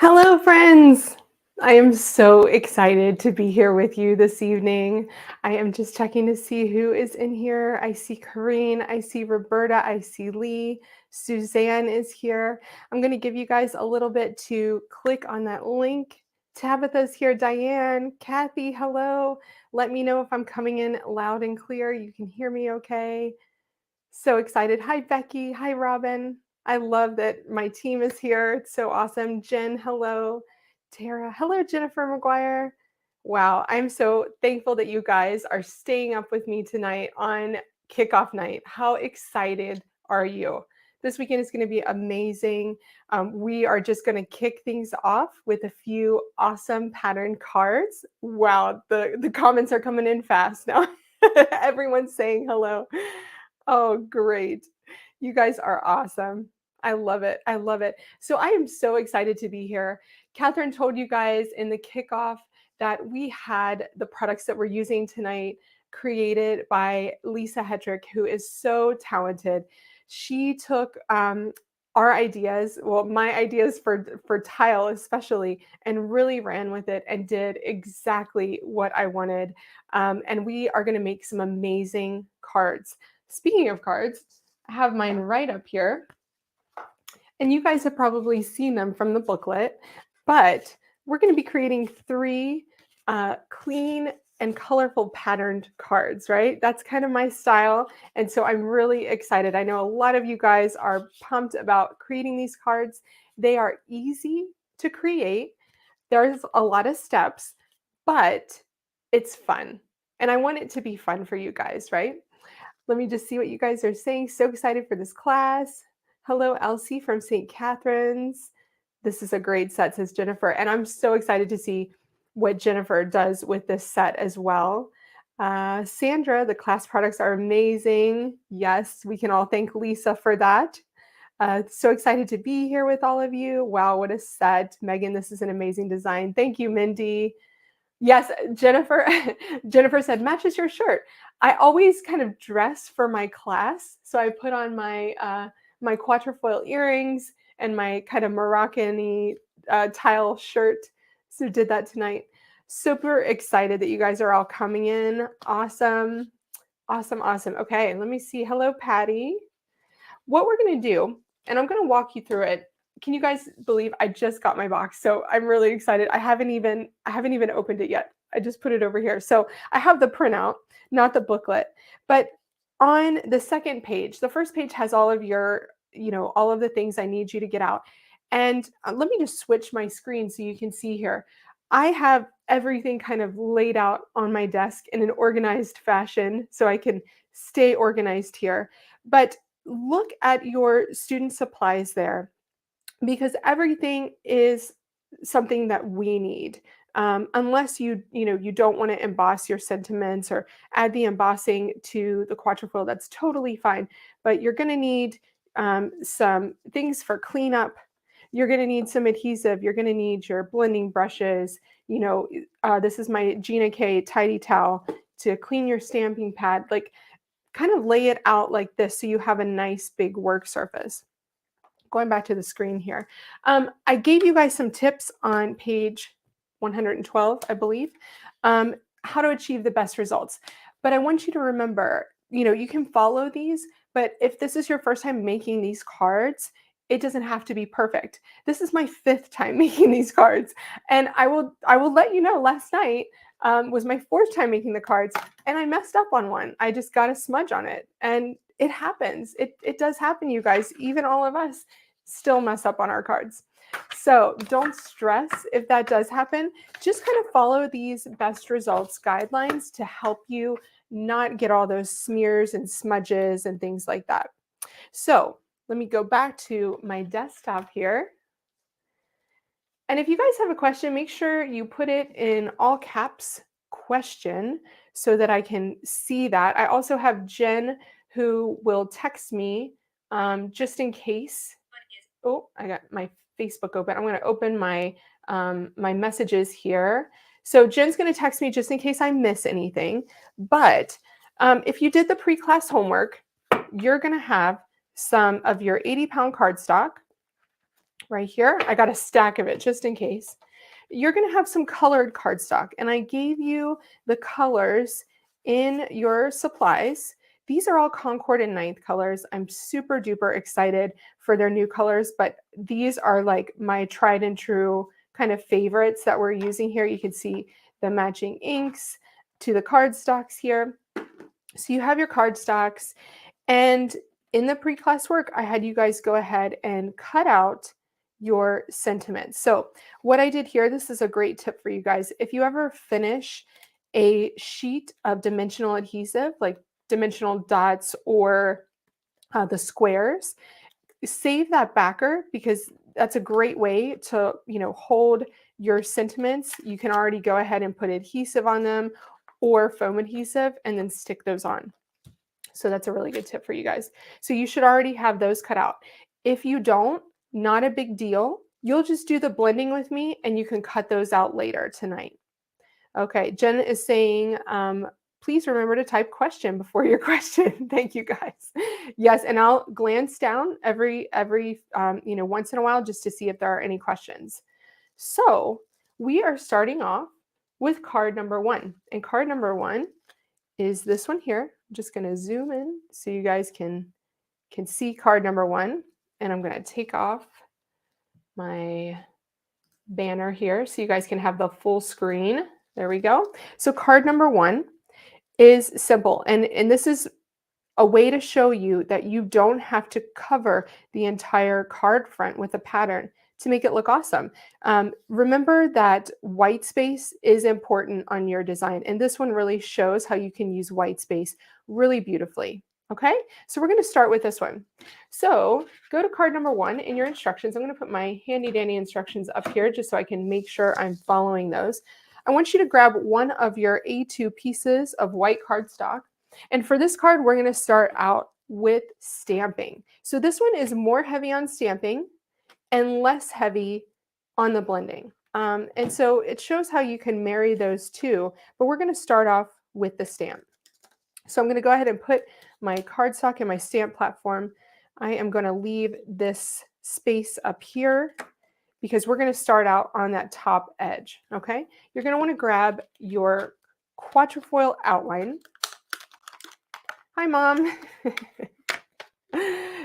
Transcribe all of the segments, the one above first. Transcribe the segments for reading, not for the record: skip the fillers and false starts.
Hello, friends. I am so excited to be here with you this evening. I am just checking to see who is in here. I see Corrine, I see Roberta, I see Lee, Suzanne is here. I'm going to give you guys a little bit to click on that link. Tabitha's here, Diane, Kathy, hello. Let me know if I'm coming in loud and clear. You can hear me okay. So excited. Hi, Becky. Hi, Robin. I love that my team is here. It's so awesome. Jen, hello. Tara, hello, Jennifer McGuire. Wow, I'm so thankful that you guys are staying up with me tonight on kickoff night. How excited are you? This weekend is going to be amazing. We are just going to kick things off with a few awesome pattern cards. Wow, the comments are coming in fast now. Everyone's saying hello. Oh, great. You guys are awesome. I love it. I love it. So I am so excited to be here. Catherine told you guys in the kickoff that we had the products that we're using tonight created by Lisa Hetrick, who is so talented. She took our ideas, well, my ideas for tile especially, and really ran with it and did exactly what I wanted. And we are going to make some amazing cards. Speaking of cards, I have mine right up here. And you guys have probably seen them from the booklet, but we're going to be creating three clean and colorful patterned cards, right? That's kind of my style. And so I'm really excited. I know a lot of you guys are pumped about creating these cards. They are easy to create. There's a lot of steps, but it's fun. And I want it to be fun for you guys, right? Let me just see what you guys are saying. So excited for this class. Hello, Elsie from St. Catharines. This is a great set, says Jennifer. And I'm so excited to see what Jennifer does with this set as well. Sandra, the class products are amazing. Yes, we can all thank Lisa for that. So excited to be here with all of you. Wow, what a set. Megan, this is an amazing design. Thank you, Mindy. Yes, Jennifer. Jennifer said, matches your shirt. I always kind of dress for my class. So I put on my quatrefoil earrings and my kind of Moroccan-y tile shirt. So did that tonight. Super excited that you guys are all coming in. Awesome. Awesome, awesome. Okay, let me see. Hello, Patty. What we're going to do, and I'm going to walk you through it. Can you guys believe I just got my box? So I'm really excited. I haven't even opened it yet. I just put it over here. So I have the printout, not the booklet, but on the second page, the first page has all of your, all of the things I need you to get out. And let me just switch my screen so you can see here. I have everything kind of laid out on my desk in an organized fashion so I can stay organized here. But look at your student supplies there, because everything is something that we need. Unless you don't want to emboss your sentiments or add the embossing to the quatrefoil, that's totally fine. But you're going to need some things for cleanup. You're going to need some adhesive. You're going to need your blending brushes. This is my Gina K Tidy Towel to clean your stamping pad. Like, kind of lay it out like this so you have a nice big work surface. Going back to the screen here. I gave you guys some tips on page 112, I believe, how to achieve the best results. But I want you to remember, you can follow these, but if this is your first time making these cards, it doesn't have to be perfect. This is my 5th time making these cards. And I will let you know, last night was my 4th time making the cards, and I messed up on one. I just got a smudge on it. And it happens. It does happen, you guys. Even all of us still mess up on our cards. So don't stress if that does happen. Just kind of follow these best results guidelines to help you not get all those smears and smudges and things like that. So let me go back to my desktop here. And if you guys have a question, make sure you put it in all caps question so that I can see that. I also have Jen who will text me just in case. Oh, I got my Facebook open. I'm going to open my my messages here. So Jen's going to text me just in case I miss anything. But if you did the pre-class homework, you're going to have some of your 80-pound cardstock. right here. I got a stack of it just in case. You're going to have some colored cardstock, and I gave you the colors in your supplies. These are all Concord and Ninth colors. I'm super duper excited for their new colors, but these are like my tried and true kind of favorites that we're using here. You can see the matching inks to the cardstocks here. So you have your cardstocks, and in the pre-class work, I had you guys go ahead and cut out your sentiments. So what I did here, this is a great tip for you guys. If you ever finish a sheet of dimensional adhesive, like dimensional dots or the squares, save that backer because that's a great way to, hold your sentiments. You can already go ahead and put adhesive on them or foam adhesive and then stick those on. So that's a really good tip for you guys. So you should already have those cut out. If you don't, not a big deal. You'll just do the blending with me and you can cut those out later tonight. Okay, Jen is saying, please remember to type question before your question. Thank you guys. Yes, and I'll glance down every once in a while just to see if there are any questions. So we are starting off with card number 1. And card number 1 is this one here. I'm just going to zoom in so you guys can see card number 1. And I'm going to take off my banner here so you guys can have the full screen. There we go. So card number 1 is simple. And this is a way to show you that you don't have to cover the entire card front with a pattern to make it look awesome. Remember that white space is important on your design. And this one really shows how you can use white space really beautifully. Okay, so we're going to start with this one. So go to card number 1 in your instructions. I'm going to put my handy dandy instructions up here just so I can make sure I'm following those. I want you to grab one of your A2 pieces of white cardstock. And for this card, we're going to start out with stamping. So this one is more heavy on stamping and less heavy on the blending. And so it shows how you can marry those two, but we're going to start off with the stamp. So I'm going to go ahead and put my cardstock in my stamp platform. I am going to leave this space up here because we're going to start out on that top edge, okay? You're going to want to grab your quatrefoil outline. Hi, Mom.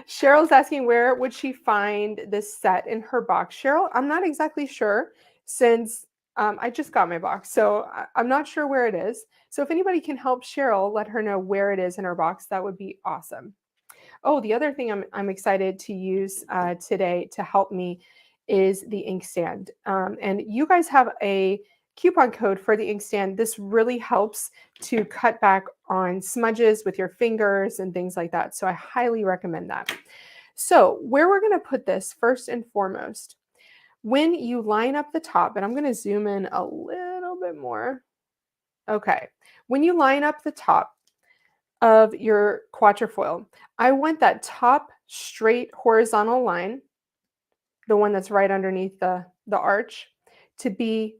Cheryl's asking where would she find this set in her box. Cheryl, I'm not exactly sure since I just got my box, so I'm not sure where it is. So if anybody can help Cheryl, let her know where it is in her box. That would be awesome. Oh, the other thing I'm excited to use today to help me is the inkstand. And you guys have a coupon code for the inkstand. This really helps to cut back on smudges with your fingers and things like that. So I highly recommend that. So where we're going to put this first and foremost, when you line up the top, and I'm going to zoom in a little bit more. Okay. When you line up the top of your quatrefoil, I want that top straight horizontal line, the one that's right underneath the arch, to be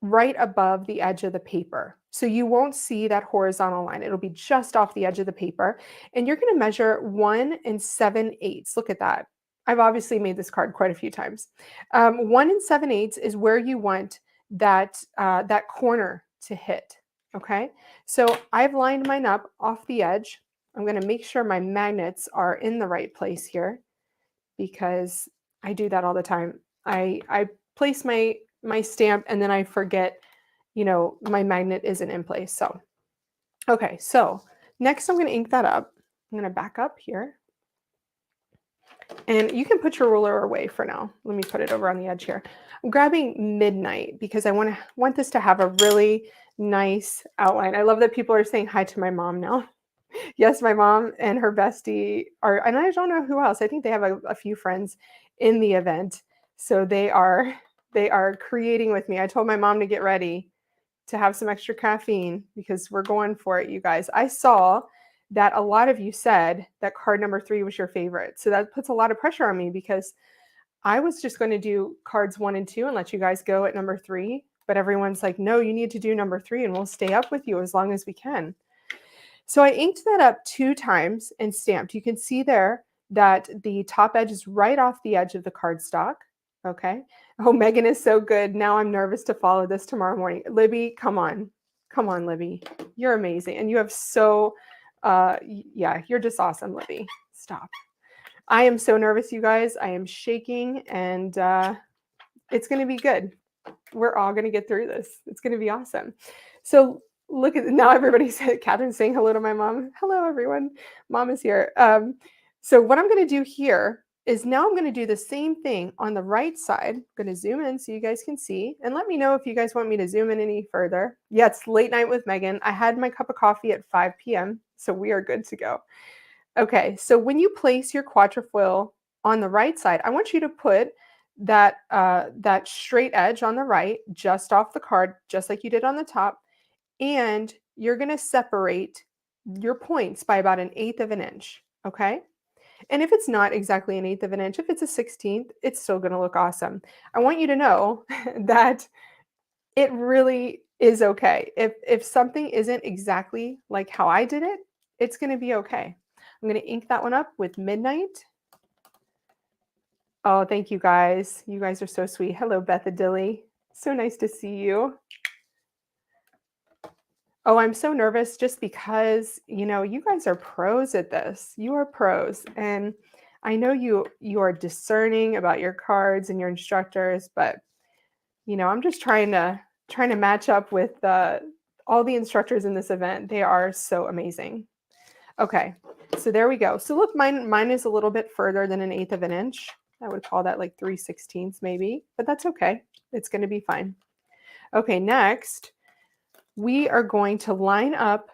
right above the edge of the paper. So you won't see that horizontal line. It'll be just off the edge of the paper. And you're going to measure 1 7/8. Look at that. I've obviously made this card quite a few times. 1 7/8 is where you want that, that corner to hit. Okay. So I've lined mine up off the edge. I'm going to make sure my magnets are in the right place here because I do that all the time. I place my stamp and then I forget, my magnet isn't in place. So, okay, so next I'm going to ink that up. I'm going to back up here. And you can put your ruler away for now. Let me put it over on the edge here. I'm grabbing Midnight because I want this to have a really nice outline. I love that people are saying hi to my mom now. Yes, my mom and her bestie are, and I don't know who else. I think they have a few friends in the event. So they are creating with me. I told my mom to get ready to have some extra caffeine because we're going for it, you guys. I saw that a lot of you said that card number 3 was your favorite. So that puts a lot of pressure on me because I was just going to do cards 1 and 2 and let you guys go at number 3. But everyone's like, no, you need to do number 3 and we'll stay up with you as long as we can. So I inked that up 2 times and stamped. You can see there that the top edge is right off the edge of the cardstock. Okay. Oh, Meghann is so good. Now I'm nervous to follow this tomorrow morning. Libby, come on. Come on, Libby. You're amazing. And you have so, yeah, you're just awesome, Libby. Stop. I am so nervous, you guys. I am shaking, and it's going to be good. We're all going to get through this. It's going to be awesome. So look at, now everybody said, Catherine's saying hello to my mom. Hello, everyone. Mom is here. So what I'm going to do here is now I'm going to do the same thing on the right side. I'm going to zoom in so you guys can see, and let me know if you guys want me to zoom in any further. Yeah, it's late night with Meghann. I had my cup of coffee at 5 p.m., so we are good to go. Okay, so when you place your quatrefoil on the right side, I want you to put that, that straight edge on the right, just off the card, just like you did on the top, and you're going to separate your points by about 1/8 of an inch, okay? And if it's not exactly 1/8 of an inch, if it's a 16th, it's still going to look awesome. I want you to know that it really is okay. If something isn't exactly like how I did it, it's going to be okay. I'm going to ink that one up with Midnight. Oh, thank you guys. You guys are so sweet. Hello, Bethadilly. So nice to see you. Oh, I'm so nervous just because, you know, you guys are pros at this. You are pros. And I know you are discerning about your cards and your instructors, but you know, I'm just trying to match up with all the instructors in this event. They are so amazing. Okay, so there we go. So look, mine is a little bit further than 1/8 of an inch. I would call that like 3/16 maybe, but that's okay. It's going to be fine. Okay, next we are going to line up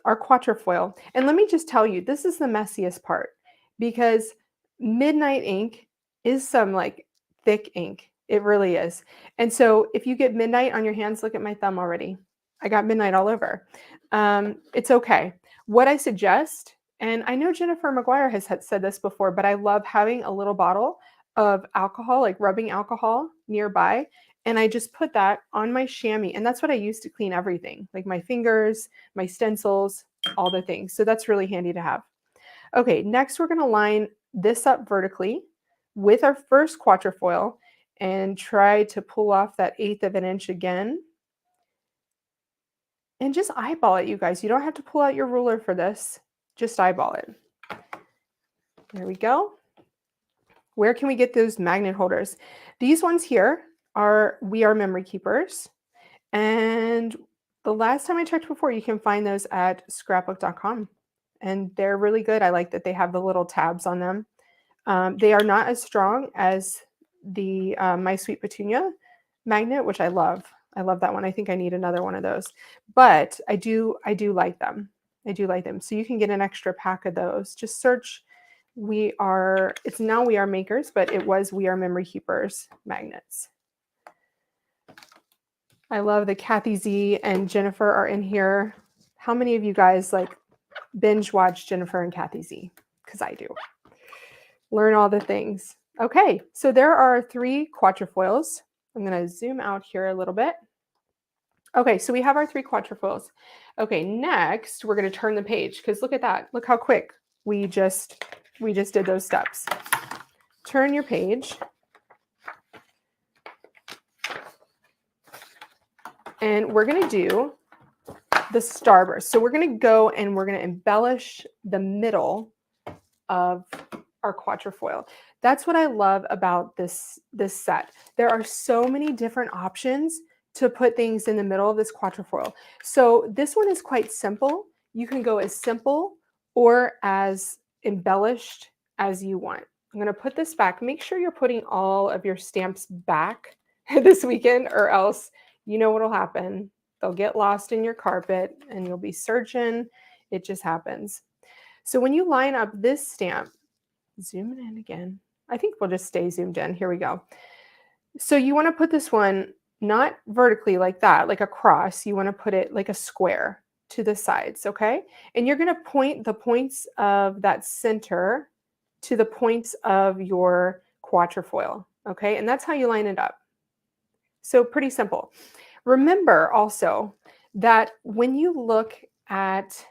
our quatrefoil. And let me just tell you, this is the messiest part because Midnight ink is some like thick ink. It really is. And so if you get Midnight on your hands, look at my thumb already. I got Midnight all over. It's okay. What I suggest, and I know Jennifer McGuire has said this before, but I love having a little bottle of alcohol, like rubbing alcohol nearby. And I just put that on my chamois. And that's what I use to clean everything, like my fingers, my stencils, all the things. So that's really handy to have. Okay, next we're going to line this up vertically with our first quatrefoil and try to pull off that 1/8 of an inch again. And just eyeball it, you guys. You don't have to pull out your ruler for this. Just eyeball it. There we go. Where can we get those magnet holders? These ones here are We Are Memory Keepers. And the last time I checked before, you can find those at scrapbook.com. And they're really good. I like that they have the little tabs on them. They are not as strong as the My Sweet Petunia magnet, which I love. I love that one. I think I need another one of those. But I do like them. I do like them. So you can get an extra pack of those. Just search it's now We Are Makers, but it was We Are Memory Keepers magnets. I love that Kathy Z and Jennifer are in here. How many of you guys like binge watch Jennifer and Kathy Z? Because I do. Learn all the things. Okay, so there are 3 quatrefoils. I'm going to zoom out here a little bit. Okay, so we have our 3 quatrefoils. Okay, next we're going to turn the page because look at that. Look how quick we just did those steps. Turn your page. And we're going to do the starburst. So we're going to go and we're going to embellish the middle of our quatrefoil. That's what I love about this set. There are so many different options to put things in the middle of this quatrefoil. So this one is quite simple. You can go as simple or as embellished as you want. I'm going to put this back. Make sure you're putting all of your stamps back this weekend, or else you know what'll happen. They'll get lost in your carpet and you'll be searching. It just happens. So when you line up this stamp, zoom in again. I think we'll just stay zoomed in. Here we go. So you want to put this one not vertically like that, like across. You want to put it like a square to the sides, okay? And you're going to point the points of that center to the points of your quatrefoil, okay? And that's how you line it up. So pretty simple. Remember also that when you look at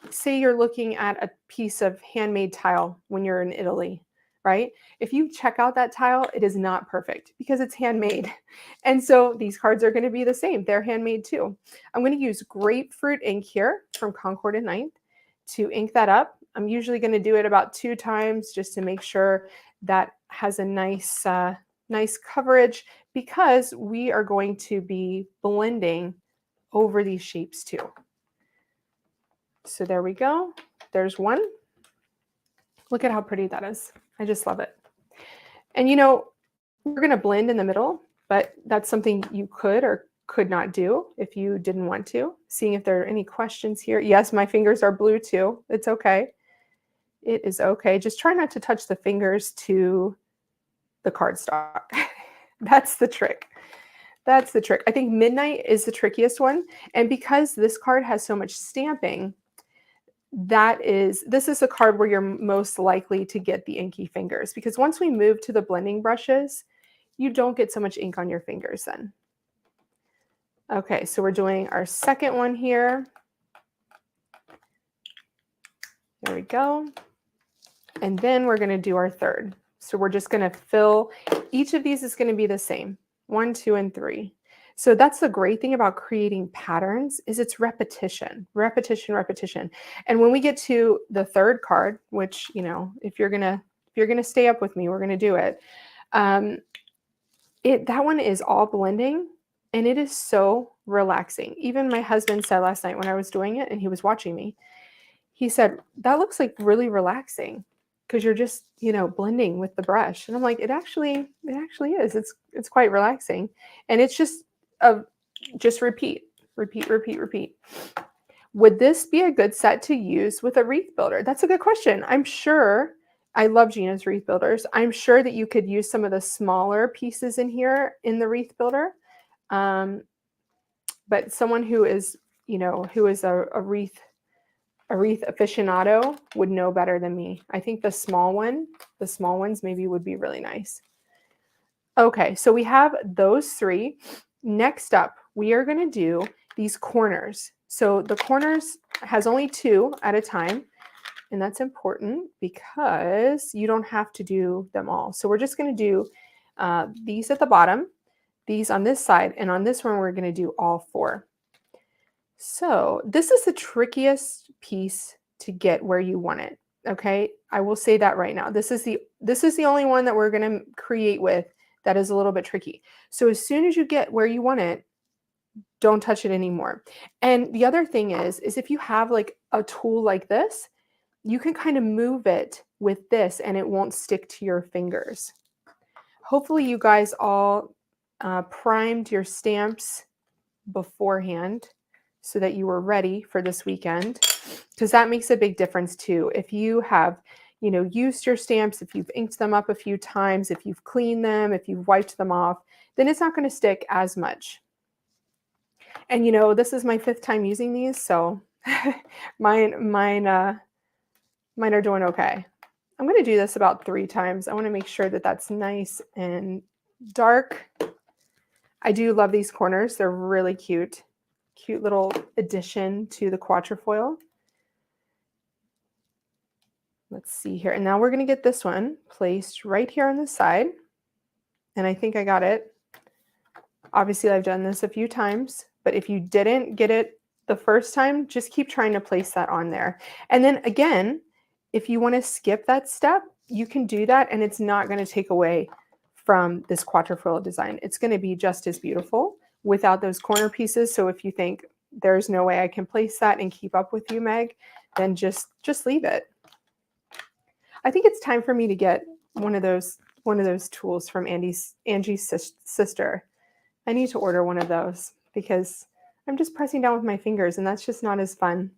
say you're looking at a piece of handmade tile when you're in Italy, right? If you check out that tile, it is not perfect because it's handmade. And so these cards are going to be the same. They're handmade too. I'm going to use grapefruit ink here from Concord and Ninth to ink that up. I'm usually going to do it about 2 times just to make sure that has a nice, nice coverage, because we are going to be blending over these shapes too. So there we go. There's one. Look at how pretty that is. I just love it. And you know, we're going to blend in the middle, but that's something you could or could not do if you didn't want to. Seeing if there are any questions here. Yes, my fingers are blue too. It's okay. It is okay. Just try not to touch the fingers to the cardstock. That's the trick. That's the trick. I think midnight is the trickiest one. And because this card has so much stamping, this is a card where you're most likely to get the inky fingers, because once we move to the blending brushes, you don't get so much ink on your fingers then. Okay, so we're doing our second one here. There we go. And then we're going to do our third. So we're just going to fill, each of these is going to be the same, 1, 2, and 3. So that's the great thing about creating patterns, is it's repetition, repetition, repetition. And when we get to the third card, which, you know, if you're gonna stay up with me, we're gonna do it. That one is all blending, and it is so relaxing. Even my husband said last night when I was doing it and he was watching me, he said, that looks like really relaxing because you're just, you know, blending with the brush. And I'm like, it actually is. It's quite relaxing. And it's just repeat, repeat, repeat, repeat. Would this be a good set to use with a wreath builder? That's a good question. I'm sure, I love Gina's wreath builders. I'm sure that you could use some of the smaller pieces in here in the wreath builder. But someone who is, you know, who is a wreath aficionado would know better than me. I think the small ones maybe would be really nice. Okay, so we have those 3. Next up, we are going to do these corners. So the corners has only 2 at a time, and that's important because you don't have to do them all. So we're just going to do these at the bottom, these on this side, and on this one we're going to do all 4. So this is the trickiest piece to get where you want it. Okay, I will say that right now. This is the only one that we're going to create with that is a little bit tricky. So as soon as you get where you want it, don't touch it anymore. And the other thing is if you have like a tool like this, you can kind of move it with this and it won't stick to your fingers. Hopefully you guys all primed your stamps beforehand so that you were ready for this weekend, because that makes a big difference too. If you have, you know, used your stamps, if you've inked them up a few times, if you've cleaned them, if you've wiped them off, then it's not going to stick as much. And you know, this is my 5th time using these, so mine are doing okay. I'm going to do this about 3 times. I want to make sure that that's nice and dark. I do love these corners. They're really cute. Cute little addition to the quatrefoil. Let's see here. And now we're going to get this one placed right here on the side. And I think I got it. Obviously, I've done this a few times, but if you didn't get it the first time, just keep trying to place that on there. And then again, if you want to skip that step, you can do that, and it's not going to take away from this quatrefoil design. It's going to be just as beautiful without those corner pieces. So if you think there's no way I can place that and keep up with you, Meg, then just leave it. I think it's time for me to get one of those tools from Angie's sister. I need to order one of those because I'm just pressing down with my fingers, and that's just not as fun.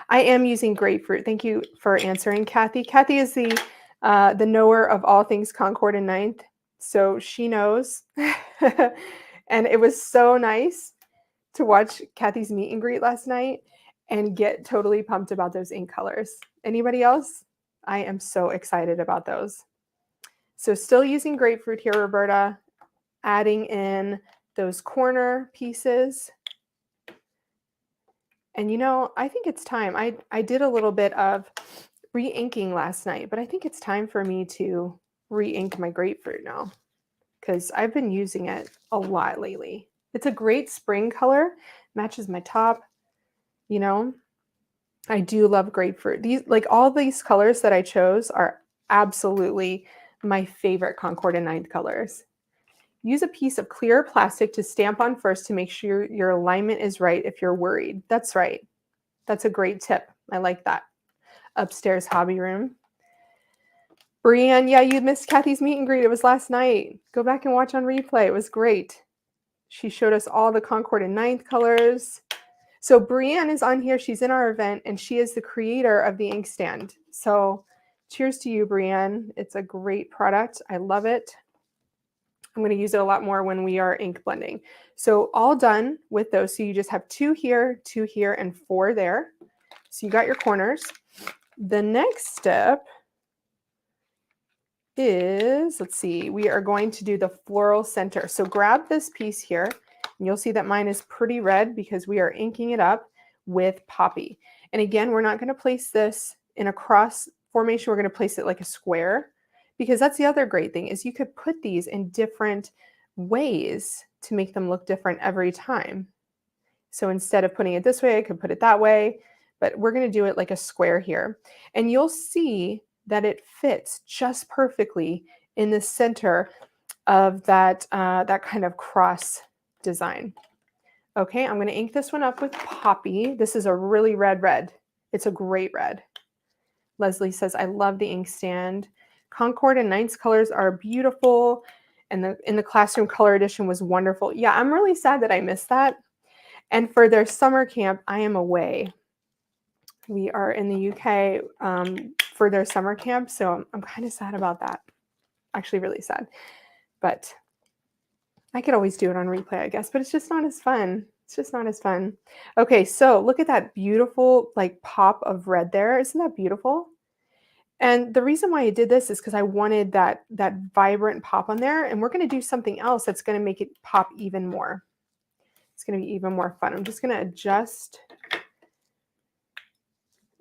I am using grapefruit. Thank you for answering, Kathy. Kathy is the knower of all things Concord and Ninth, so she knows. And it was so nice to watch Kathy's meet and greet last night and get totally pumped about those ink colors. Anybody else? I am so excited about those. So still using grapefruit here, Roberta, adding in those corner pieces. And you know, I think it's time. I did a little bit of re-inking last night, but I think it's time for me to re-ink my grapefruit now because I've been using it a lot lately. It's a great spring color, matches my top, you know. I do love grapefruit. These, like all these colors that I chose are absolutely my favorite Concord and Ninth colors. Use a piece of clear plastic to stamp on first to make sure your alignment is right if you're worried. That's right. That's a great tip. I like that. Upstairs hobby room. Brienne, yeah, you missed Kathy's meet and greet. It was last night. Go back and watch on replay. It was great. She showed us all the Concord and Ninth colors. So Brienne is on here. She's in our event, and she is the creator of the inkstand. So cheers to you, Brienne. It's a great product. I love it. I'm going to use it a lot more when we are ink blending. So all done with those. So you just have 2 here, 2 here, and 4 there. So you got your corners. The next step is, let's see, we are going to do the floral center. So grab this piece here, and you'll see that mine is pretty red because we are inking it up with poppy. And again, we're not going to place this in a cross formation. We're going to place it like a square, because that's the other great thing is you could put these in different ways to make them look different every time. So instead of putting it this way, I could put it that way, but we're going to do it like a square here. And you'll see that it fits just perfectly in the center of that, that kind of cross design. Okay, I'm going to ink this one up with poppy. This is a really red. It's a great red. Leslie says, I love the inkstand. Concord and Ninth's colors are beautiful. And in the classroom color edition was wonderful. Yeah, I'm really sad that I missed that. And for their summer camp, I am away. We are in the UK for their summer camp, so I'm kind of sad about that. Actually, really sad. But I could always do it on replay, I guess, but it's just not as fun. It's just not as fun. Okay, so look at that beautiful like pop of red there. Isn't that beautiful? And the reason why I did this is because I wanted that vibrant pop on there, and we're going to do something else that's going to make it pop even more. It's going to be even more fun. I'm just going to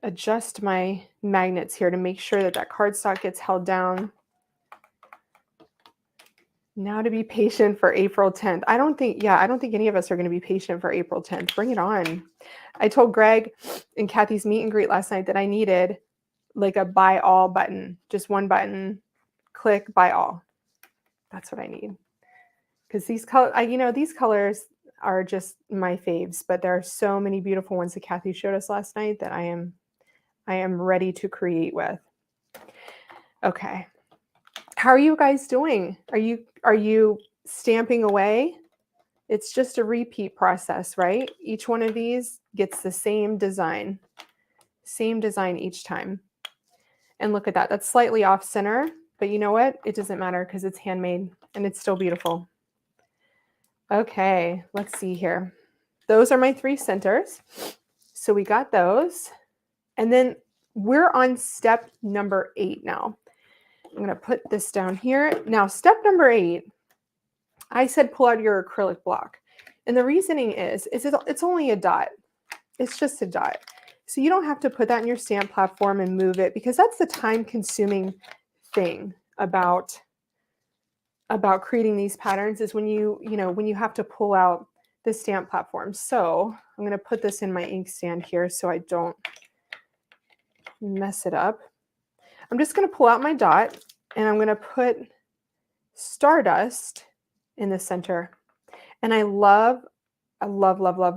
adjust my magnets here to make sure that that cardstock gets held down. Now to be patient for April 10th. I don't think any of us are going to be patient for April 10th. Bring it on. I told Greg in Kathy's meet and greet last night that I needed like a buy all button, just one button, click buy all. That's what I need. Because these colors are just my faves, but there are so many beautiful ones that Kathy showed us last night that I am ready to create with. Okay. How are you guys doing? Are you stamping away? It's just a repeat process, right? Each one of these gets the same design each time. And look at that. That's slightly off center, but you know what? It doesn't matter because it's handmade and it's still beautiful. Okay, let's see here. Those are my 3 centers. So we got those. And then we're on step number 8 now. I'm going to put this down here. Now, step number 8, I said pull out your acrylic block. And the reasoning is it's only a dot. It's just a dot. So you don't have to put that in your stamp platform and move it, because that's the time-consuming thing about creating these patterns is when you have to pull out the stamp platform. So I'm going to put this in my inkstand here so I don't mess it up. I'm just going to pull out my dot and I'm going to put Stardust in the center. And I love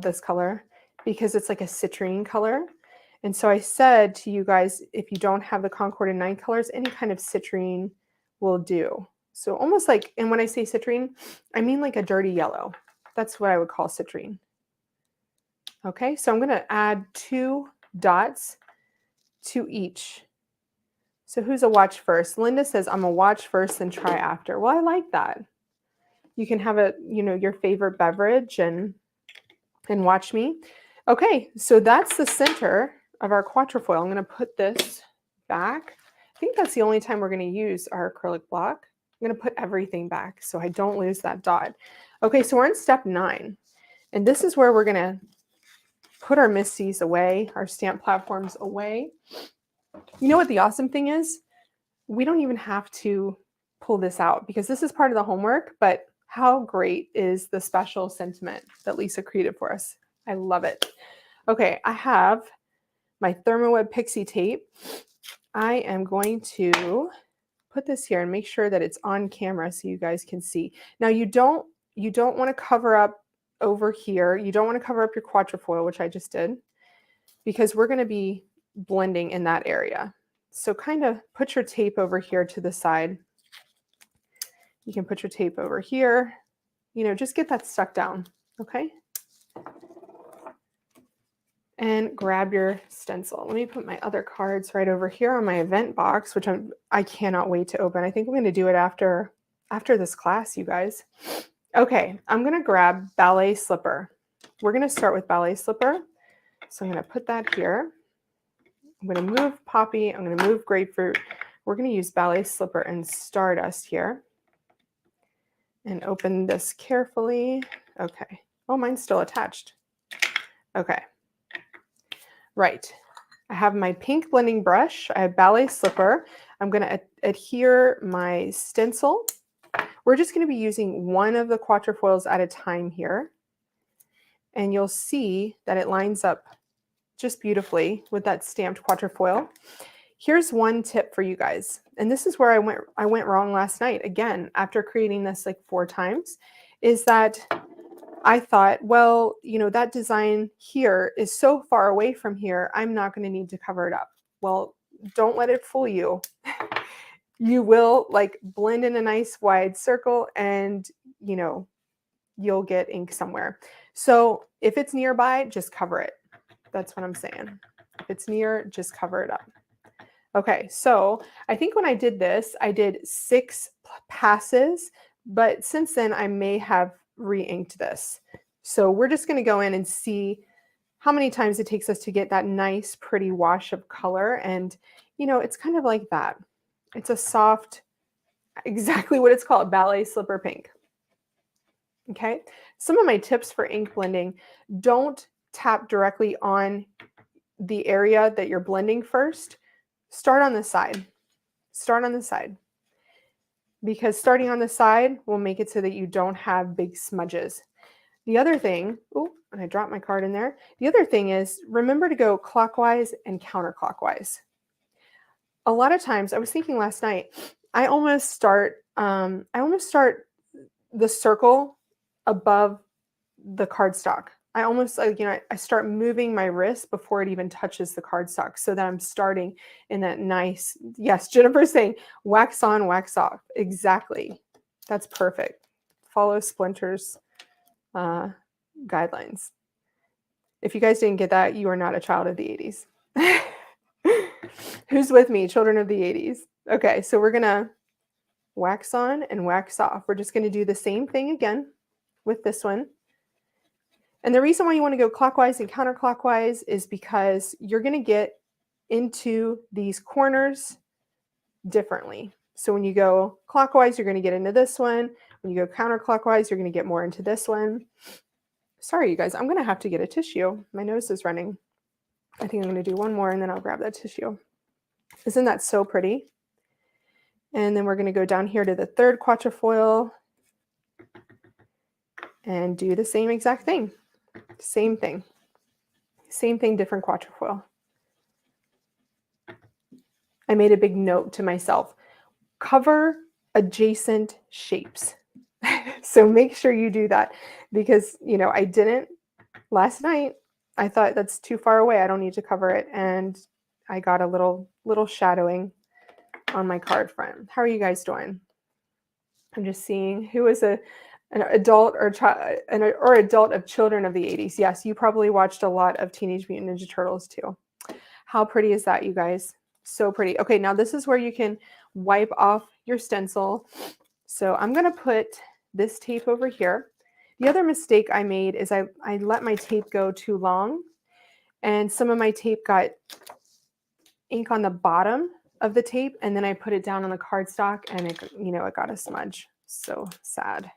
this color because it's like a citrine color. And so I said to you guys, if you don't have the Concord and Ninth colors, any kind of citrine will do. So almost like, and when I say citrine, I mean like a dirty yellow. That's what I would call citrine. Okay, so I'm going to add 2 dots to each. So who's a watch first? Linda says, I'm a watch first and try after. Well, I like that. You can have your favorite beverage and watch me. Okay, so that's the center of our quatrefoil. I'm going to put this back. I think that's the only time we're going to use our acrylic block. I'm going to put everything back so I don't lose that dot. Okay, so we're in step 9. And this is where we're going to put our Misties away, our stamp platforms away. You know what the awesome thing is? We don't even have to pull this out because this is part of the homework, but how great is the special sentiment that Lisa created for us? I love it. Okay, I have my Thermoweb Pixie tape. I am going to put this here and make sure that it's on camera so you guys can see. Now you don't want to cover up over here. You don't want to cover up your quatrefoil, which I just did, because we're going to be blending in that area. So kind of put your tape over here to the side. You can put your tape over here, you know, just get that stuck down, okay? And grab your stencil. Let me put my other cards right over here on my event box, which I cannot wait to open. I think I'm going to do it after this class, you guys. Okay, I'm going to grab Ballet Slipper. We're going to start with Ballet Slipper. So I'm going to put that here. I'm going to move Poppy. I'm going to move Grapefruit. We're going to use Ballet Slipper and Stardust here. And open this carefully. Okay. Oh, mine's still attached. Okay. Right. I have my pink blending brush. I have Ballet Slipper. I'm going to adhere my stencil. We're just going to be using one of the quatrefoils at a time here. And you'll see that it lines up just beautifully with that stamped quatrefoil. Here's one tip for you guys. And this is where I went wrong last night. Again, after creating this like 4 times, is that I thought, well, you know, that design here is so far away from here, I'm not going to need to cover it up. Well, don't let it fool you. You will like blend in a nice wide circle and, you know, you'll get ink somewhere. So if it's nearby, just cover it. That's what I'm saying. If it's near, just cover it up. Okay, so I think when I did this, I did 6 passes, but since then I may have re-inked this. So we're just going to go in and see how many times it takes us to get that nice, pretty wash of color. And, you know, it's kind of like that. It's a soft, exactly what it's called, Ballet Slipper Pink. Okay, some of my tips for ink blending: don't tap directly on the area that you're blending first. Start on the side. Start on the side. Because starting on the side will make it so that you don't have big smudges. The other thing, oh, and I dropped my card in there. The other thing is, remember to go clockwise and counterclockwise. A lot of times, I was thinking last night, I almost start the circle above the cardstock. I almost, you know, I start moving my wrist before it even touches the cardstock so that I'm starting in that nice, yes, Jennifer's saying wax on, wax off. Exactly. That's perfect. Follow Splinter's guidelines. If you guys didn't get that, you are not a child of the 80s. Who's with me? Children of the 80s. Okay, so we're going to wax on and wax off. We're just going to do the same thing again with this one. And the reason why you want to go clockwise and counterclockwise is because you're going to get into these corners differently. So when you go clockwise, you're going to get into this one. When you go counterclockwise, you're going to get more into this one. Sorry, you guys, I'm going to have to get a tissue. My nose is running. I think I'm going to do one more and then I'll grab that tissue. Isn't that so pretty? And then we're going to go down here to the 3rd quatrefoil and do the same exact thing. Same thing. Same thing, different quatrefoil. I made a big note to myself. Cover adjacent shapes. So make sure you do that because, you know, I didn't last night. I thought that's too far away. I don't need to cover it. And I got a little shadowing on my card front. How are you guys doing? I'm just seeing who is an adult or adult of children of the 80s. Yes, you probably watched a lot of Teenage Mutant Ninja Turtles too. How pretty is that, you guys? So pretty. Okay, now this is where you can wipe off your stencil. So I'm going to put this tape over here. The other mistake I made is I let my tape go too long, and some of my tape got ink on the bottom of the tape, and then I put it down on the cardstock, and it, you know, it got a smudge. So sad,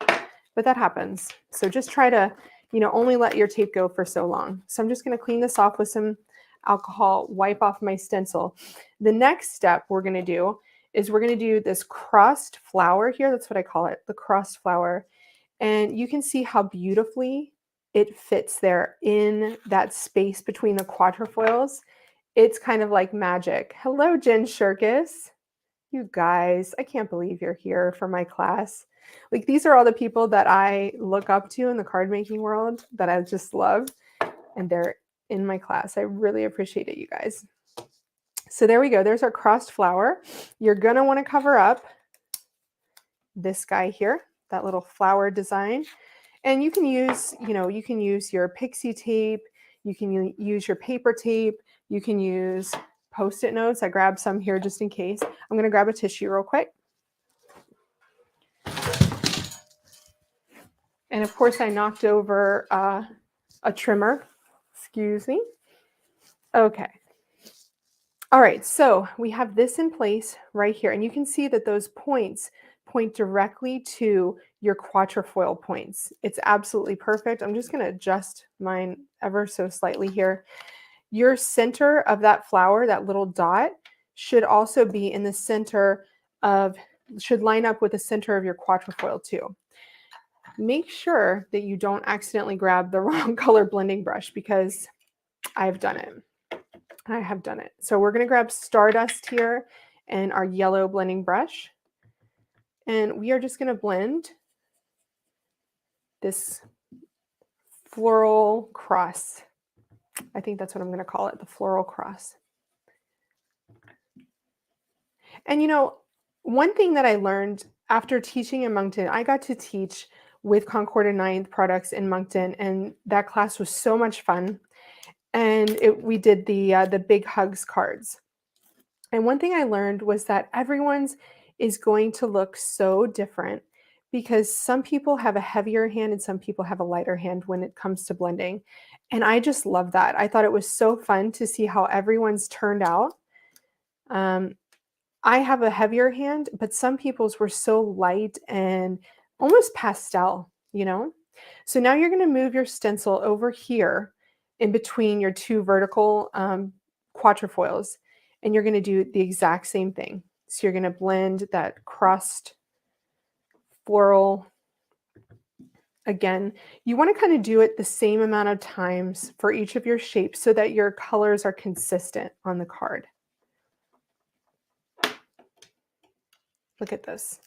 but that happens. So just try to only let your tape go for so long. So I'm just going to clean this off with some alcohol, wipe off my stencil. The next step we're going to do is we're going to do this crossed flower here. That's what I call it, the crossed flower. And you can see how beautifully it fits there in that space between the quatrefoils. It's kind of like magic. Hello, Jen Shirkus. You guys, I can't believe you're here for my class. Like, these are all the people that I look up to in the card making world that I just love, and they're in my class. I really appreciate it, you guys. So there we go. There's our crossed flower. You're going to want to cover up this guy here, that little flower design. And you can use, you can use your pixie tape, you can use your paper tape, you can use Post-it notes. I grabbed some here just in case. I'm going to grab a tissue real quick. And of course, I knocked over a trimmer. Excuse me. Okay. All right, so we have this in place right here. And you can see that those points point directly to your quatrefoil points. It's absolutely perfect. I'm just going to adjust mine ever so slightly here. Your center of that flower, that little dot, should also be in the center of, should line up with the center of your quatrefoil too. Make sure that you don't accidentally grab the wrong color blending brush, because I've done it. I have done it. So we're going to grab Stardust here and our yellow blending brush. And we are just going to blend this floral cross. I think that's what I'm going to call it, the floral cross. And one thing that I learned after teaching in Moncton, I got to teach with Concord and Ninth products in Moncton, and that class was so much fun. And we did the Big Hugs cards. And one thing I learned was that everyone's is going to look so different, because some people have a heavier hand and some people have a lighter hand when it comes to blending. And I just love that. I thought it was so fun to see how everyone's turned out. I have a heavier hand, but some people's were so light and almost pastel, So now you're going to move your stencil over here in between your two vertical quatrefoils, and you're going to do the exact same thing. So you're going to blend that crossed floral. Again, you want to kind of do it the same amount of times for each of your shapes so that your colors are consistent on the card. Look at this.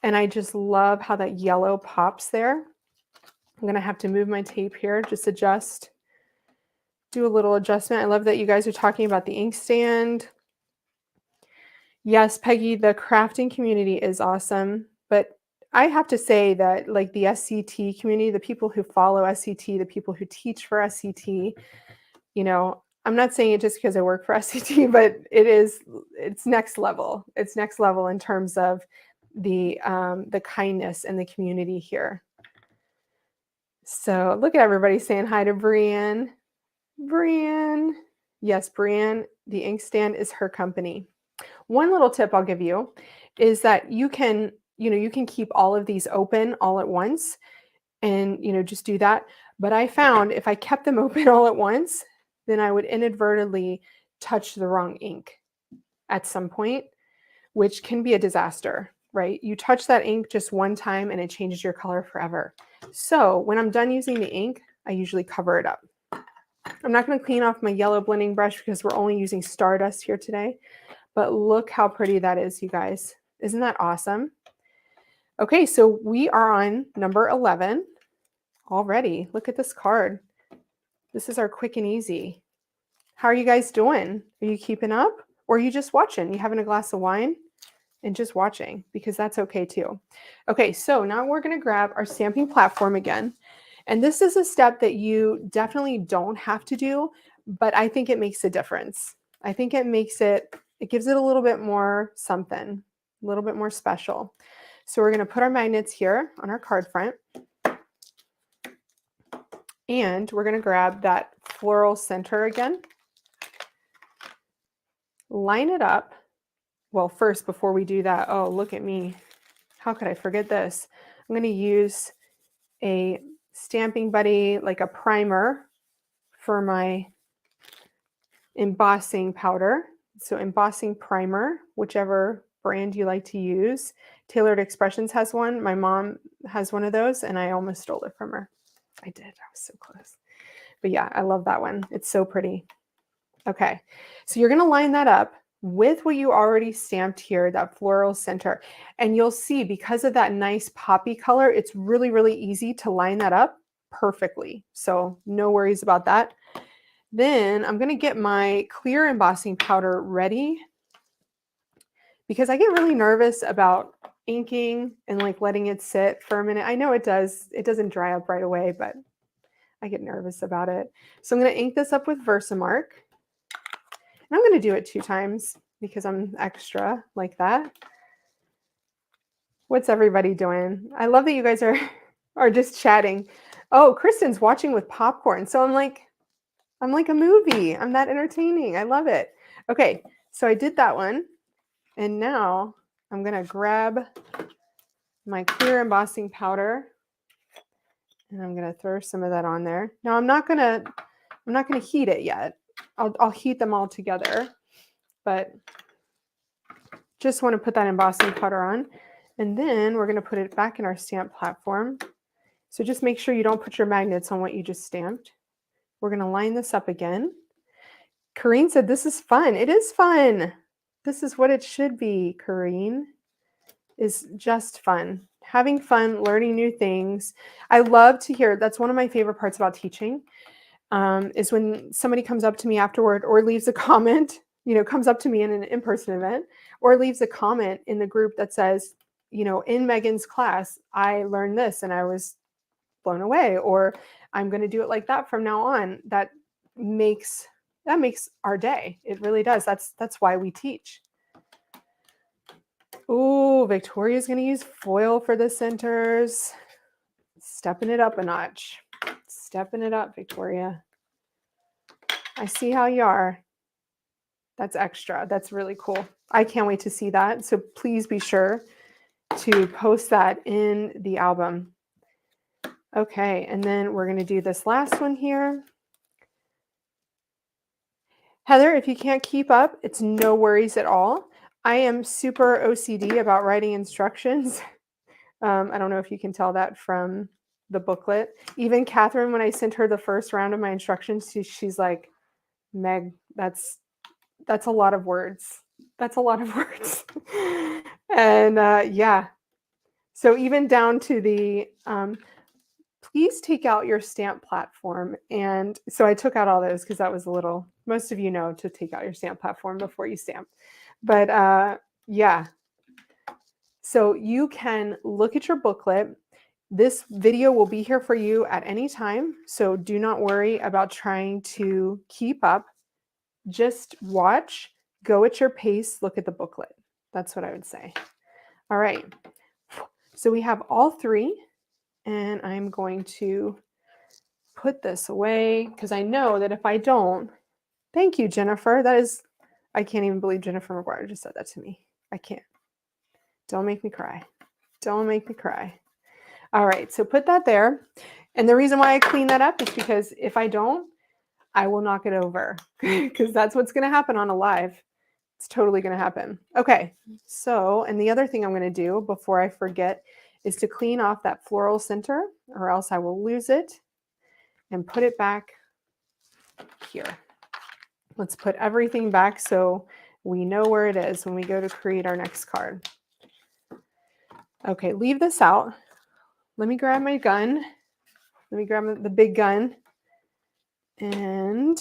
And I just love how that yellow pops there. I'm going to have to move my tape here, just adjust, do a little adjustment. I love that you guys are talking about the inkstand. Yes, Peggy, the crafting community is awesome, but I have to say that, like, the SCT community, the people who follow SCT, the people who teach for SCT, I'm not saying it just because I work for SCT, but it's next level. It's next level in terms of the kindness and the community here. So look at everybody saying hi to Brienne. Brienne. Yes, Brienne, the inkstand is her company. One little tip I'll give you is that you can keep all of these open all at once and, just do that. But I found if I kept them open all at once, then I would inadvertently touch the wrong ink at some point, which can be a disaster, right? You touch that ink just one time and it changes your color forever. So when I'm done using the ink, I usually cover it up. I'm not going to clean off my yellow blending brush because we're only using Stardust here today. But look how pretty that is, you guys. Isn't that awesome? Okay, so we are on number 11 already. Look at this card. This is our quick and easy. How are you guys doing? Are you keeping up? Or are you just watching? You having a glass of wine and just watching? Because that's okay too. Okay, so now we're going to grab our stamping platform again. And this is a step that you definitely don't have to do, but I think it makes a difference. I think it gives it a little bit more something, a little bit more special. So we're going to put our magnets here on our card front. And we're going to grab that floral center again. Line it up. Well, first, before we do that, oh, look at me. How could I forget this? I'm going to use a stamping buddy, like a primer for my embossing powder. So embossing primer, whichever brand you like to use. Tailored Expressions has one. My mom has one of those, and I almost stole it from her. I did. I was so close. But yeah, I love that one. It's so pretty. Okay, so you're going to line that up with what you already stamped here, that floral center. And you'll see, because of that nice poppy color, it's really, really easy to line that up perfectly. So no worries about that. Then I'm going to get my clear embossing powder ready, because I get really nervous about inking and like letting it sit for a minute. I know it doesn't dry up right away, but I get nervous about it. So I'm going to ink this up with Versamark. And I'm going to do it 2 times because I'm extra like that. What's everybody doing? I love that you guys are just chatting. Oh, Kristen's watching with popcorn. So I'm like a movie. I'm that entertaining. I love it. Okay, so I did that one. And now I'm going to grab my clear embossing powder and I'm going to throw some of that on there. Now I'm not going to heat it yet. I'll heat them all together, but just want to put that embossing powder on. And then we're going to put it back in our stamp platform. So just make sure you don't put your magnets on what you just stamped. We're going to line this up again. Corrine said, this is fun. It is fun. This is what it should be, Corrine, is just fun. Having fun, learning new things. I love to hear, that's one of my favorite parts about teaching, is when somebody comes up to me afterward or leaves a comment, comes up to me in an in-person event or leaves a comment in the group that says, in Megan's class, I learned this and I was blown away, or I'm going to do it like that from now on. That makes our day. It really does. That's why we teach. Oh, Victoria's going to use foil for the centers. Stepping it up a notch. Stepping it up, Victoria. I see how you are. That's extra. That's really cool. I can't wait to see that. So please be sure to post that in the album. Okay, and then we're going to do this last one here. Heather, if you can't keep up, it's no worries at all. I am super OCD about writing instructions. I don't know if you can tell that from the booklet. Even Catherine, when I sent her the first round of my instructions, she's like, Meg, that's a lot of words. That's a lot of words. And yeah, so even down to the, please take out your stamp platform. And so I took out all those because that was a little, most of you know to take out your stamp platform before you stamp. But yeah, so you can look at your booklet. This video will be here for you at any time. So do not worry about trying to keep up. Just watch, go at your pace, look at the booklet. That's what I would say. All right. So we have all 3, and I'm going to put this away because I know that if I don't, thank you, Jennifer. I can't even believe Jennifer McGuire just said that to me. I can't. Don't make me cry. Don't make me cry. All right, so put that there. And the reason why I clean that up is because if I don't, I will knock it over because that's what's going to happen on a live. It's totally going to happen. Okay, so, and the other thing I'm going to do before I forget is to clean off that floral center, or else I will lose it, and put it back here. Let's put everything back so we know where it is when we go to create our next card. Okay, leave this out. Let me grab my gun. Let me grab the big gun. And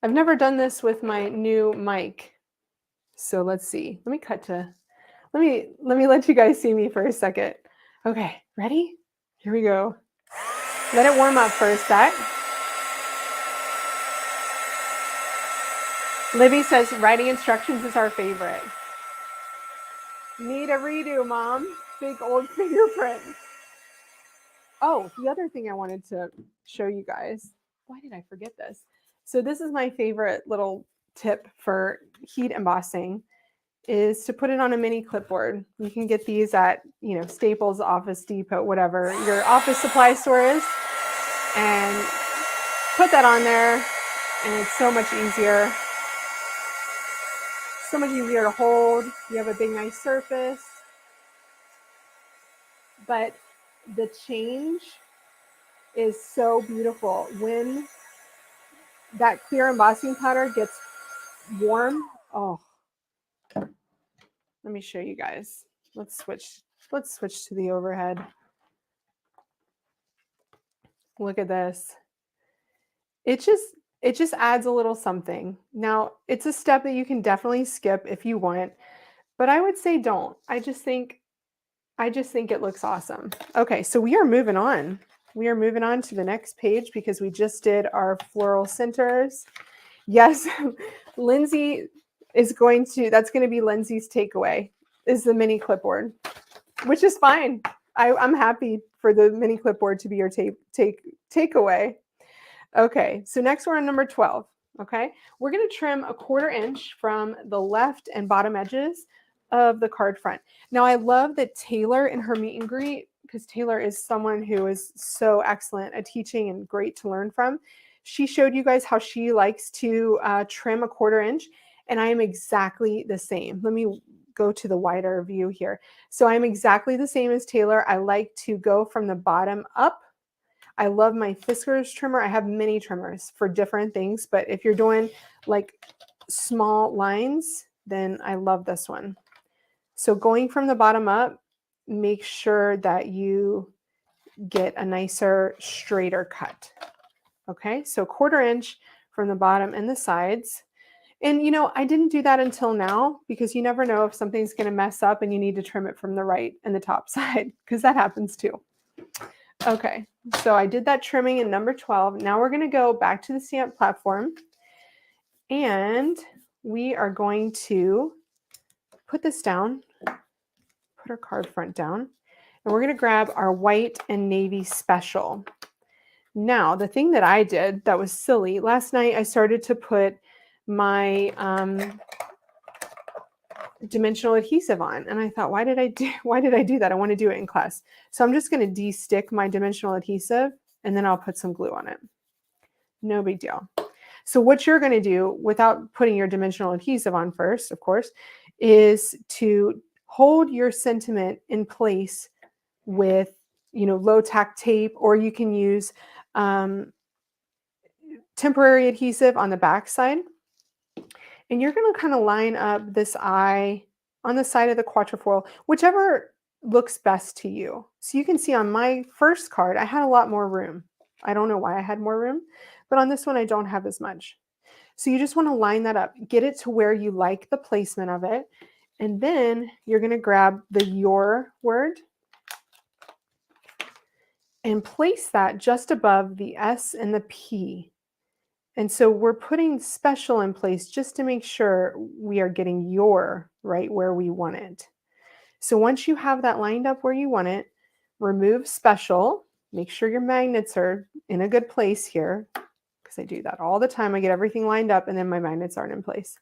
I've never done this with my new mic. So let's see. Let me let you guys see me for a second. Okay, ready? Here we go. Let it warm up for a sec. Libby says writing instructions is our favorite. Need a redo, Mom. Big old fingerprint. Oh, the other thing I wanted to show you guys. Why did I forget this? So this is my favorite little tip for heat embossing. is to put it on a mini clipboard. You can get these at, Staples, Office Depot, whatever your office supply store is, and put that on there, and it's so much easier. So much easier to hold. You have a big, nice surface. But the change is so beautiful. When that clear embossing powder gets warm, oh, let me show you guys. Let's switch to the overhead. Look at this. It just adds a little something. Now, it's a step that you can definitely skip if you want, but I would say don't. I just think it looks awesome. Okay, so we are moving on. We are moving on to the next page because we just did our floral centers. Yes, Lindsay that's going to be Lindsay's takeaway, is the mini clipboard, which is fine. I'm happy for the mini clipboard to be your takeaway. Okay, so next we're on number 12. Okay, we're going to trim 1/4 inch from the left and bottom edges of the card front. Now, I love that Taylor in her meet and greet, because Taylor is someone who is so excellent at teaching and great to learn from. She showed you guys how she likes to trim 1/4 inch, and I am exactly the same. Let me go to the wider view here. So I'm exactly the same as Taylor. I like to go from the bottom up. I love my Fiskars trimmer. I have many trimmers for different things, but if you're doing like small lines, then I love this one. So going from the bottom up, make sure that you get a nicer, straighter cut. Okay, so 1/4 inch from the bottom and the sides. And I didn't do that until now because you never know if something's going to mess up and you need to trim it from the right and the top side, because that happens too. Okay, so I did that trimming in number 12. Now we're going to go back to the stamp platform, and we are going to put this down, put our card front down, and we're going to grab our white and navy special. Now, the thing that I did that was silly, last night I started to put my dimensional adhesive on, and I thought, why did I do that? I want to do it in class. So I'm just going to de-stick my dimensional adhesive, and then I'll put some glue on it. No big deal. So what you're going to do without putting your dimensional adhesive on first, of course, is to hold your sentiment in place with, low tack tape, or you can use temporary adhesive on the back side. And you're going to kind of line up this eye on the side of the quatrefoil, whichever looks best to you. So you can see on my first card, I had a lot more room. I don't know why I had more room, but on this one, I don't have as much. So you just want to line that up, get it to where you like the placement of it. And then you're going to grab the your word and place that just above the S and the P. And so we're putting special in place just to make sure we are getting your right where we want it. So once you have that lined up where you want it, remove special. Make sure your magnets are in a good place here, because I do that all the time. I get everything lined up and then my magnets aren't in place.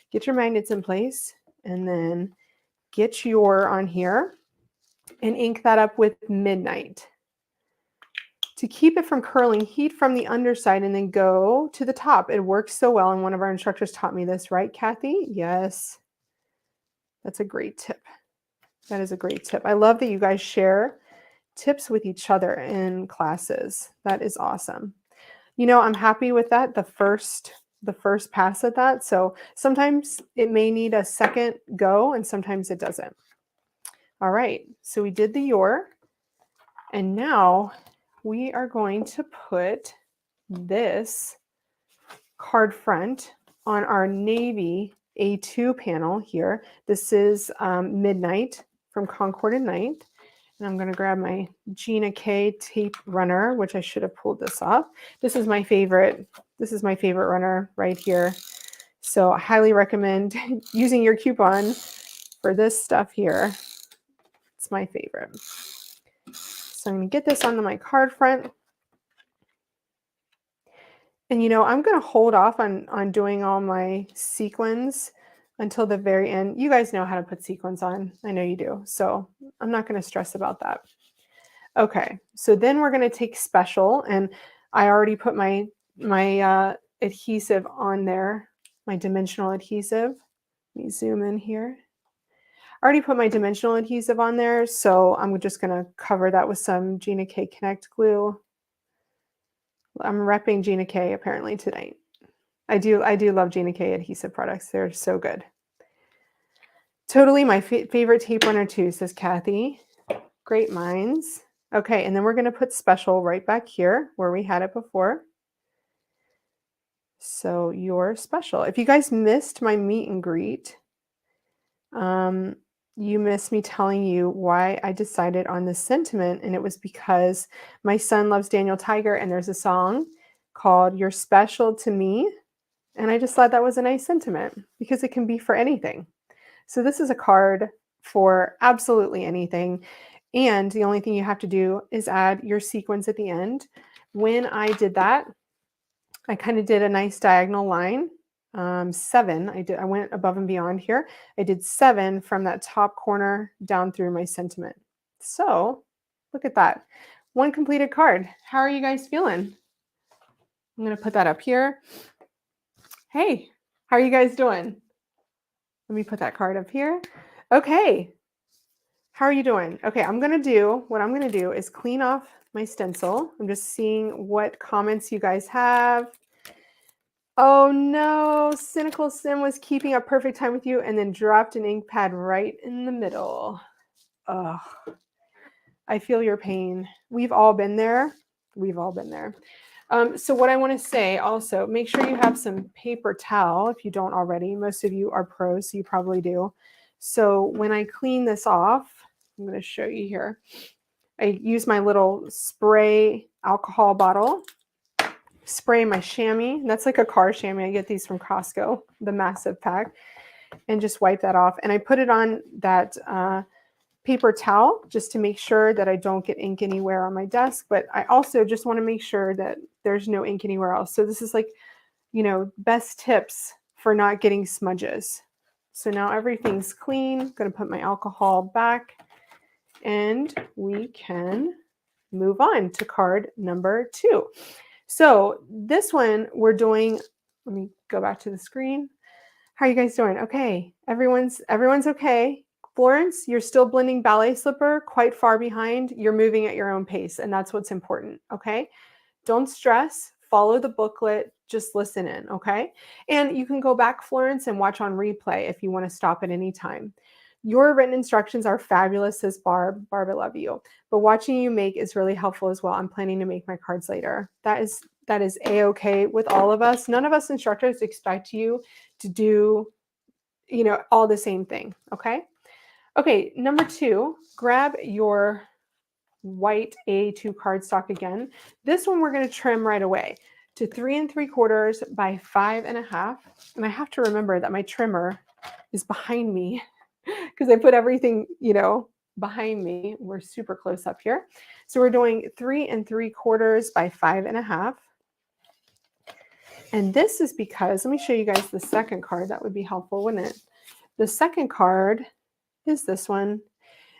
Get your magnets in place, and then get your on here and ink that up with Midnight. To keep it from curling, heat from the underside and then go to the top. It works so well, and one of our instructors taught me this, right, Kathy? Yes. That's a great tip. That is a great tip. I love that you guys share tips with each other in classes. That is awesome. I'm happy with that, the first pass at that. So sometimes it may need a second go and sometimes it doesn't. All right, so we did the your, and now we are going to put this card front on our navy A2 panel here. This is Midnight from Concord and Night. And I'm going to grab my Gina K tape runner, which I should have pulled this off. This is my favorite. This is my favorite runner right here. So I highly recommend using your coupon for this stuff here. It's my favorite. So I'm going to get this onto my card front. And I'm going to hold off on doing all my sequins until the very end. You guys know how to put sequins on. I know you do. So I'm not going to stress about that. Okay, so then we're going to take special, and I already put my adhesive on there, my dimensional adhesive. Let me zoom in here. I already put my dimensional adhesive on there, so I'm just going to cover that with some Gina K Connect glue. I'm repping Gina K apparently tonight. I do love Gina K adhesive products. They're so good. Totally my favorite tape runner too, says Kathy. Great minds. Okay, and then we're going to put special right back here where we had it before. So you're special. If you guys missed my meet and greet, you missed me telling you why I decided on this sentiment, and it was because my son loves Daniel Tiger, and there's a song called You're Special to Me, and I just thought that was a nice sentiment because it can be for anything. So this is a card for absolutely anything, and the only thing you have to do is add your sequins at the end. When I did that, I kind of did a nice diagonal line. 7. I went above and beyond here. I did 7 from that top corner down through my sentiment. So look at that. One completed card. How are you guys feeling? I'm going to put that up here. Hey, how are you guys doing? Let me put that card up here. Okay. How are you doing? Okay, what I'm going to do is clean off my stencil. I'm just seeing what comments you guys have. Oh no, Cynical Sim was keeping up perfect time with you and then dropped an ink pad right in the middle. Ugh. I feel your pain. We've all been there. We've all been there. So what I want to say also, make sure you have some paper towel if you don't already. Most of you are pros, so you probably do. So when I clean this off, I'm going to show you here. I use my little spray alcohol bottle. Spray my chamois. That's like a car chamois. I get these from Costco, the massive pack, and just wipe that off. And I put it on that paper towel just to make sure that I don't get ink anywhere on my desk. But I also just want to make sure that there's no ink anywhere else. So this is like, best tips for not getting smudges. So now everything's clean. I'm going to put my alcohol back and we can move on to card number 2. So this one we're doing, let me go back to the screen. How are you guys doing? Okay, everyone's okay. Florence, you're still blending ballet slipper, quite far behind. You're moving at your own pace, and that's what's important, okay? Don't stress, follow the booklet, just listen in, okay? And you can go back, Florence, and watch on replay if you want to stop at any time. Your written instructions are fabulous, says Barb. Barb, I love you. But watching you make is really helpful as well. I'm planning to make my cards later. That is a-okay with all of us. None of us instructors expect you to do, all the same thing, okay? Okay, number 2, grab your white A2 cardstock again. This one we're going to trim right away to 3 3/4 by 5 1/2. And I have to remember that my trimmer is behind me because I put everything, behind me. We're super close up here. So we're doing 3 3/4 by 5 1/2. And this is because, let me show you guys the second card. That would be helpful, wouldn't it? The second card is this one.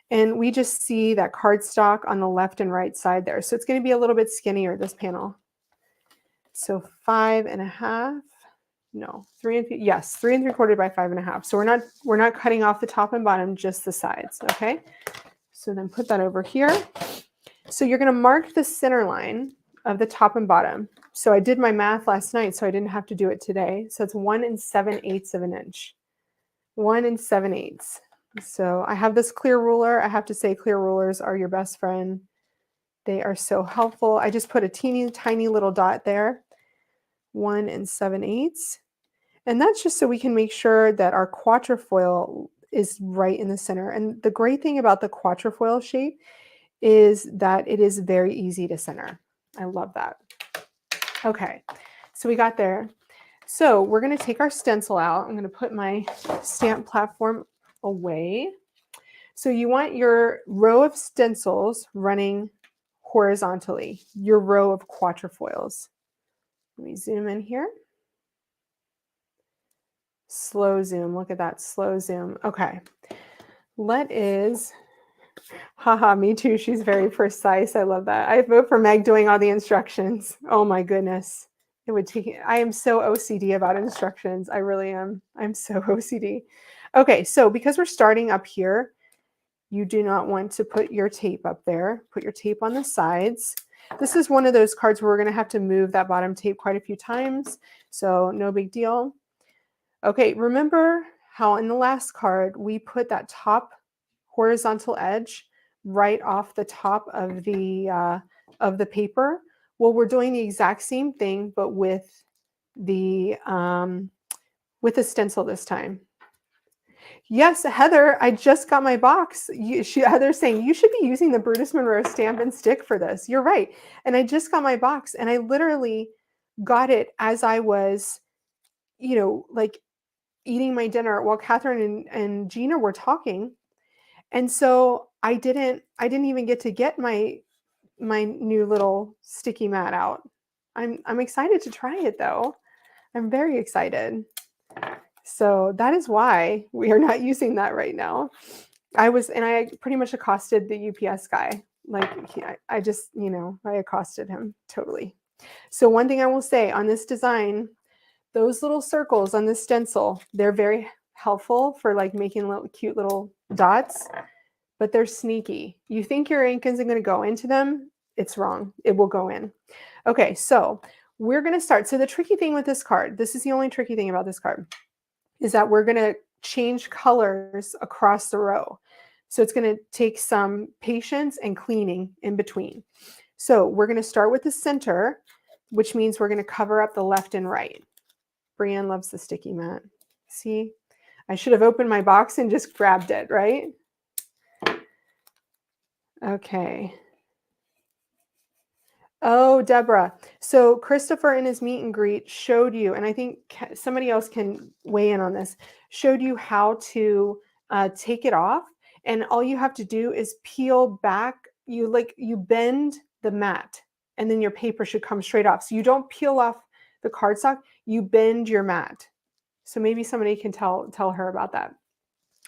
And we just see that cardstock on the left and right side there. So it's going to be a little bit skinnier, this panel. So 5 1/2. No, 3 3/4 by 5 1/2. So we're not cutting off the top and bottom, just the sides. Okay. So then put that over here. So you're going to mark the center line of the top and bottom. So I did my math last night, so I didn't have to do it today. So it's 1 7/8 of an inch. 1 7/8. So I have this clear ruler. I have to say clear rulers are your best friend. They are so helpful. I just put a teeny tiny little dot there. 1 7/8. And that's just so we can make sure that our quatrefoil is right in the center. And the great thing about the quatrefoil shape is that it is very easy to center. I love that. Okay, so we got there. So we're going to take our stencil out. I'm going to put my stamp platform away. So you want your row of stencils running horizontally, your row of quatrefoils. Let me zoom in here. Slow zoom. Look at that slow zoom. Okay. Haha, me too. She's very precise. I love that. I vote for Meg doing all the instructions. Oh my goodness. I am so OCD about instructions. I really am. I'm so OCD. Okay, so because we're starting up here, you do not want to put your tape up there. Put your tape on the sides. This is one of those cards where we're going to have to move that bottom tape quite a few times, so no big deal. Okay, remember how in the last card we put that top horizontal edge right off the top of the paper? Well, we're doing the exact same thing, but with the stencil this time. Yes, Heather, I just got my box. Heather's saying you should be using the Brutus Monroe stamp and stick for this. You're right. And I just got my box, and I literally got it as I was, like eating my dinner while Catherine and Gina were talking. And so I didn't even get to get my new little sticky mat out. I'm excited to try it though. I'm very excited. So that is why we are not using that right now. I pretty much accosted the UPS guy. Like I just, I accosted him totally. So one thing I will say on this design, those little circles on this stencil, they're very helpful for like making little cute little dots, but they're sneaky. You think your ink isn't going to go into them? It's wrong. It will go in. Okay, so we're going to start. So the tricky thing with this card, this is the only tricky thing about this card, is that we're going to change colors across the row. So it's going to take some patience and cleaning in between. So we're going to start with the center, which means we're going to cover up the left and right. Brienne loves the sticky mat. See, I should have opened my box and just grabbed it, right? Okay. Oh, Deborah. So Christopher in his meet and greet showed you, and I think somebody else can weigh in on this, showed you how to take it off. And all you have to do is peel back. You bend the mat, and then your paper should come straight off. So you don't peel off the cardstock, you bend your mat. So maybe somebody can tell her about that.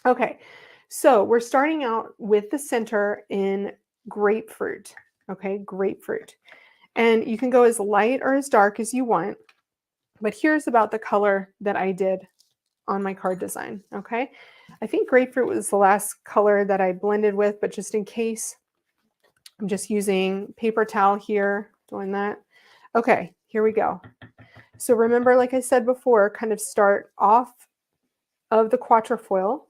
Okay, so we're starting out with the center in grapefruit. Okay, grapefruit. And you can go as light or as dark as you want. But here's about the color that I did on my card design. Okay, I think grapefruit was the last color that I blended with, but just in case, I'm just using paper towel here, doing that. Okay, here we go. So remember, like I said before, kind of start off of the quatrefoil.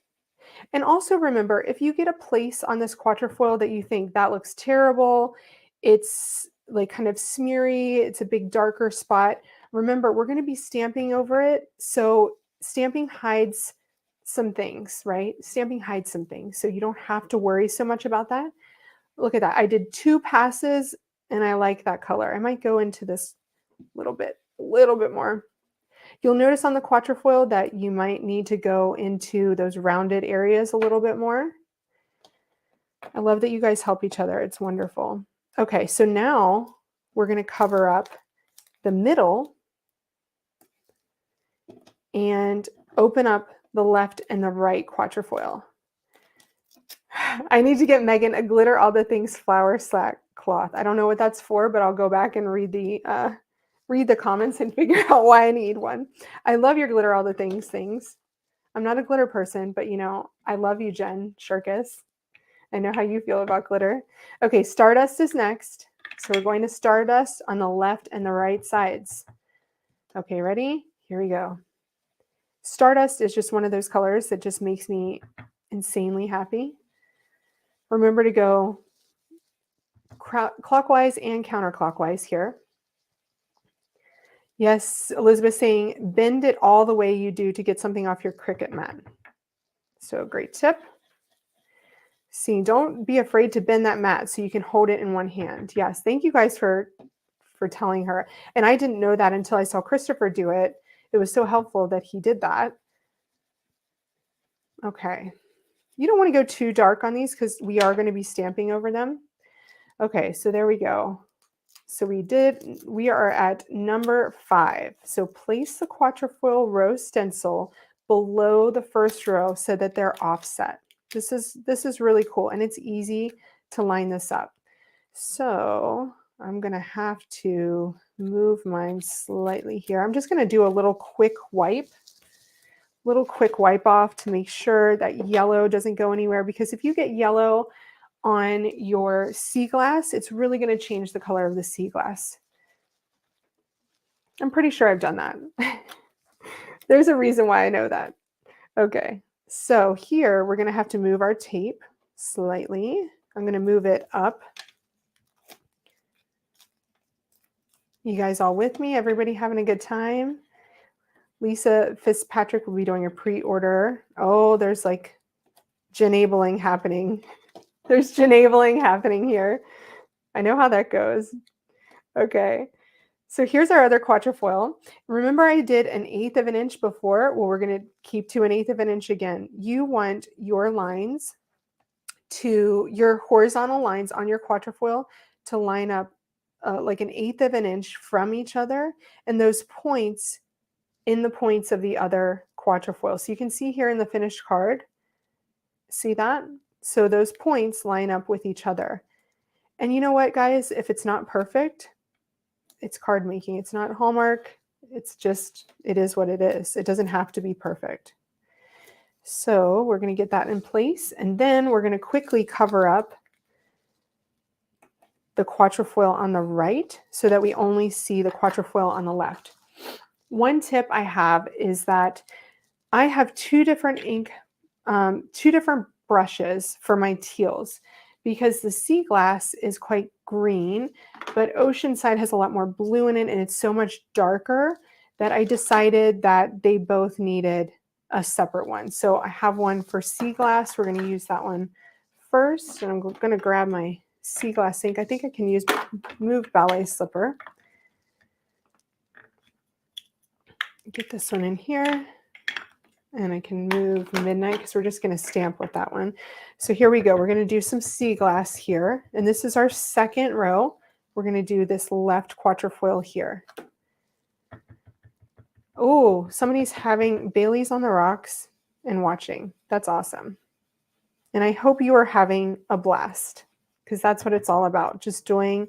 And also remember, if you get a place on this quatrefoil that you think that looks terrible, it's like kind of smeary, it's a big darker spot, remember, we're going to be stamping over it. So stamping hides some things, right? Stamping hides some things. So you don't have to worry so much about that. Look at that. I did 2 passes and I like that color. I might go into this a little bit more. You'll notice on the quatrefoil that you might need to go into those rounded areas a little bit more. I love that you guys help each other. It's wonderful. Okay, so now we're going to cover up the middle and open up the left and the right quatrefoil. I need to get Meghann a glitter all the things flower slack cloth. I don't know what that's for, but I'll go back and read the comments and figure out why I need one. I love your glitter all the things. I'm not a glitter person, but I love you, Jen Shirkus. I know how you feel about glitter. Okay, Stardust is next. So we're going to Stardust on the left and the right sides. Okay, ready? Here we go. Stardust is just one of those colors that just makes me insanely happy. Remember to go clockwise and counterclockwise here. Yes, Elizabeth saying, bend it all the way you do to get something off your Cricut mat. So great tip. See, don't be afraid to bend that mat so you can hold it in one hand. Yes, thank you guys for telling her. And I didn't know that until I saw Christopher do it. It was so helpful that he did that. Okay. You don't want to go too dark on these because we are going to be stamping over them. Okay, so there we go. So we are at number 5. So place the quatrefoil rose stencil below the first row so that they're offset. This is really cool, and it's easy to line this up. So I'm going to have to move mine slightly here. I'm just going to do a little quick wipe off to make sure that yellow doesn't go anywhere, because if you get yellow on your sea glass, it's really going to change the color of the sea glass. I'm pretty sure I've done that. There's a reason why I know that. Okay, so here we're going to have to move our tape slightly. I'm going to move it up. You guys all with me? Everybody having a good time? Lisa Fitzpatrick will be doing a pre-order. Oh, there's like genabling happening. There's genabling happening here. I know how that goes. Okay. So here's our other quatrefoil. Remember I did 1/8 of an inch before? Well, we're going to keep to 1/8 of an inch again. You want your lines your horizontal lines on your quatrefoil to line up like 1/8 of an inch from each other, and those points in the points of the other quatrefoil. So you can see here in the finished card, see that? So those points line up with each other. And you know what, guys? If it's not perfect, it's card making. It's not Hallmark. It's just, it is what it is. It doesn't have to be perfect. So we're going to get that in place, and then we're going to quickly cover up the quatrefoil on the right so that we only see the quatrefoil on the left. One tip I have is that I have two different brushes for my teals, because the sea glass is quite green, but Oceanside has a lot more blue in it, and it's so much darker that I decided that they both needed a separate one. So I have one for sea glass. We're going to use that one first, and I'm going to grab my sea glass ink. I think I can move ballet slipper. Get this one in here, and I can move midnight because we're just going to stamp with that one. So here we go. We're going to do some sea glass here, and this is our second row. We're going to do this left quatrefoil here. Oh, somebody's having Bailey's on the rocks and watching. That's awesome. And I hope you are having a blast, because that's what it's all about. Just doing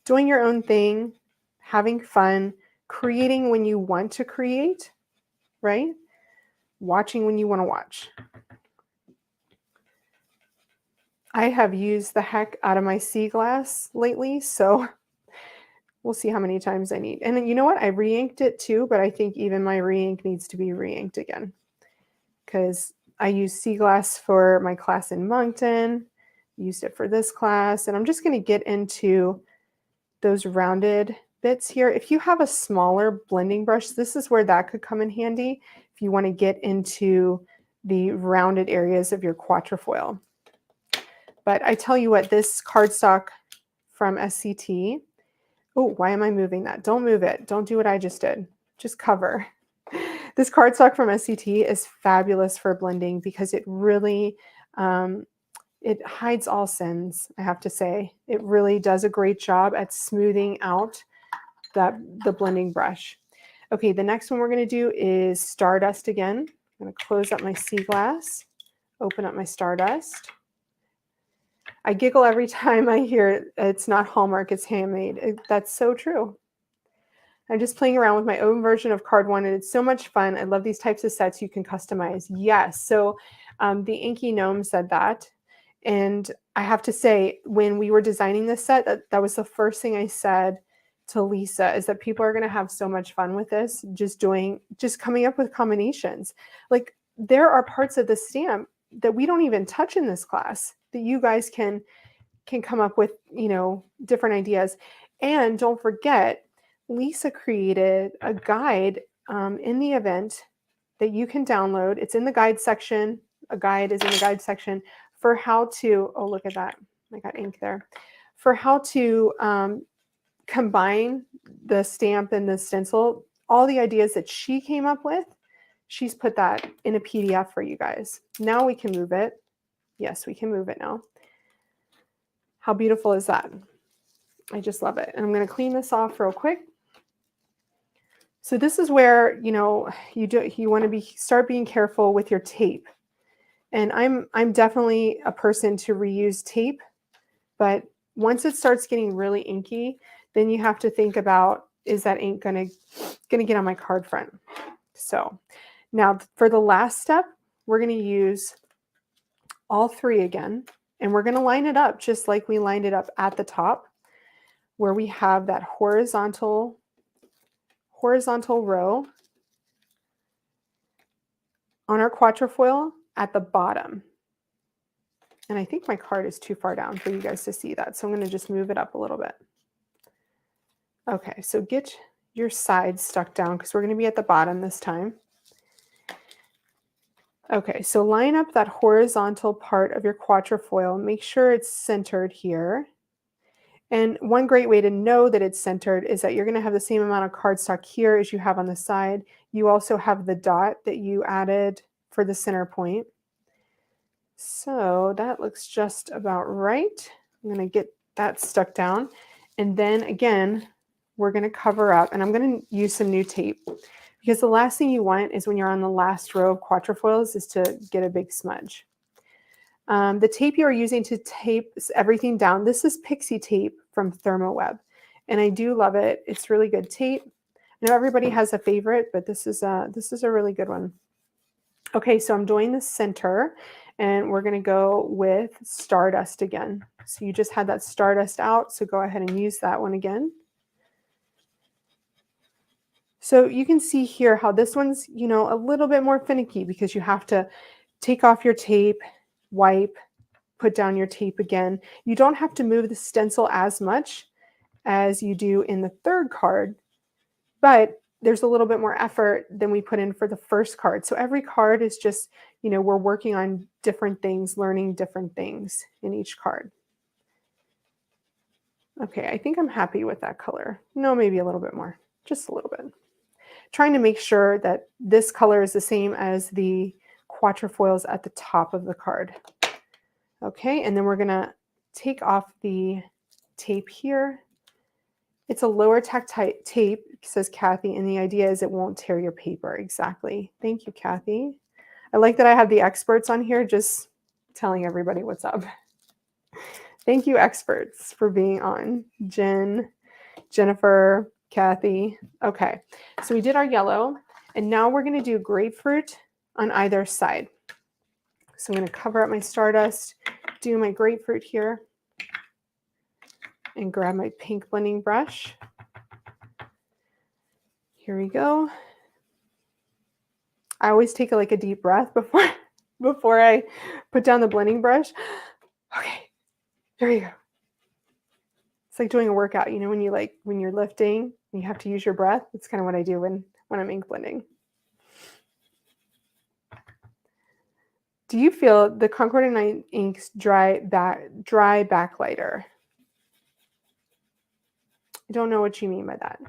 your own thing, having fun, creating when you want to create, right? Watching when you want to watch. I have used the heck out of my sea glass lately, so we'll see how many times I need. And you know what? I re-inked it too, but I think even my re-ink needs to be re-inked again, because I used sea glass for my class in Moncton, used it for this class, and I'm just going to get into those rounded bits here. If you have a smaller blending brush, this is where that could come in handy if you want to get into the rounded areas of your quatrefoil. But I tell you what, this cardstock from SCT, oh, why am I moving that? Don't move it. Don't do what I just did. Just cover. This cardstock from SCT is fabulous for blending, because it really, it hides all sins, I have to say. It really does a great job at smoothing out the blending brush. Okay, the next one we're going to do is Stardust again. I'm going to close up my sea glass, open up my Stardust. I giggle every time I hear it's not Hallmark, it's handmade. That's so true. I'm just playing around with my own version of Card One, and it's so much fun. I love these types of sets you can customize. Yes, so the Inky Gnome said that. And I have to say, when we were designing this set, that was the first thing I said to Lisa, is that people are going to have so much fun with this, just coming up with combinations. Like, there are parts of the stamp that we don't even touch in this class that you guys can come up with, different ideas. And don't forget, Lisa created a guide in the event that you can download. It's in the guide section. A guide is in the guide section for how to, oh, look at that. I got ink there. For how to combine the stamp and the stencil. All the ideas that she came up with, she's put that in a PDF for you guys. Now we can move it. Yes, we can move it now. How beautiful is that? I just love it. And I'm going to clean this off real quick. So this is where, you know, you want to start being careful with your tape. And I'm definitely a person to reuse tape, but once it starts getting really inky, then you have to think about, is that ink gonna get on my card front? So now for the last step, we're gonna use all three again, and we're gonna line it up just like we lined it up at the top, where we have that horizontal row on our quatrefoil at the bottom. And I think my card is too far down for you guys to see that, so I'm going to just move it up a little bit. Okay, so get your sides stuck down because we're going to be at the bottom this time. Okay, so line up that horizontal part of your quatrefoil. Make sure it's centered here. And one great way to know that it's centered is that you're going to have the same amount of cardstock here as you have on the side. You also have the dot that you added for the center point. So that looks just about right. I'm going to get that stuck down. And then again, we're going to cover up, and I'm going to use some new tape, because the last thing you want is when you're on the last row of quatrefoils is to get a big smudge. The tape you are using to tape everything down, this is Pixie tape from ThermoWeb, and I do love it. It's really good tape. I know everybody has a favorite, but this is a really good one. Okay, so I'm doing the center, and we're going to go with Stardust again. So you just had that Stardust out, so go ahead and use that one again. So you can see here how this one's, you know, a little bit more finicky because you have to take off your tape, wipe, put down your tape again. You don't have to move the stencil as much as you do in the third card, but there's a little bit more effort than we put in for the first card. So every card is just, you know, we're working on different things, learning different things in each card. Okay, I think I'm happy with that color. No, maybe a little bit more, just a little bit. Trying to make sure that this color is the same as the quatrefoils at the top of the card. Okay, and then we're gonna take off the tape here. It's a lower tack tape, says Kathy, and the idea is it won't tear your paper. Exactly. Thank you, Kathy. I like that I have the experts on here just telling everybody what's up. Thank you, experts, for being on. Jen, Jennifer, Kathy. Okay, so we did our yellow, and now we're going to do grapefruit on either side. So I'm going to cover up my Stardust, do my grapefruit here, and grab my pink blending brush. Here we go. I always take like a deep breath before I put down the blending brush. Okay, there you go. It's like doing a workout, you know, when you're lifting and you have to use your breath. That's kind of what I do when I'm ink blending. Do you feel the Concord & Night inks dry backlighter? I don't know what you mean by that.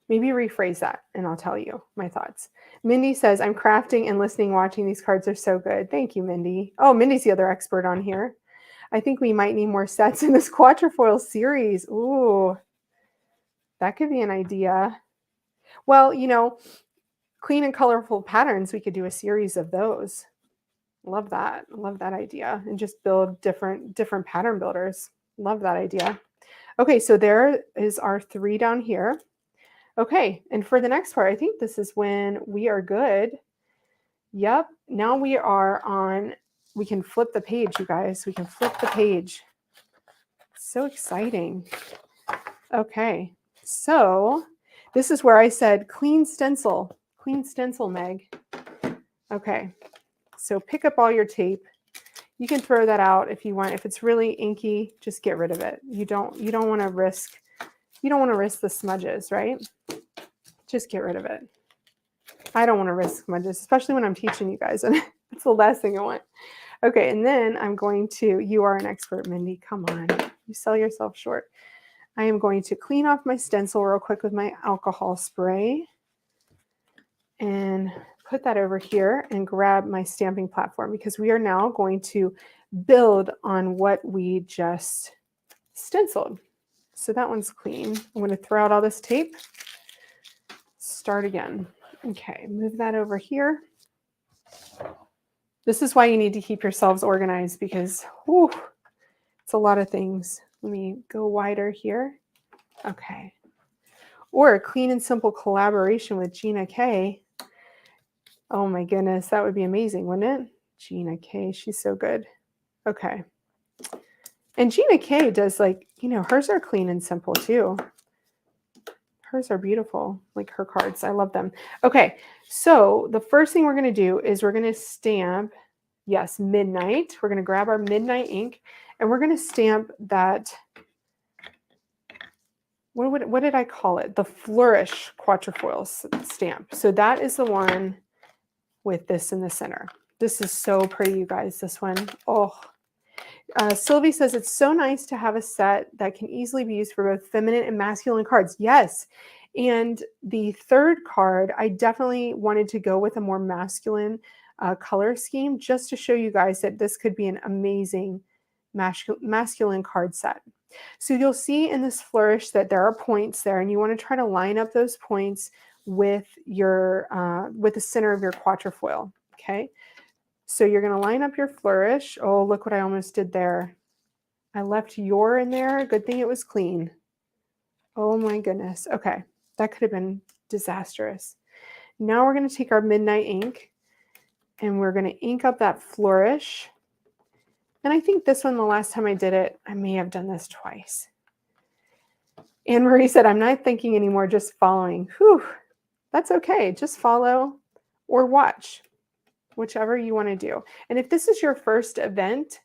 Maybe rephrase that and I'll tell you my thoughts. Mindy says, I'm crafting and listening, watching. These cards are so good. Thank you, Mindy. Oh, Mindy's the other expert on here. I think we might need more sets in this quatrefoil series. Ooh, that could be an idea. Well, you know, clean and colorful patterns, we could do a series of those. Love that. Love that idea. And just build different pattern builders. Love that idea. Okay, so there is our 3 down here. Okay, and for the next part, I think this is when we are good. Yep, now we are on, we can flip the page, you guys. We can flip the page. So exciting. Okay, so this is where I said clean stencil, Meg. Okay, so pick up all your tape. You can throw that out if you want. If it's really inky, just get rid of it. You don't want to risk the smudges, right? Just get rid of it. I don't want to risk smudges, especially when I'm teaching you guys, and it's the last thing I want. Okay, and then I'm going to, you are an expert, Mindy. Come on, you sell yourself short. I am going to clean off my stencil real quick with my alcohol spray and put that over here and grab my stamping platform, because we are now going to build on what we just stenciled. So that one's clean. I'm going to throw out all this tape. start again. Okay, move that over here. This is why you need to keep yourselves organized because whew, it's a lot of things. Let me go wider here. Okay. Or a clean and simple collaboration with Gina K. Oh my goodness, that would be amazing, wouldn't it? Gina K, she's so good. Okay. And Gina K does like, hers are clean and simple too. Hers are beautiful, like her cards. I love them. Okay, so the first thing we're going to do is we're going to stamp, yes, Midnight. We're going to grab our Midnight ink and we're going to stamp that, what did I call it? The Flourish Quatrefoil stamp. So that is the one with this in the center. This is so pretty, you guys, this one. Oh, Sylvie says, it's so nice to have a set that can easily be used for both feminine and masculine cards. Yes. And the third card, I definitely wanted to go with a more masculine color scheme just to show you guys that this could be an amazing masculine card set. So you'll see in this flourish that there are points there, and you want to try to line up those points with your with the center of your quatrefoil. Okay. So you're going to line up your flourish. Oh, look what I almost did there. I left your in there. Good thing it was clean. Oh my goodness. Okay. That could have been disastrous. Now we're going to take our Midnight ink and we're going to ink up that flourish. And I think this one, the last time I did it, I may have done this twice. Anne Marie said, I'm not thinking anymore, just following. Whew. That's okay. Just follow or watch. Whichever you want to do. And if this is your first event,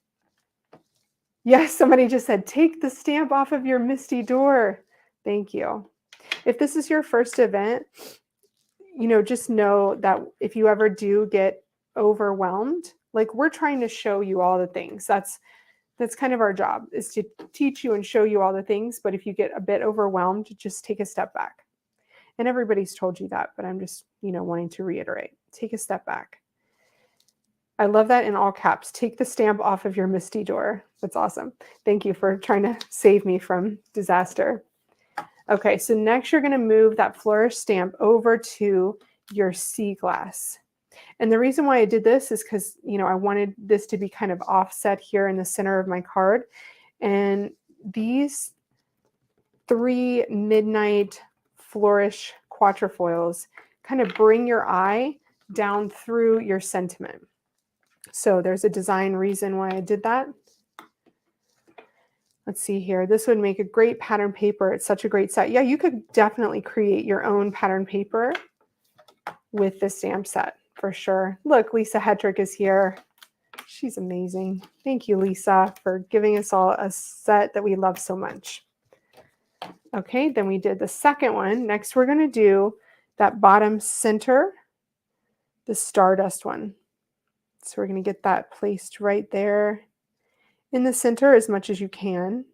yes, somebody just said, take the stamp off of your Misty door. Thank you. If this is your first event, just know that if you ever do get overwhelmed, like we're trying to show you all the things. That's kind of our job, is to teach you and show you all the things. But if you get a bit overwhelmed, just take a step back. And everybody's told you that, but I'm just, wanting to reiterate, take a step back. I love that in all caps. Take the stamp off of your Misty door. That's awesome. Thank you for trying to save me from disaster. Okay, so next you're going to move that flourish stamp over to your sea glass. And the reason why I did this is because, I wanted this to be kind of offset here in the center of my card. And these 3 Midnight Flourish quatrefoils kind of bring your eye down through your sentiment. So there's a design reason why I did that. Let's see here. This would make a great pattern paper. It's such a great set. Yeah, you could definitely create your own pattern paper with this stamp set for sure. Look, Lisa Hetrick is here. She's amazing. Thank you, Lisa, for giving us all a set that we love so much. Okay, then we did the second one. Next, we're going to do that bottom center, the Stardust one. So we're going to get that placed right there in the center as much as you can.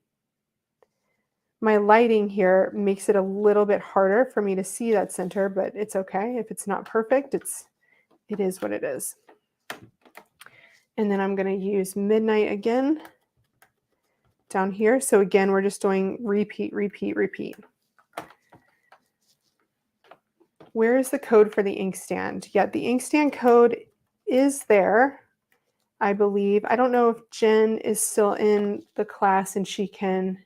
My lighting here makes it a little bit harder for me to see that center, but it's okay. If it's not perfect, it is what it is. And then I'm going to use Midnight again down here. So again, we're just doing repeat, repeat, repeat. Where is the code for the inkstand? Yeah, the inkstand code is there, I believe. I don't know if Jen is still in the class and she can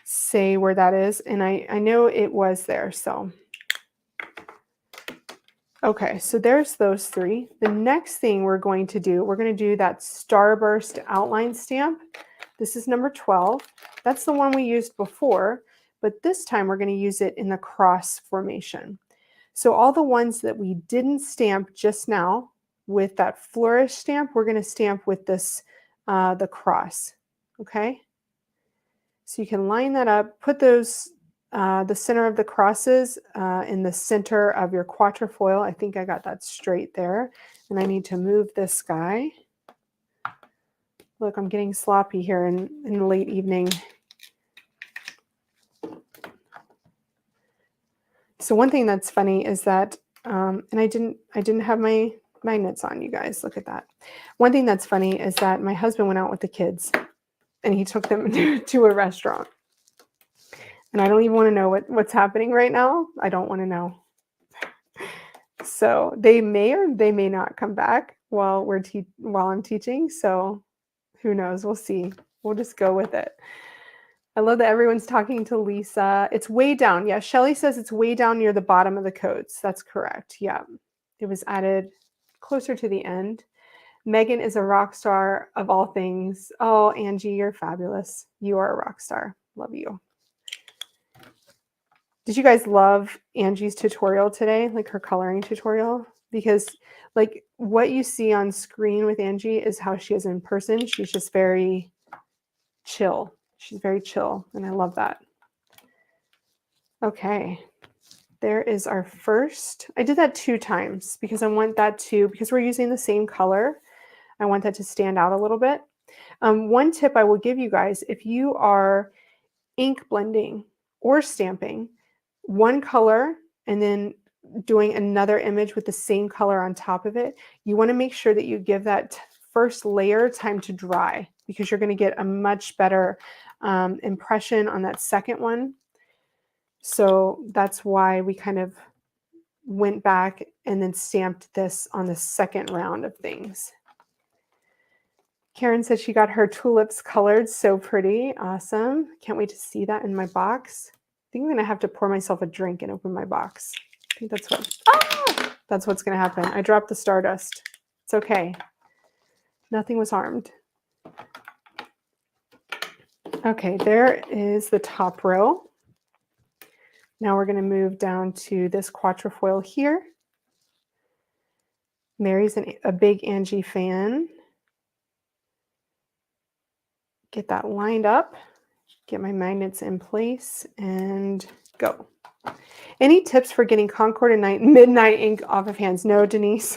say where that is. And I know it was there. So, okay, so there's those 3. The next thing we're going to do that Starburst outline stamp. This is number 12. That's the one we used before, but this time we're going to use it in the cross formation. So all the ones that we didn't stamp just now with that flourish stamp, we're going to stamp with this, the cross. Okay. So you can line that up, put those, the center of the crosses in the center of your quatrefoil. I think I got that straight there. And I need to move this guy. Look, I'm getting sloppy here in the late evening. So one thing that's funny is that, and I didn't have my magnets on, you guys. Look at that. One thing that's funny is that my husband went out with the kids and he took them to a restaurant. And I don't even want to know what's happening right now. I don't want to know. So they may or they may not come back while I'm teaching. So who knows? We'll see. We'll just go with it. I love that everyone's talking to Lisa. It's way down. Yeah, Shelly says it's way down near the bottom of the coats. That's correct. Yeah, it was added closer to the end. Meghann is a rock star of all things. Oh, Angie, you're fabulous. You are a rock star. Love you. Did you guys love Angie's tutorial today, like her coloring tutorial? Because like what you see on screen with Angie is how she is in person. She's just very chill. She's very chill, and I love that. Okay, there is our first. I did that 2 times because I want that to, because we're using the same color, I want that to stand out a little bit. One tip I will give you guys, if you are ink blending or stamping, one color and then doing another image with the same color on top of it, you want to make sure that you give that first layer time to dry, because you're going to get a much better impression on that second one. So that's why we kind of went back and then stamped this on the second round of things. Karen said she got her tulips colored. So pretty. Awesome. Can't wait to see that in my box. I think I'm going to have to pour myself a drink and open my box. I think that's what's going to happen. I dropped the stardust. It's okay. Nothing was harmed. Okay, there is the top row. Now we're going to move down to this quatrefoil here. Mary's a big Angie fan. Get that lined up, get my magnets in place, and go. Any tips for getting Concord and Midnight ink off of hands? No, Denise,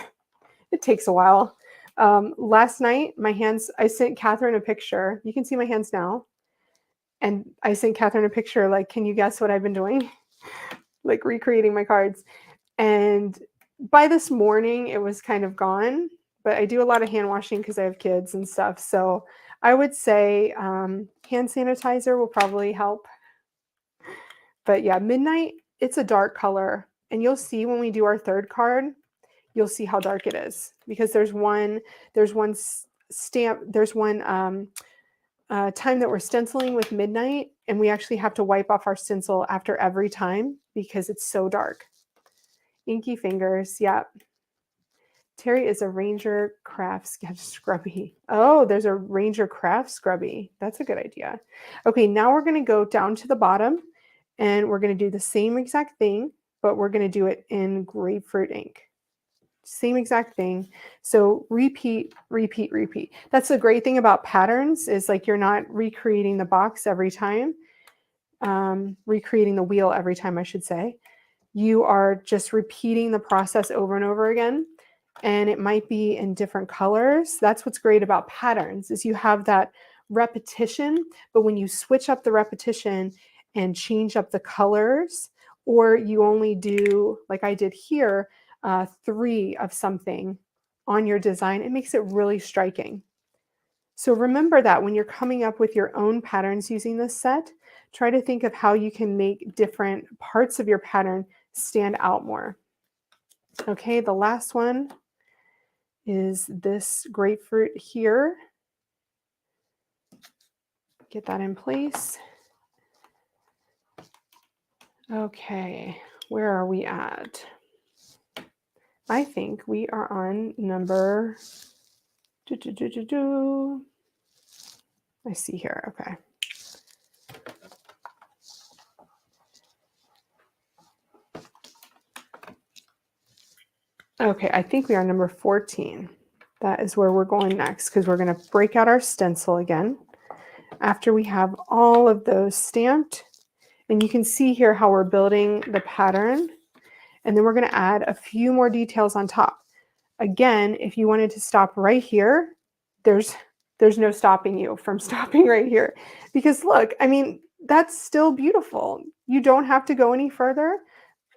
it takes a while. Last night, my hands, I sent Catherine a picture. You can see my hands now. And I sent Catherine a picture, like, can you guess what I've been doing? Like recreating my cards. And by this morning, it was kind of gone. But I do a lot of hand washing because I have kids and stuff. So I would say hand sanitizer will probably help. But yeah, Midnight, it's a dark color. And you'll see when we do our third card, you'll see how dark it is. Because there's one time that we're stenciling with Midnight, and we actually have to wipe off our stencil after every time because it's so dark. Inky fingers, yeah. Terry is a Ranger Craft Sketch Scrubby. Oh, there's a Ranger Craft Scrubby. That's a good idea. Okay, now we're going to go down to the bottom, and we're going to do the same exact thing, but we're going to do it in grapefruit ink. Same exact thing. So repeat, repeat, repeat. That's the great thing about patterns, is like you're not recreating the box every time, recreating the wheel every time, I should say. You are just repeating the process over and over again, and it might be in different colors. That's what's great about patterns, is you have that repetition, but when you switch up the repetition and change up the colors, or you only do, like I did here, 3 of something on your design, it makes it really striking. So remember that when you're coming up with your own patterns using this set, try to think of how you can make different parts of your pattern stand out more. Okay, the last one is this grapefruit here. Get that in place. Okay, where are we at? I think we are on number I see here. Okay. Okay, I think we are number 14. That is where we're going next, because we're going to break out our stencil again after we have all of those stamped. And you can see here how we're building the pattern. And then we're going to add a few more details on top. Again, if you wanted to stop right here, there's no stopping you from stopping right here. Because look, I mean, that's still beautiful. You don't have to go any further,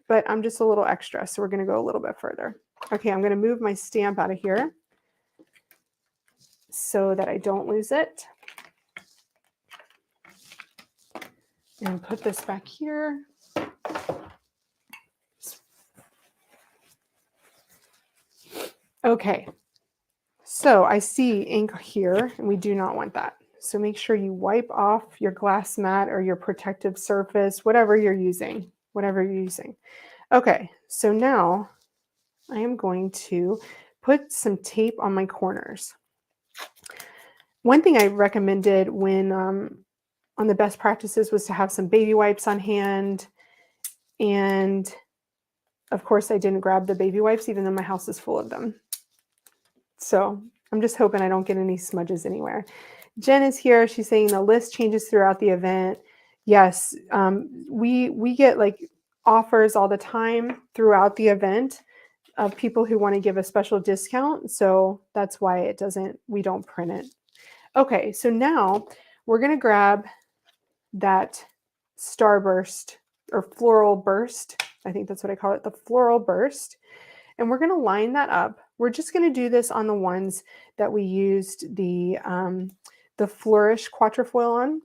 but I'm just a little extra. So we're going to go a little bit further. Okay, I'm going to move my stamp out of here so that I don't lose it. And put this back here. Okay, so I see ink here, and we do not want that. So make sure you wipe off your glass mat or your protective surface, whatever you're using, Okay, so now I am going to put some tape on my corners. One thing I recommended when on the best practices was to have some baby wipes on hand. And of course, I didn't grab the baby wipes, even though my house is full of them. So I'm just hoping I don't get any smudges anywhere. Jen is here. She's saying the list changes throughout the event. Yes, we get like offers all the time throughout the event of people who want to give a special discount. So that's why we don't print it. Okay, so now we're going to grab that starburst or floral burst. I think that's what I call it, the floral burst. And we're going to line that up. We're just going to do this on the ones that we used the Flourish Quatrefoil on.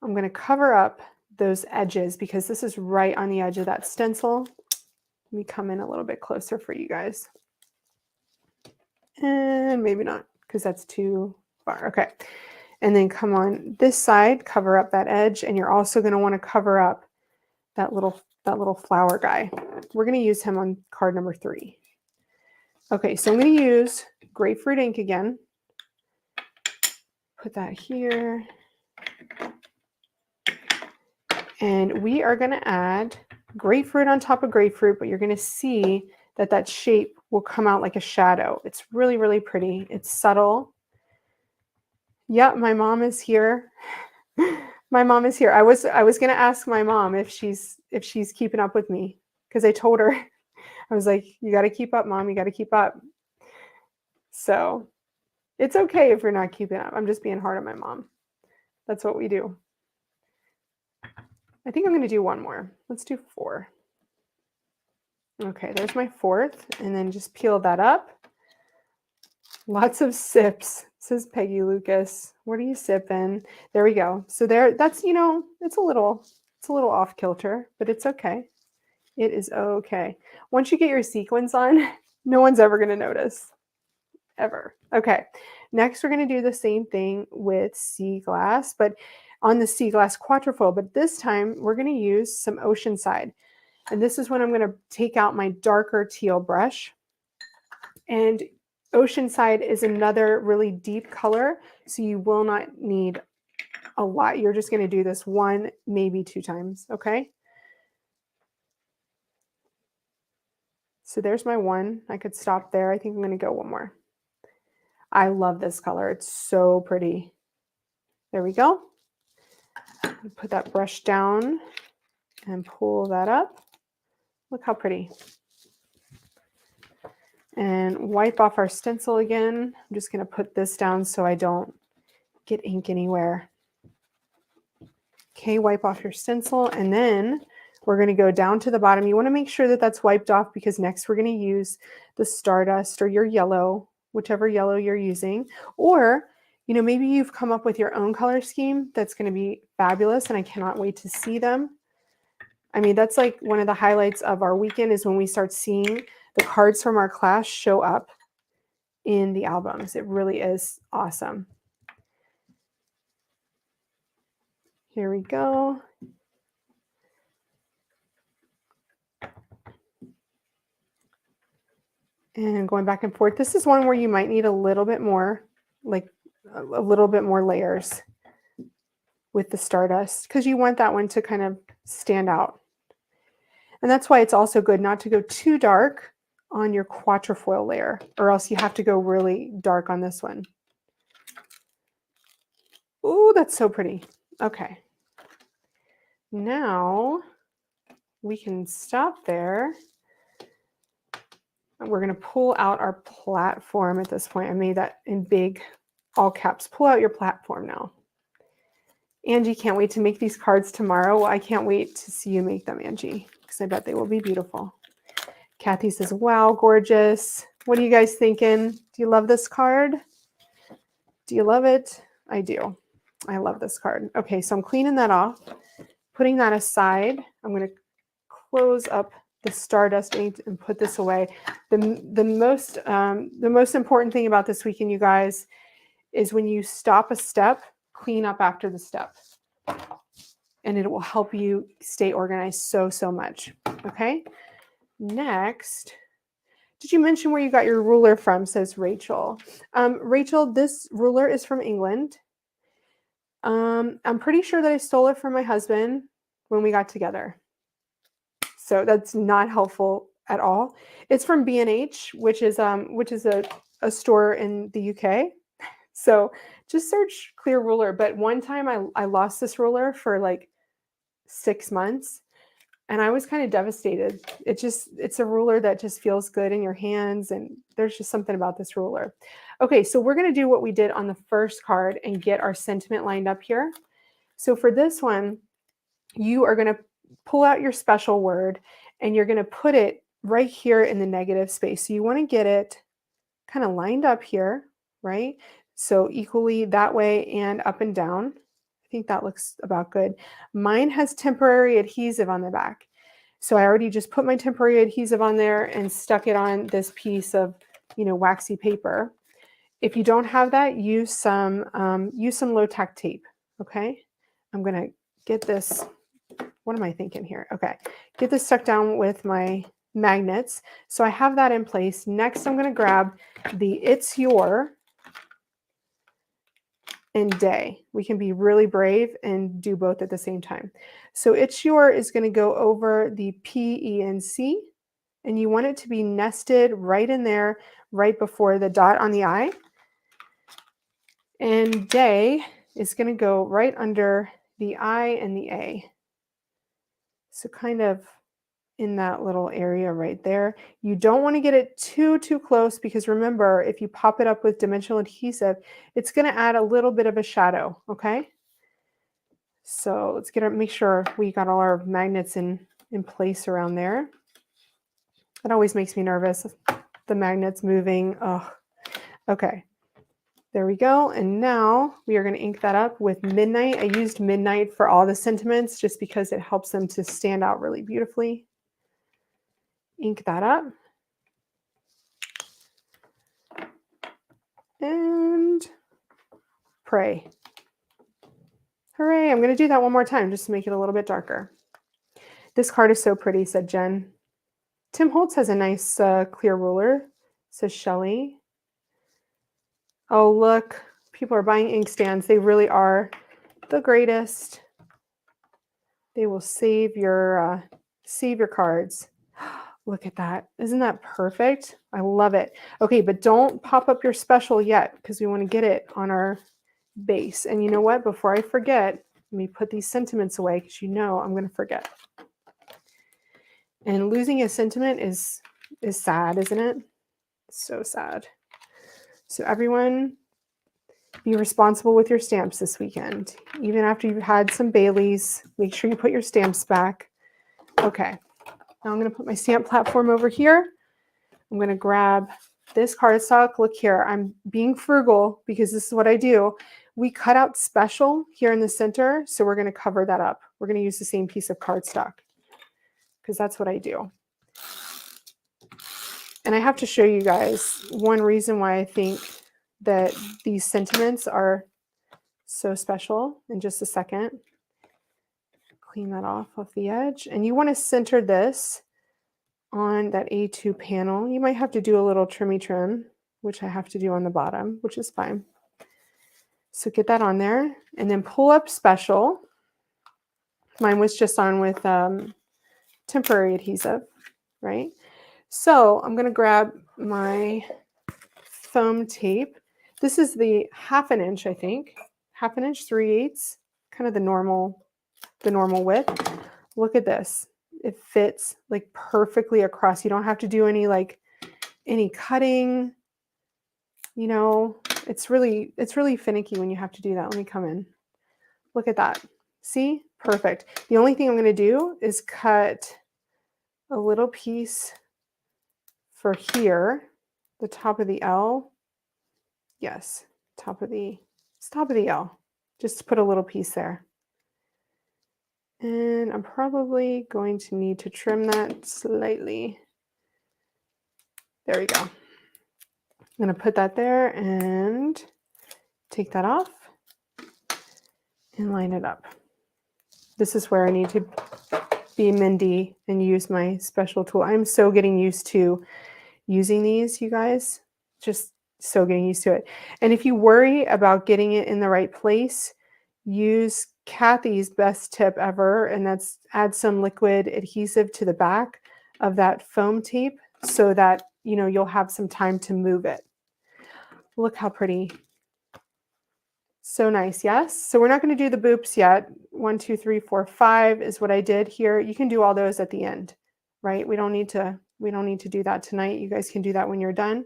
I'm going to cover up those edges because this is right on the edge of that stencil. Let me come in a little bit closer for you guys. And maybe not because that's too far. Okay. And then come on this side, cover up that edge. And you're also going to want to cover up that little flower guy. We're going to use him on card number 3. Okay, so I'm going to use grapefruit ink again. Put that here. And we are going to add grapefruit on top of grapefruit, but you're going to see that that shape will come out like a shadow. It's really, really pretty. It's subtle. Yeah, my mom is here. My mom is here. I was going to ask my mom if she's keeping up with me because I told her, I was like, you got to keep up, Mom. You got to keep up. So it's okay if you're not keeping up. I'm just being hard on my mom. That's what we do. I think I'm going to do one more. Let's do 4. Okay, there's my 4th. And then just peel that up. Lots of sips, says Peggy Lucas. What are you sipping? There we go. So that's, it's a little off kilter, but it's okay. It is okay. Once you get your sequins on, no one's ever going to notice. Ever. Okay. Next, we're going to do the same thing with sea glass, but on the sea glass quatrefoil. But this time, we're going to use some Oceanside. And this is when I'm going to take out my darker teal brush. And Oceanside is another really deep color, so you will not need a lot. You're just going to do this 1, maybe 2 times, okay? So there's my 1. I could stop there. I think I'm going to go 1 more. I love this color. It's so pretty. There we go. Put that brush down and pull that up. Look how pretty. And wipe off our stencil again. I'm just going to put this down so I don't get ink anywhere. Okay, wipe off your stencil, and then we're going to go down to the bottom. You want to make sure that that's wiped off because next we're going to use the Stardust or your yellow, whichever yellow you're using. Or, maybe you've come up with your own color scheme that's going to be fabulous, and I cannot wait to see them. I mean, that's like one of the highlights of our weekend is when we start seeing the cards from our class show up in the albums. It really is awesome. Here we go. And going back and forth. This is one where you might need a little bit more, like a little bit more layers with the Stardust because you want that one to kind of stand out. And that's why it's also good not to go too dark on your quatrefoil layer, or else you have to go really dark on this one. Ooh, that's so pretty. Okay. Now we can stop there. We're going to pull out our platform at this point. I made that in big, all caps. Pull out your platform now. Angie can't wait to make these cards tomorrow. Well, I can't wait to see you make them, Angie, because I bet they will be beautiful. Kathy says, wow, gorgeous. What are you guys thinking? Do you love this card? Do you love it? I do. I love this card. Okay, so I'm cleaning that off, putting that aside. I'm going to close up the Stardust ink and put this away. The most important thing about this weekend, you guys, is when you stop a step, clean up after the step. And it will help you stay organized so much. Okay. Next, did you mention where you got your ruler from? Says Rachel. Rachel, this ruler is from England. I'm pretty sure that I stole it from my husband when we got together. So that's not helpful at all. It's from B&H, which is a store in the UK. So just search clear ruler. But one time I lost this ruler for like 6 months. And I was kind of devastated. It's a ruler that just feels good in your hands. And there's just something about this ruler. Okay, so we're going to do what we did on the first card and get our sentiment lined up here. So for this one, you are going to pull out your special word and you're going to put it right here in the negative space. So you want to get it kind of lined up here, right? So equally that way and up and down. I think that looks about good. Mine has temporary adhesive on the back. So I already just put my temporary adhesive on there and stuck it on this piece of, waxy paper. If you don't have that, use some low tack tape. Okay. I'm going to get this. What am I thinking here? Okay. Get this stuck down with my magnets. So I have that in place. Next, I'm going to grab the It's Your and Day. We can be really brave and do both at the same time. So It's Your is going to go over the PENC, and you want it to be nested right in there, right before the dot on the I. And Day is going to go right under the I and the A. So kind of in that little area right there. You don't want to get it too close because remember, if you pop it up with dimensional adhesive, it's going to add a little bit of a shadow, okay? So let's make sure we got all our magnets in place around there. It always makes me nervous, the magnets moving. Oh, okay. There we go. And now we are going to ink that up with Midnight. I used Midnight for all the sentiments just because it helps them to stand out really beautifully. Ink that up. And pray. Hooray, I'm going to do that one more time just to make it a little bit darker. This card is so pretty, said Jen. Tim Holtz has a nice clear ruler, says Shelley. Oh, look, people are buying ink stands. They really are the greatest. They will save your cards. Look at that. Isn't that perfect? I love it. Okay, but don't pop up your special yet because we want to get it on our base. And you know what? Before I forget, let me put these sentiments away because I'm going to forget. And losing a sentiment is sad, isn't it? It's so sad. So everyone, be responsible with your stamps this weekend. Even after you've had some Baileys, make sure you put your stamps back. Okay. Now I'm going to put my stamp platform over here. I'm going to grab this cardstock. Look here, I'm being frugal because this is what I do. We cut out special here in the center, so we're going to cover that up. We're going to use the same piece of cardstock because that's what I do. And I have to show you guys one reason why I think that these sentiments are so special in just a second. Clean that off the edge. And you want to center this on that A2 panel. You might have to do a little trimmy trim, which I have to do on the bottom, which is fine. So get that on there and then pull up special. Mine was just on with temporary adhesive, right? So I'm going to grab my foam tape. This is the 1/2 inch, I think. 1/2 inch, 3/8, kind of the normal width. Look at this. It fits like perfectly across. You don't have to do any cutting. It's really finicky when you have to do that. Let me come in. Look at that. See? Perfect. The only thing I'm going to do is cut a little piece for here, the top of the L. Yes, top of the L. Just put a little piece there. And I'm probably going to need to trim that slightly. There we go. I'm going to put that there and take that off and line it up. This is where I need to be Mindy and use my special tool. I'm so getting used to using these, you guys. Just so getting used to it. And if you worry about getting it in the right place, use Kathy's best tip ever, and that's add some liquid adhesive to the back of that foam tape so that, you know, you'll have some time to move it. Look how pretty. So nice, yes? So we're not going to do the boops yet. 1, 2, 3, 4, 5 is what I did here. You can do all those at the end, right? We don't need to do that tonight. You guys can do that when you're done.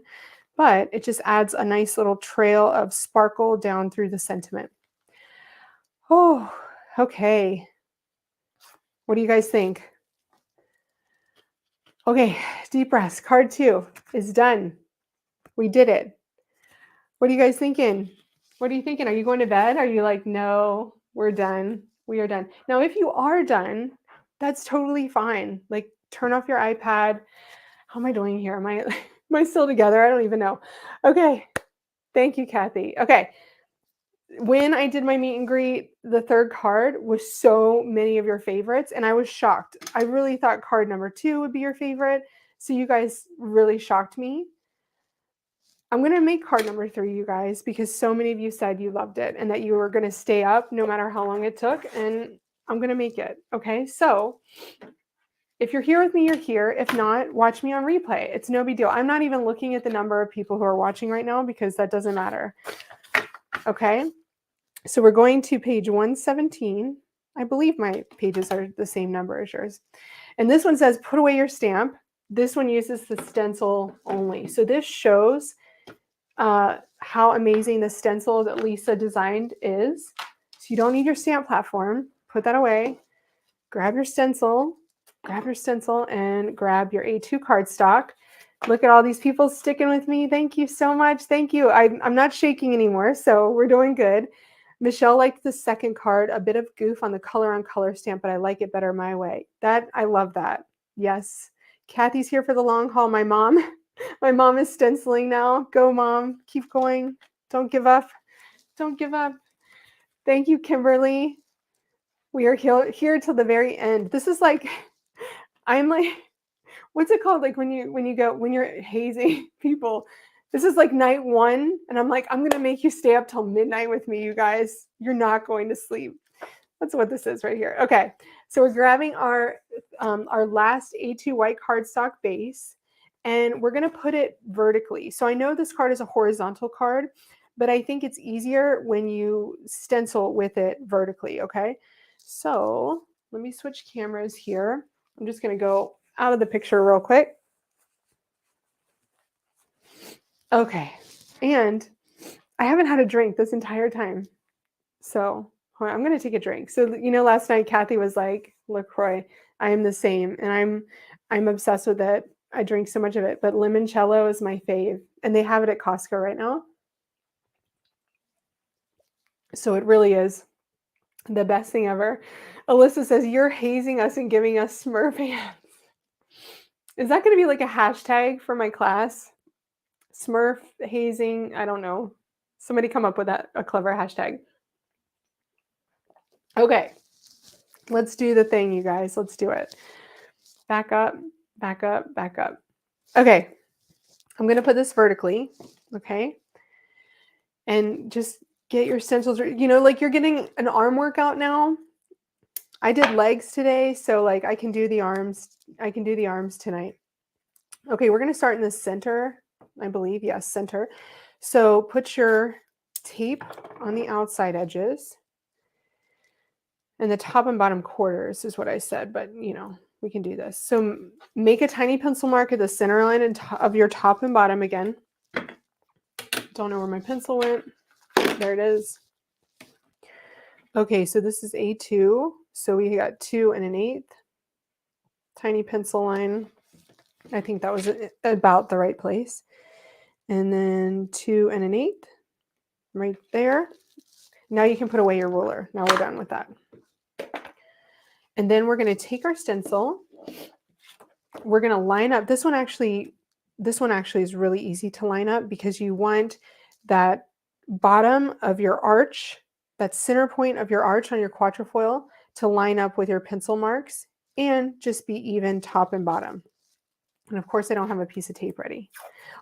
But it just adds a nice little trail of sparkle down through the sentiment. Oh, okay. What do you guys think? Okay, deep breaths. Card 2 is done. We did it. What are you guys thinking? What are you thinking? Are you going to bed? Are you like, no, we're done. We are done. Now, if you are done, that's totally fine. Like, turn off your iPad. How am I doing here? Am I still together? I don't even know. Okay. Thank you, Kathy. Okay. When I did my meet and greet, the third card was so many of your favorites, and I was shocked. I really thought card number 2 would be your favorite. So you guys really shocked me. I'm going to make card number 3, you guys, because so many of you said you loved it and that you were going to stay up no matter how long it took. And I'm going to make it. Okay. So if you're here with me, you're here. If not, watch me on replay. It's no big deal. I'm not even looking at the number of people who are watching right now because that doesn't matter. Okay. So we're going to page 117. I believe my pages are the same number as yours. And this one says, put away your stamp. This one uses the stencil only. So this shows how amazing the stencil that Lisa designed is. So you don't need your stamp platform. Put that away. Grab your stencil, and grab your A2 cardstock. Look at all these people sticking with me. Thank you so much. Thank you. I'm not shaking anymore, so we're doing good. Michelle liked the second card, a bit of goof on the color on color stamp, but I like it better my way. I love that. Yes. Kathy's here for the long haul. My mom is stenciling now. Go, Mom. Keep going. Don't give up. Don't give up. Thank you, Kimberly. We are here till the very end. This is like, I'm like, what's it called? Like when you're hazing people. This is like night 1, and I'm like, I'm gonna make you stay up till midnight with me, you guys. You're not going to sleep. That's what this is right here. Okay, so we're grabbing our last A2 white cardstock base, and we're gonna put it vertically. So I know this card is a horizontal card, but I think it's easier when you stencil with it vertically. Okay, so let me switch cameras here. I'm just gonna go out of the picture real quick. Okay, and I haven't had a drink this entire time. So I'm going to take a drink. So, you know, last night Kathy was like, LaCroix, I am the same. And I'm obsessed with it. I drink so much of it, but limoncello is my fave. And they have it at Costco right now. So it really is the best thing ever. Alyssa says, you're hazing us and giving us Smurf hands. Is that going to be like a hashtag for my class? Smurf hazing? I don't know. Somebody come up with a clever hashtag. Okay, let's do the thing, you guys. Let's do it. Back up, back up, back up. Okay, I'm going to put this vertically, okay? And just get your stencils, you know, like you're getting an arm workout now. I did legs today, so like I can do the arms. I can do the arms tonight. Okay, we're going to start in the center, I believe. Yes, center. So put your tape on the outside edges. And the top and bottom quarters is what I said, but you know, we can do this. So make a tiny pencil mark at the center line of your top and bottom again. Don't know where my pencil went. There it is. Okay, so this is A2. So we got 2 and 1/8. Tiny pencil line. I think that was about the right place. And then 2 and 1/8 right there. Now you can put away your ruler. Now we're done with that. And then we're going to take our stencil. We're going to line up. This one actually is really easy to line up because you want that bottom of your arch, that center point of your arch on your quatrefoil to line up with your pencil marks and just be even top and bottom. And of course, I don't have a piece of tape ready.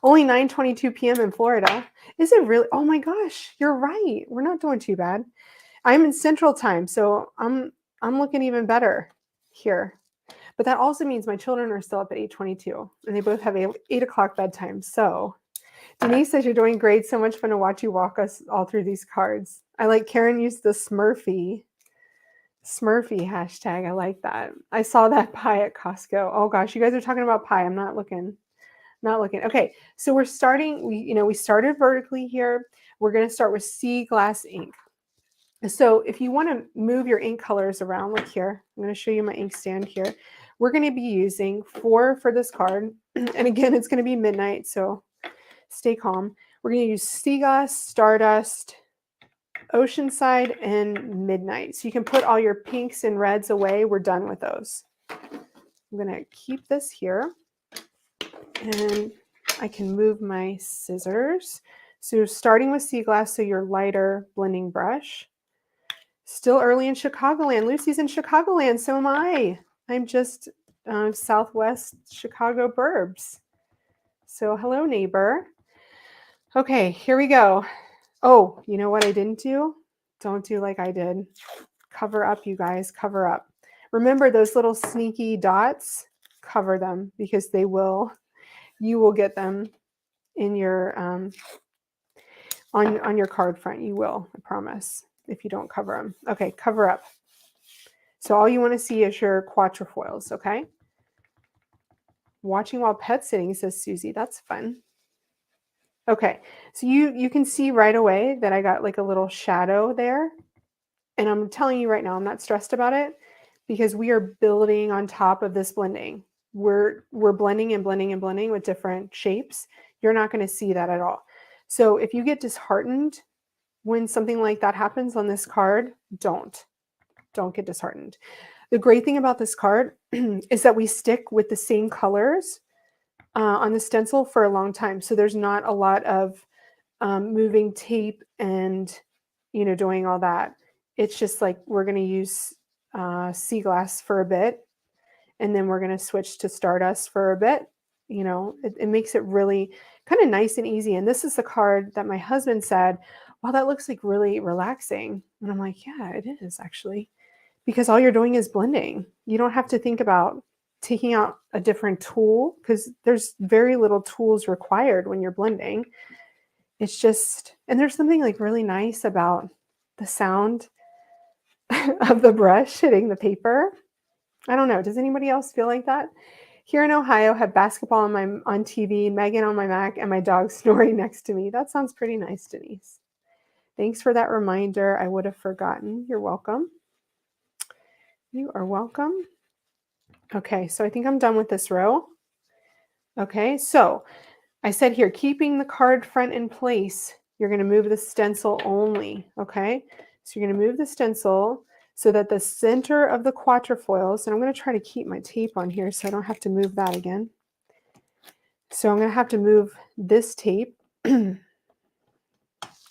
Only 9:22 p.m. in Florida. Is it really? Oh my gosh, you're right. We're not doing too bad. I'm in Central Time, so I'm looking even better here. But that also means my children are still up at 8:22, and they both have 8 o'clock bedtime. So Denise says you're doing great. So much fun to watch you walk us all through these cards. I like Karen used the Smurfy hashtag. I like that. I saw that pie at Costco. Oh gosh, you guys are talking about pie. I'm not looking. Okay, so we're starting. We started vertically here. We're going to start with sea glass ink. So if you want to move your ink colors around, look here. I'm going to show you my ink stand here. We're going to be using 4 for this card. And again, it's going to be midnight, so stay calm. We're going to use Sea Glass, Stardust, Oceanside, and Midnight. So you can put all your pinks and reds away. We're done with those. I'm going to keep this here. And I can move my scissors. So starting with Sea Glass, so your lighter blending brush. Still early in Chicagoland. Lucy's in Chicagoland, so am I. I'm just Southwest Chicago burbs. So hello, neighbor. Okay, here we go. Oh, you know what I didn't do? Don't do like I did. Cover up, you guys, cover up. Remember those little sneaky dots? Cover them because you will get them in your, on your card front. You will, I promise, if you don't cover them. Okay, cover up. So all you want to see is your quatrefoils, okay? Watching while pet sitting, says Susie. That's fun. Okay, so you can see right away that I got like a little shadow there. And I'm telling you right now, I'm not stressed about it because we are building on top of this blending. We're blending and blending and blending with different shapes. You're not going to see that at all. So if you get disheartened when something like that happens on this card, don't get disheartened. The great thing about this card is that we stick with the same colors on the stencil for a long time. So there's not a lot of moving tape and, doing all that. It's just like we're going to use sea glass for a bit, and then we're going to switch to Stardust for a bit. It makes it really kind of nice and easy. And this is the card that my husband said, wow, that looks like really relaxing. And I'm like, yeah, it is actually. Because all you're doing is blending. You don't have to think about taking out a different tool because there's very little tools required when you're blending. It's just, and there's something like really nice about the sound of the brush hitting the paper. I don't know. Does anybody else feel like that? Here in Ohio, have basketball on TV, Meghann on my Mac, and my dog snoring next to me. That sounds pretty nice, Denise. Thanks for that reminder. I would have forgotten. You're welcome. You are welcome. Okay, so I think I'm done with this row. Okay, so I said here, keeping the card front in place, you're going to move the stencil only. Okay, so you're going to move the stencil so that the center of the quatrefoils, and I'm going to try to keep my tape on here so I don't have to move that again. So I'm going to have to move this tape. And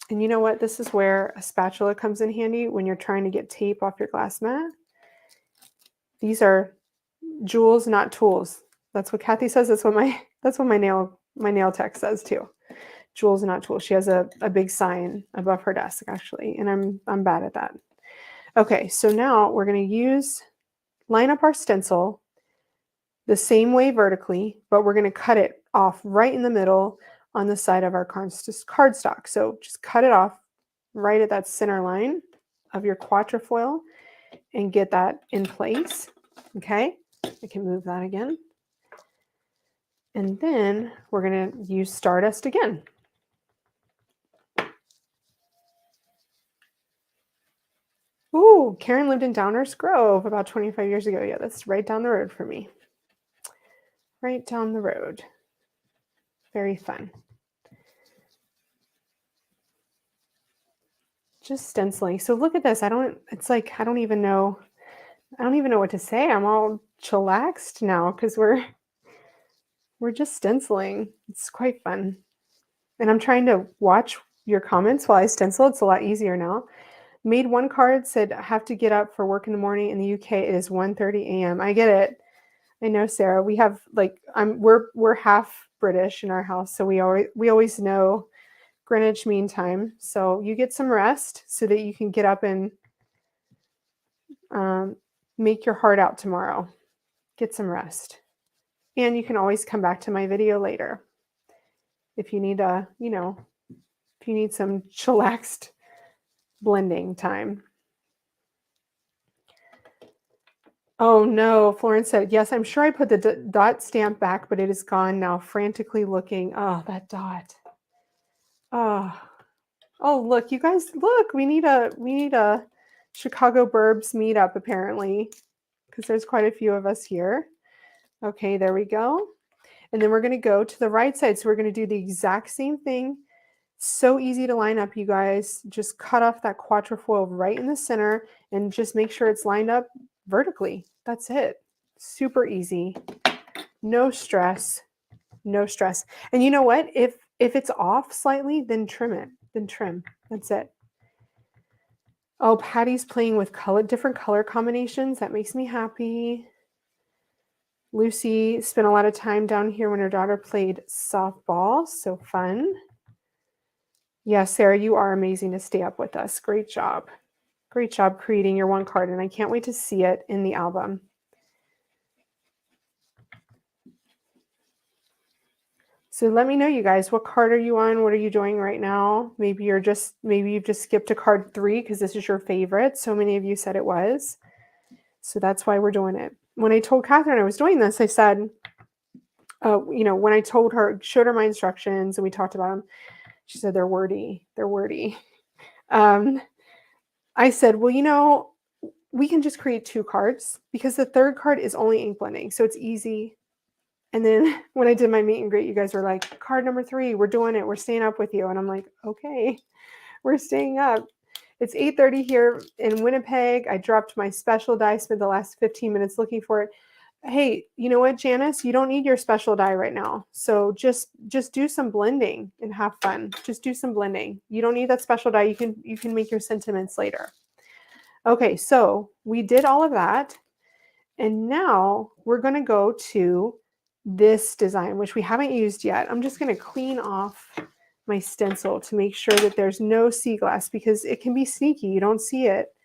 you know what? This is where a spatula comes in handy when you're trying to get tape off your glass mat. These are jewels, not tools. That's what Kathy says. That's what my nail tech says too. Jewels, not tools. She has a big sign above her desk actually, and I'm bad at that. Okay, so now we're going to line up our stencil the same way vertically, but we're going to cut it off right in the middle on the side of our cardstock. So just cut it off right at that center line of your quatrefoil and get that in place. Okay, I can move that again. And then we're going to use Stardust again. Ooh, Karen lived in Downers Grove about 25 years ago. Yeah, that's right down the road for me. Right down the road. Very fun. just stenciling. So look at this. It's like, I don't even know what to say. I'm all chillaxed now because we're just stenciling. It's quite fun. And I'm trying to watch your comments while I stencil. It's a lot easier now. Made one card, said I have to get up for work in the morning. In the UK, it is 1:30 a.m. I get it. I know, Sarah. We have like we're half British in our house, so we always know Greenwich Mean Time. So you get some rest so that you can get up and make your heart out tomorrow. Get some rest. And you can always come back to my video later if you need if you need some chillaxed blending time. Oh no, Florence said, yes, I'm sure I put the dot stamp back, but it is gone now, frantically looking. Oh, that dot. Oh, oh, look, you guys, look, we need a Chicago Burbs meetup apparently, because there's quite a few of us here. Okay, there we go. And then we're going to go to the right side. So we're going to do the exact same thing. So easy to line up, you guys. Just cut off that quatrefoil right in the center and just make sure it's lined up vertically. That's it. Super easy. No stress. No stress. And you know what? If it's off slightly, then trim it. Then trim. That's it. Oh, Patty's playing with different color combinations. That makes me happy. Lucy spent a lot of time down here when her daughter played softball. So fun. Yeah, Sarah, you are amazing to stay up with us. Great job. Great job creating your one card, and I can't wait to see it in the album. So let me know, you guys, what card are you on? What are you doing right now? Maybe you've just skipped to card 3 because this is your favorite. So many of you said it was. So that's why we're doing it. When I told Catherine I was doing this, I said, when I showed her my instructions and we talked about them, she said, they're wordy. They're wordy. I said, well, we can just create 2 cards because the third card is only ink blending. So it's easy. And then when I did my meet and greet, you guys were like, card number 3, we're doing it. We're staying up with you. And I'm like, okay, we're staying up. It's 8:30 here in Winnipeg. I dropped my special die, spent the last 15 minutes looking for it. Hey, you know what, Janice? You don't need your special die right now. So just do some blending and have fun. Just do some blending. You don't need that special die. You can make your sentiments later. Okay, so we did all of that. And now we're going to go to this design, which we haven't used yet. I'm just going to clean off my stencil to make sure that there's no sea glass because it can be sneaky. You don't see it.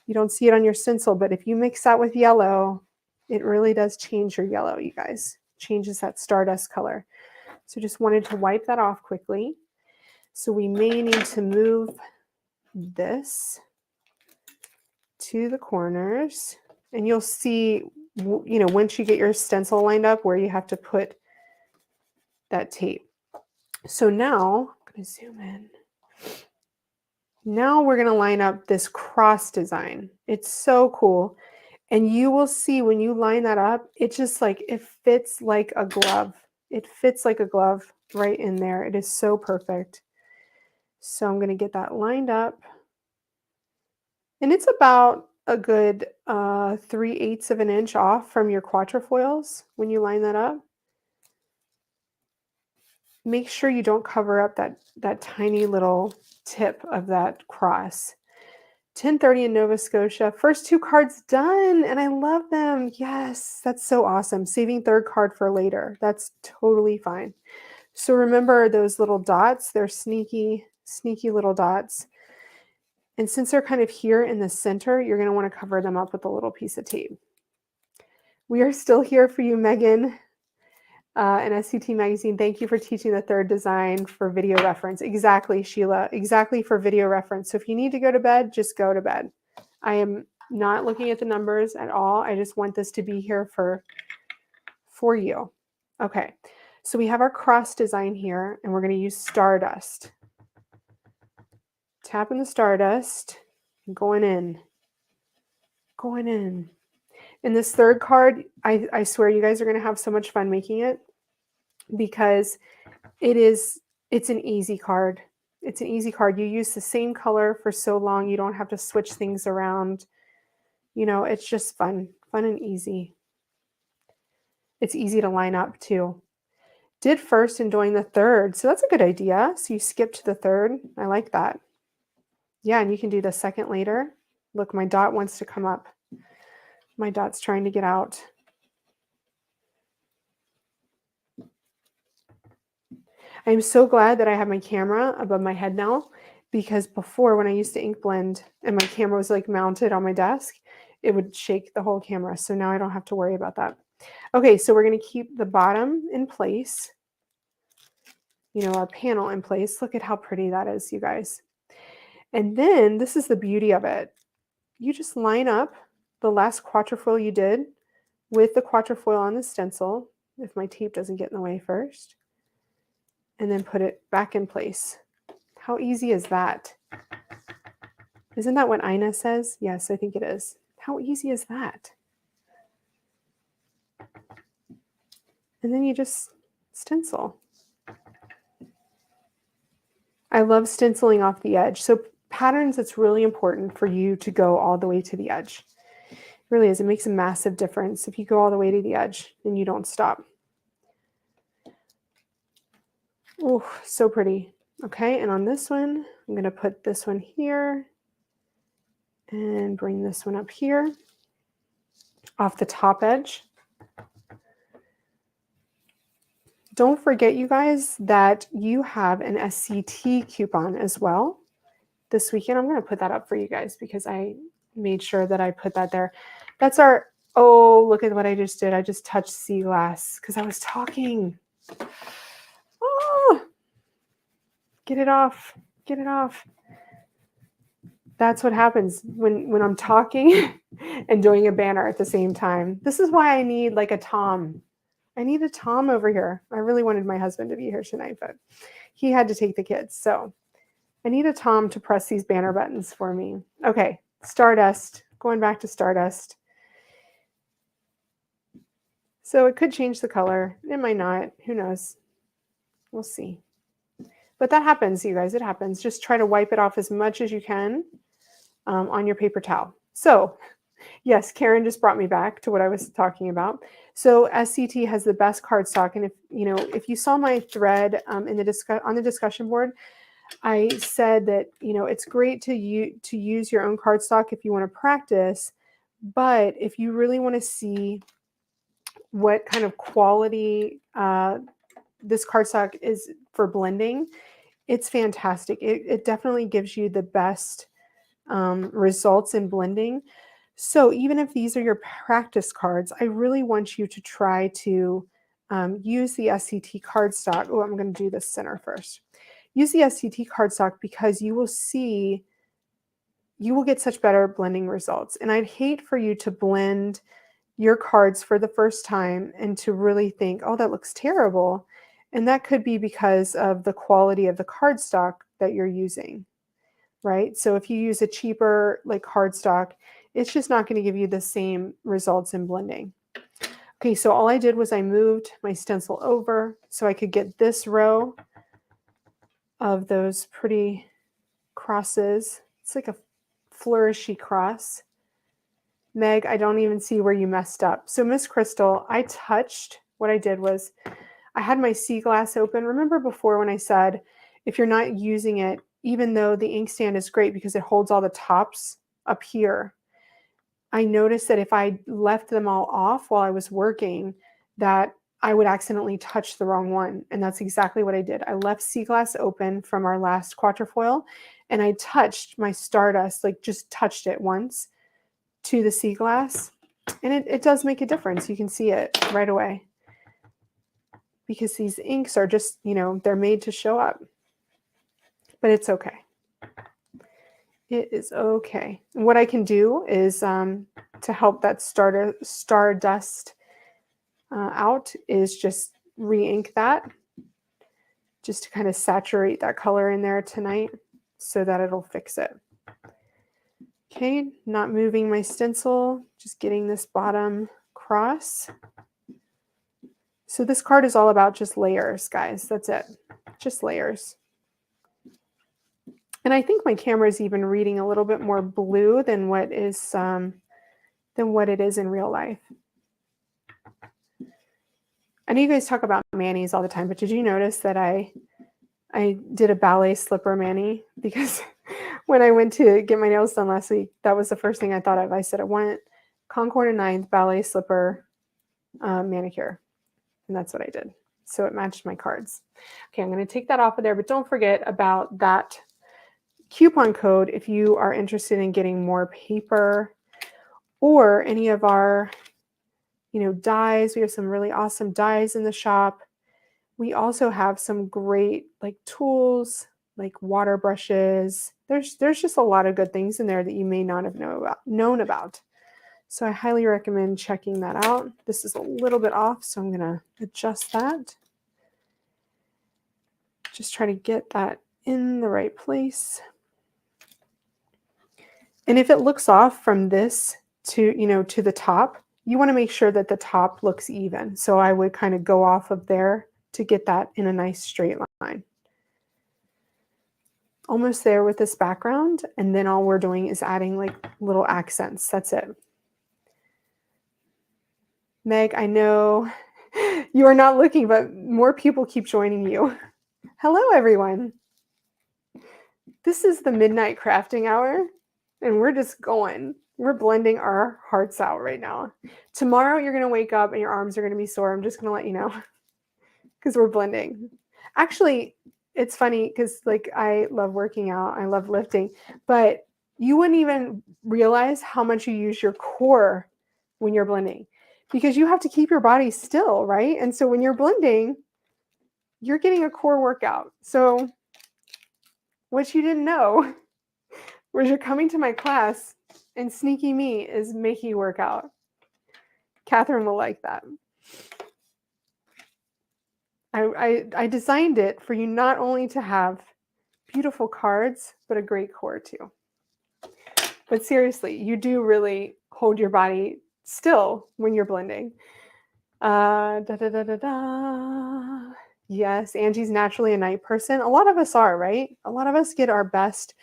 You don't see it on your stencil, but if you mix that with yellow, it really does change your yellow, you guys. Changes that stardust color. So just wanted to wipe that off quickly. So we may need to move this to the corners. And you'll see, once you get your stencil lined up where you have to put that tape. So now, I'm going to zoom in. Now we're going to line up this cross design. It's so cool. And you will see when you line that up, it just it fits like a glove. It fits like a glove right in there. It is so perfect. So I'm going to get that lined up. And it's about a good 3/8 of an inch off from your quatrefoils when you line that up. Make sure you don't cover up that tiny little tip of that cross. 10:30 in Nova Scotia. First 2 cards done, and I love them. Yes, that's so awesome. Saving third card for later. That's totally fine. So remember those little dots. They're sneaky, sneaky little dots. And since they're kind of here in the center, you're going to want to cover them up with a little piece of tape. We are still here for you, Meghann. And SCT Magazine, thank you for teaching the third design for video reference. Exactly, Sheila. Exactly for video reference. So if you need to go to bed, just go to bed. I am not looking at the numbers at all. I just want this to be here for you. Okay, so we have our cross design here, and we're going to use Stardust. Tapping the Stardust, going in. Going in. In this third card, I swear you guys are going to have so much fun making it because it's an easy card. It's an easy card. You use the same color for so long, you don't have to switch things around. You know, it's just fun and easy. It's easy to line up too. Did first and doing the third. So that's a good idea. So you skip to the third. I like that. Yeah, and you can do the second later. Look, my dot wants to come up. My dot's trying to get out. I'm so glad that I have my camera above my head now, because before, when I used to ink blend and my camera was like mounted on my desk, it would shake the whole camera. So now I don't have to worry about that. Okay, so we're going to keep the bottom in place, you know, our panel in place. Look at how pretty that is, you guys. And then this is the beauty of it. You just line up the last quatrefoil you did with the quatrefoil on the stencil, if my tape doesn't get in the way first, and then put it back in place. How easy is that? Isn't that what Ina says? Yes, I think it is. How easy is that? And then you just stencil. I love stenciling off the edge. So patterns, it's really important for you to go all the way to the edge. It really is. It makes a massive difference if you go all the way to the edge and you don't stop. Oh, so pretty. Okay, and on this one, I'm going to put this one here and bring this one up here off the top edge. Don't forget, you guys, that you have an SCT coupon as well this weekend. I'm going to put that up for you guys because I made sure that I put that there. That's our, oh, look at what I just did. I just touched sea glass because I was talking. Oh, get it off. Get it off. That's what happens when I'm talking and doing a banner at the same time. This is why I need like a Tom. I need a Tom over here. I really wanted my husband to be here tonight, but he had to take the kids. So I need a Tom to press these banner buttons for me. Okay, Stardust. Going back to Stardust. So it could change the color. It might not. Who knows? We'll see. But that happens, you guys. It happens. Just try to wipe it off as much as you can on your paper towel. So yes, Karen just brought me back to what I was talking about. So SCT has the best cardstock, and if you saw my thread on the discussion board, I said that it's great to use your own cardstock if you want to practice, but if you really want to see what kind of quality this cardstock is for blending, it's fantastic. It definitely gives you the best results in blending. So even if these are your practice cards, I really want you to try to use the SCT cardstock. Oh, I'm going to do the center first. Use the SCT cardstock because you will get such better blending results. And I'd hate for you to blend your cards for the first time and to really think, oh, that looks terrible. And that could be because of the quality of the cardstock that you're using, right? So if you use a cheaper like cardstock, it's just not going to give you the same results in blending. Okay, so all I did was I moved my stencil over so I could get this row of those pretty crosses. It's like a flourishy cross. Meg, I don't even see where you messed up. So Miss Crystal, what I did was I had my sea glass open. Remember before when I said, if you're not using it, even though the inkstand is great because it holds all the tops up here, I noticed that if I left them all off while I was working, that I would accidentally touch the wrong one. And that's exactly what I did. I left sea glass open from our last quatrefoil, and I touched my Stardust, like just touched it once to the sea glass. And it does make a difference. You can see it right away. Because these inks are just, they're made to show up. But it's okay. It is okay. And what I can do is to help that Stardust out is just re-ink that, just to kind of saturate that color in there tonight so that it'll fix it. Okay, not moving my stencil, just getting this bottom cross. So this card is all about just layers, guys. That's it. Just layers. And I think my camera is even reading a little bit more blue than what it is in real life. I know you guys talk about manis all the time, but did you notice that I did a ballet slipper mani? Because when I went to get my nails done last week, that was the first thing I thought of. I said, I want Concord and 9th ballet slipper manicure. And that's what I did. So it matched my cards. Okay, I'm going to take that off of there, but don't forget about that coupon code if you are interested in getting more paper or any of our, dies. We have some really awesome dies in the shop. We also have some great tools, like water brushes. There's just a lot of good things in there that you may not have known about. So I highly recommend checking that out. This is a little bit off, so I'm going to adjust that. Just try to get that in the right place. And if it looks off from this to the top, you want to make sure that the top looks even. So I would kind of go off of there to get that in a nice straight line. Almost there with this background, and then all we're doing is adding little accents. That's it. Meg, I know you are not looking, but more people keep joining you. Hello, everyone. This is the midnight crafting hour, and we're just going. We're blending our hearts out right now. Tomorrow, you're going to wake up and your arms are going to be sore. I'm just going to let you know because we're blending. Actually, it's funny because I love working out. I love lifting, but you wouldn't even realize how much you use your core when you're blending because you have to keep your body still, right? And so when you're blending, you're getting a core workout. So what you didn't know was you're coming to my class and Sneaky Me is making you work out. Catherine will like that. I designed it for you not only to have beautiful cards, but a great core too. But seriously, you do really hold your body still when you're blending. Yes, Angie's naturally a night person. A lot of us are, right? A lot of us get our best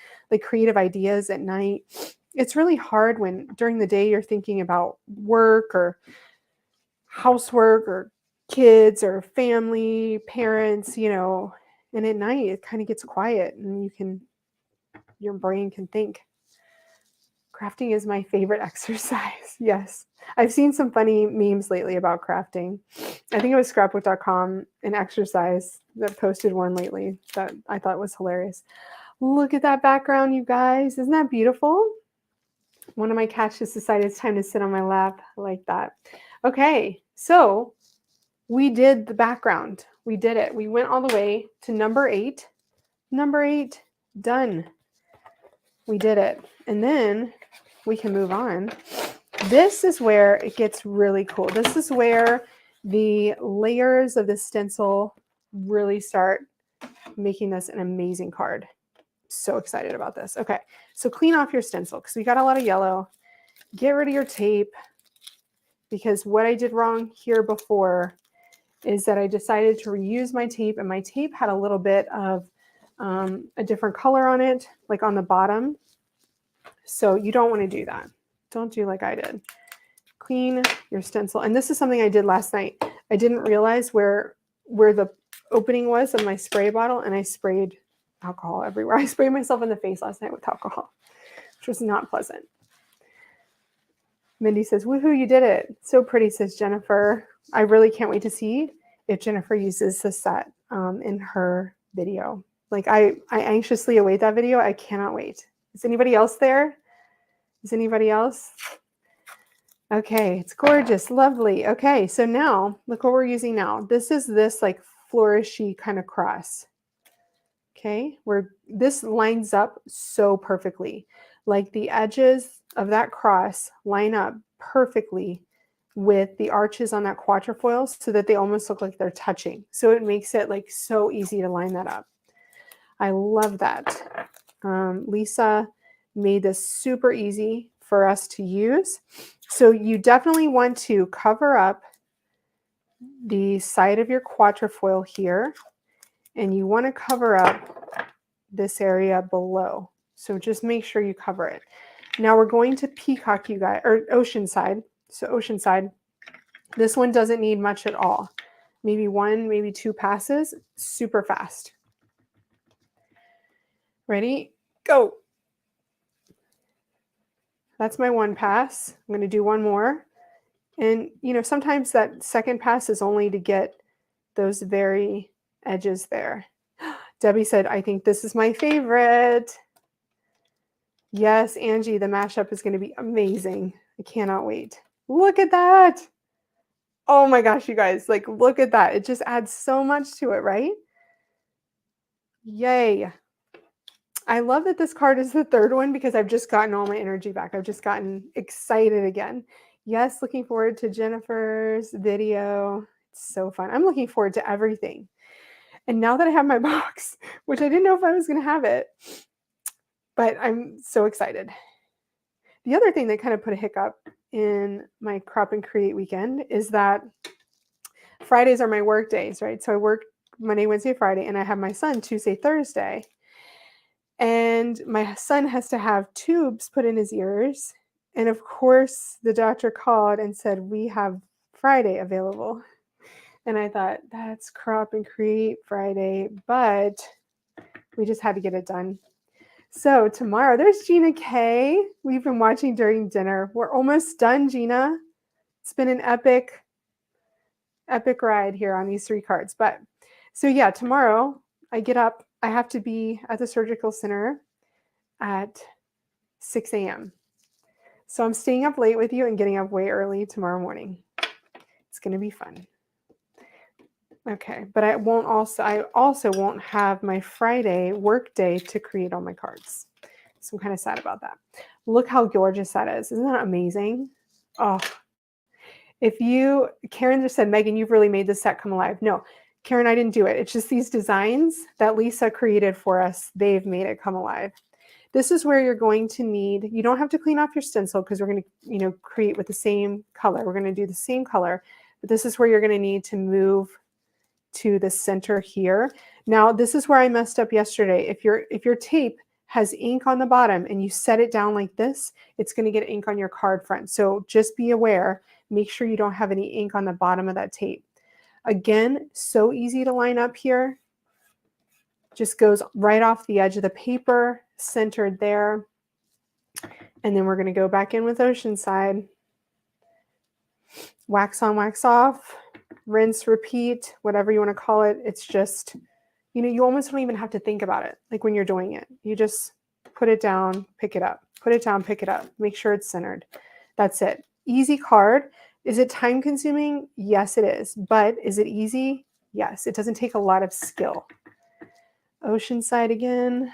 creative ideas at night. It's really hard when during the day you're thinking about work or housework or kids or family, parents, and at night it kind of gets quiet and your brain can think. Crafting is my favorite exercise. Yes. I've seen some funny memes lately about crafting. I think it was scrapbook.com, an exercise that posted one lately that I thought was hilarious. Look at that background, you guys. Isn't that beautiful? One of my cats just decided it's time to sit on my lap. I like that. Okay, so we did the background. We did it. We went all the way to number 8. Number 8, done. We did it. And then we can move on. This is where it gets really cool. This is where the layers of the stencil really start making this an amazing card. So excited about this. Okay, so clean off your stencil because we got a lot of yellow. Get rid of your tape because what I did wrong here before is that I decided to reuse my tape, and my tape had a little bit of a different color on it, like on the bottom. So you don't want to do that. Don't do like I did. Clean your stencil. And this is something I did last night. I didn't realize where the opening was of my spray bottle, and I sprayed alcohol everywhere. I sprayed myself in the face last night with alcohol, which was not pleasant. Mindy says, woohoo, you did it. So pretty, says Jennifer. I really can't wait to see if Jennifer uses the set in her video. I anxiously await that video. I cannot wait. Is anybody else there? Is anybody else? Okay, it's gorgeous, lovely. Okay, so now look what we're using now. This is this flourishy kind of cross. Okay, where this lines up so perfectly. The edges of that cross line up perfectly with the arches on that quatrefoil so that they almost look like they're touching. So it makes it so easy to line that up. I love that. Lisa made this super easy for us to use. So you definitely want to cover up the side of your quatrefoil here, and you want to cover up this area below. So just make sure you cover it. Now we're going to peacock, you guys, or Oceanside. So Oceanside, this one doesn't need much at all. Maybe one, maybe two passes, super fast. Ready? Go. That's my one pass. I'm going to do one more. And, you know, sometimes that second pass is only to get those very edges there. Debbie said, I think this is my favorite. Yes, Angie, the mashup is going to be amazing. I cannot wait. Look at that. Oh my gosh, you guys, like, look at that. It just adds so much to it, right? Yay. I love that this card is the third one because I've just gotten all my energy back. I've just gotten excited again. Yes, looking forward to Jennifer's video. It's so fun. I'm looking forward to everything. And now that I have my box, which I didn't know if I was going to have it, but I'm so excited. The other thing that kind of put a hiccup in my Crop and Create weekend is that Fridays are my work days, right? So I work Monday, Wednesday, Friday, and I have my son Tuesday, Thursday. And my son has to have tubes put in his ears. And of course, the doctor called and said, we have Friday available. And I thought, that's Crop and Create Friday, but we just had to get it done. So tomorrow, there's Gina K. We've been watching during dinner. We're almost done, Gina. It's been an epic ride here on these three cards. But so yeah, tomorrow I get up. I have to be at the surgical center at 6 a.m. So I'm staying up late with you and getting up way early tomorrow morning. It's going to be fun. Okay, but I also won't have my Friday work day to create all my cards. So I'm kind of sad about that. Look how gorgeous that is. Isn't that amazing? Oh, Karen just said, Megan, you've really made this set come alive. No, Karen, I didn't do it. It's just these designs that Lisa created for us. They've made it come alive. This is where you're going to need, you don't have to clean off your stencil because we're going to, create with the same color. We're going to do the same color, but this is where you're going to need to move to the center here. Now, this is where I messed up yesterday. If your tape has ink on the bottom and you set it down like this, it's going to get ink on your card front. So just be aware, make sure you don't have any ink on the bottom of that tape. Again, so easy to line up here. Just goes right off the edge of the paper, centered there. And then we're going to go back in with Oceanside. Wax on, wax off, rinse, repeat, whatever you want to call it. It's just, you almost don't even have to think about it. Like when you're doing it, you just put it down, pick it up, put it down, pick it up, make sure it's centered. That's it. Easy card. Is it time consuming? Yes, it is. But is it easy? Yes. It doesn't take a lot of skill. Oceanside again.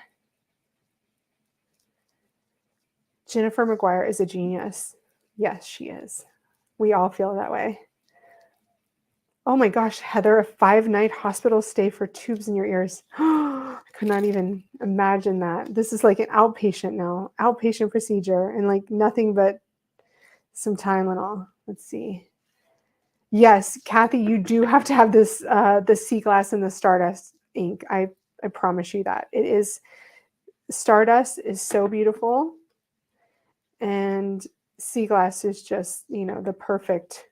Jennifer McGuire is a genius. Yes, she is. We all feel that way. Oh my gosh, Heather, a 5-night hospital stay for tubes in your ears. I could not even imagine that. This is like an outpatient now, outpatient procedure, and like nothing but some Tylenol. Let's see. Yes, Kathy, you do have to have this, the sea glass and the Stardust ink. I promise you that. It is, Stardust is so beautiful, and sea glass is just, the perfect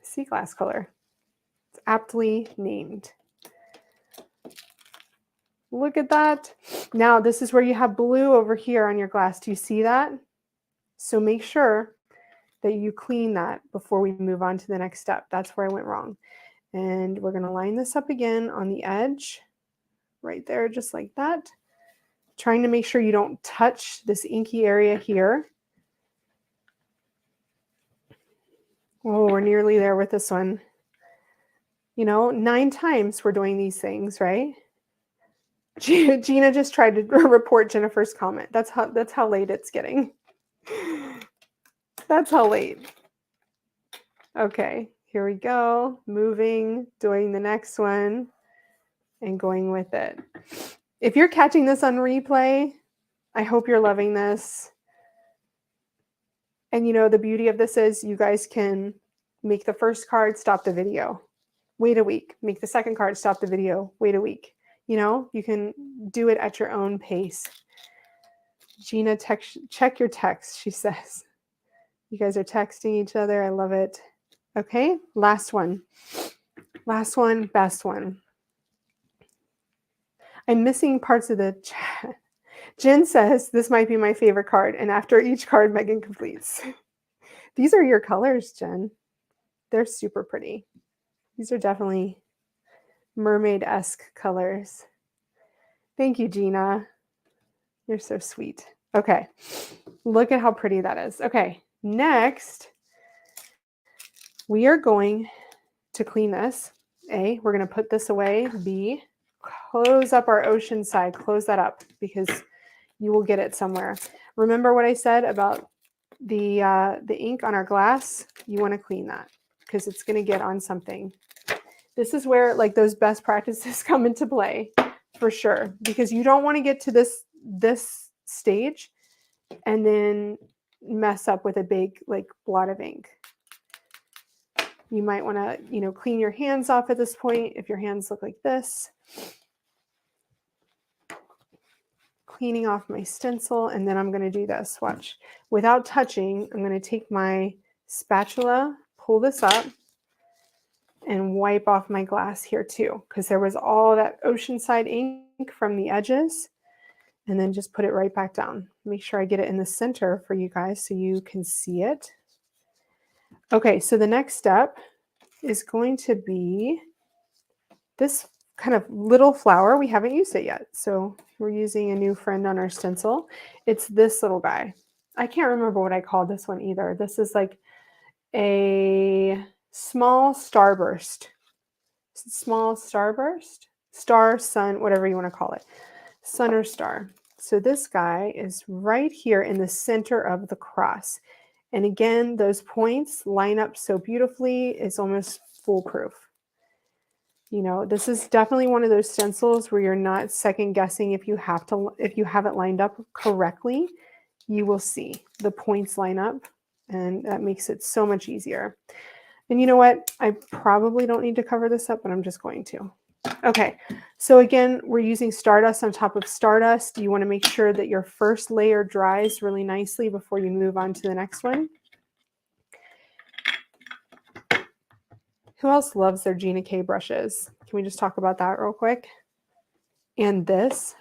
sea glass color. It's aptly named. Look at that. Now, this is where you have blue over here on your glass. Do you see that? So make sure that you clean that before we move on to the next step. That's where I went wrong. And we're going to line this up again on the edge, right there, just like that. Trying to make sure you don't touch this inky area here. Oh, we're nearly there with this one. 9 times we're doing these things, right? Gina just tried to report Jennifer's comment. That's how late it's getting. That's how late. Okay, here we go. Moving, doing the next one, and going with it. If you're catching this on replay, I hope you're loving this. And the beauty of this is you guys can make the first card, stop the video, wait a week, make the second card, stop the video, wait a week. You know, you can do it at your own pace. Gina, check your text, she says. You guys are texting each other. I love it. Okay, last one. Last one, best one. I'm missing parts of the chat. Jen says, this might be my favorite card. And after each card, Meghann completes. These are your colors, Jen. They're super pretty. These are definitely mermaid-esque colors. Thank you, Gina. You're so sweet. Okay, look at how pretty that is. Okay, next, we are going to clean this. A, we're going to put this away. B, close up our ocean side. Close that up because you will get it somewhere. Remember what I said about the ink on our glass? You want to clean that because it's going to get on something. This is where like those best practices come into play for sure, because you don't want to get to this stage and then mess up with a big like blot of ink. You might want to, clean your hands off at this point if your hands look like this. Cleaning off my stencil, and then I'm going to do this. Watch. Without touching, I'm going to take my spatula, pull this up, and wipe off my glass here too, because there was all that oceanside ink from the edges, and then just put it right back down. Make sure I get it in the center for you guys so you can see it. Okay, so the next step is going to be this kind of little flower. We haven't used it yet, so we're using a new friend on our stencil. It's this little guy. I can't remember what I called this one either. This is like a small starburst. Small starburst? Star, sun, whatever you want to call it. Sun or star. So this guy is right here in the center of the cross. And again, those points line up so beautifully. It's almost foolproof. This is definitely one of those stencils where you're not second guessing if you haven't lined up correctly. You will see the points line up, and that makes it so much easier. And you know what? I probably don't need to cover this up, but I'm just going to. Okay, so again, we're using stardust on top of stardust. You want to make sure that your first layer dries really nicely before you move on to the next one. Who else loves their Gina K brushes? Can we just talk about that real quick? And this,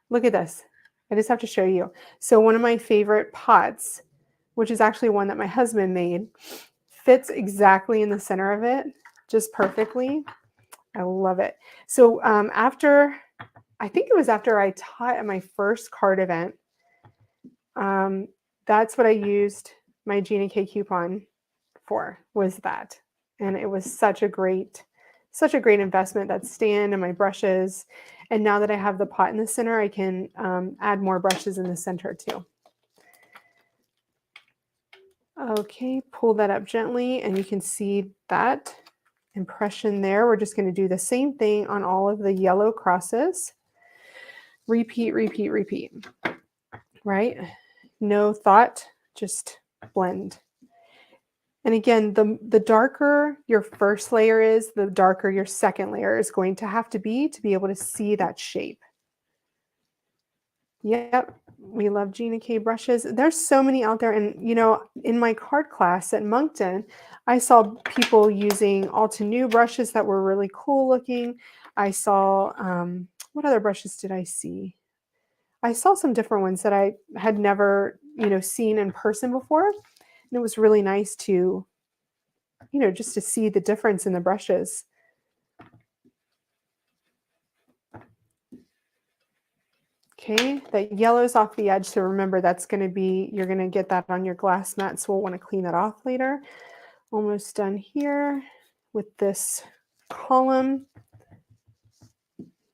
look at this. I just have to show you. So one of my favorite pots, which is actually one that my husband made, fits exactly in the center of it, just perfectly. I love it. So I think it was after I taught at my first card event, that's what I used my Gina K coupon for, was that. And it was such a great investment, that stand and my brushes. And now that I have the pot in the center, I can add more brushes in the center too. Okay, pull that up gently and you can see that impression there. We're just going to do the same thing on all of the yellow crosses. Repeat, repeat, repeat. Right? No thought, just blend. And again, the darker your first layer is, the darker your second layer is going to have to be able to see that shape. Yep, we love Gina K brushes. There's so many out there. And, in my card class at Moncton, I saw people using Altenew brushes that were really cool looking. I saw, what other brushes did I see? I saw some different ones that I had never, seen in person before. And it was really nice to, just to see the difference in the brushes. Okay, that yellow's off the edge. So remember, you're going to get that on your glass mat. So we'll want to clean that off later. Almost done here with this column.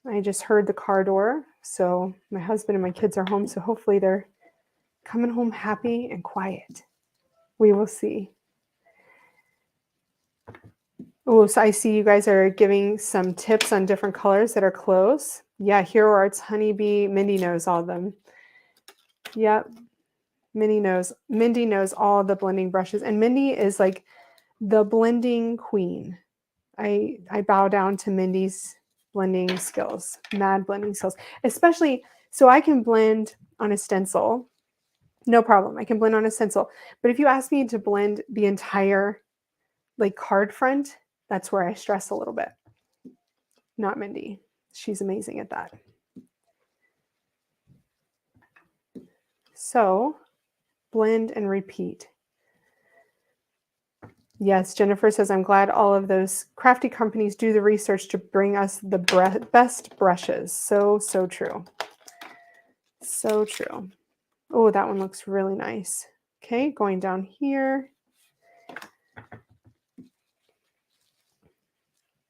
I just heard the car door. So my husband and my kids are home. So hopefully they're coming home happy and quiet. We will see. Oh, so I see you guys are giving some tips on different colors that are close. Yeah, Hero Arts, Honeybee, Mindy knows all of them. Yep, Mindy knows all the blending brushes. And Mindy is like the blending queen. I bow down to Mindy's blending skills, mad blending skills, especially so I can blend on a stencil. No problem. I can blend on a stencil. But if you ask me to blend the entire like card front, that's where I stress a little bit. Not Mindy. She's amazing at that. So blend and repeat. Yes, Jennifer says, I'm glad all of those crafty companies do the research to bring us the best brushes. So true. So true. Oh, that one looks really nice. Okay, going down here.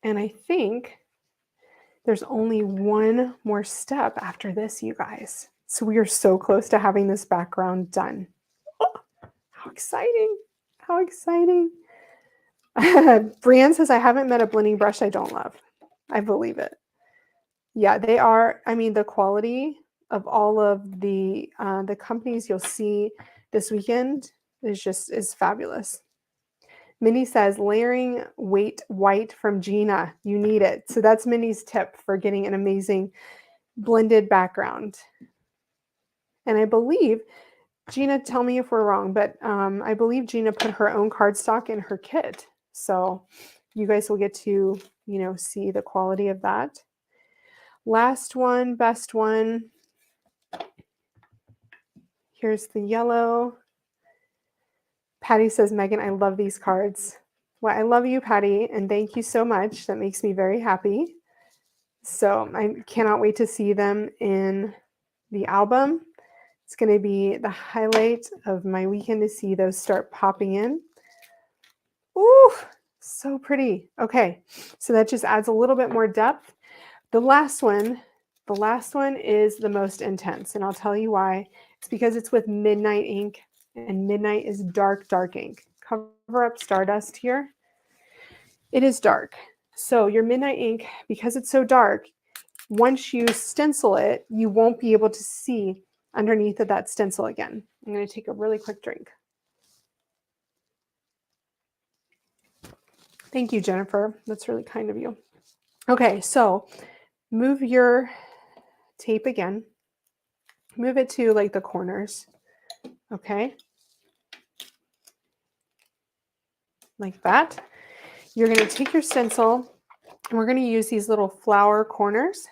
And I think there's only one more step after this, you guys. So we are so close to having this background done. Oh, how exciting. How exciting. Brienne says, I haven't met a blending brush I don't love. I believe it. Yeah, they are. I mean, the quality of all of the companies you'll see this weekend is fabulous. Minnie says, layering weight white from Gina. You need it. So that's Minnie's tip for getting an amazing blended background. And I believe, Gina, tell me if we're wrong, but I believe Gina put her own cardstock in her kit. So you guys will get to, see the quality of that. Last one, best one. Here's the yellow. Patty says, Megan, I love these cards. Well, I love you, Patty, and thank you so much. That makes me very happy. So I cannot wait to see them in the album. It's going to be the highlight of my weekend to see those start popping in. Ooh, so pretty. Okay, so that just adds a little bit more depth. The last one is the most intense, and I'll tell you why. It's because it's with Midnight ink, and Midnight is dark ink. Cover up Stardust here. It is dark. So your Midnight ink, because it's so dark, once you stencil it, you won't be able to see underneath of that stencil again. I'm going to take a really quick drink. Thank you, Jennifer. That's really kind of you. Okay, so move your tape again. Move it to like the corners. Okay. Like that. You're going to take your stencil and we're going to use these little flower corners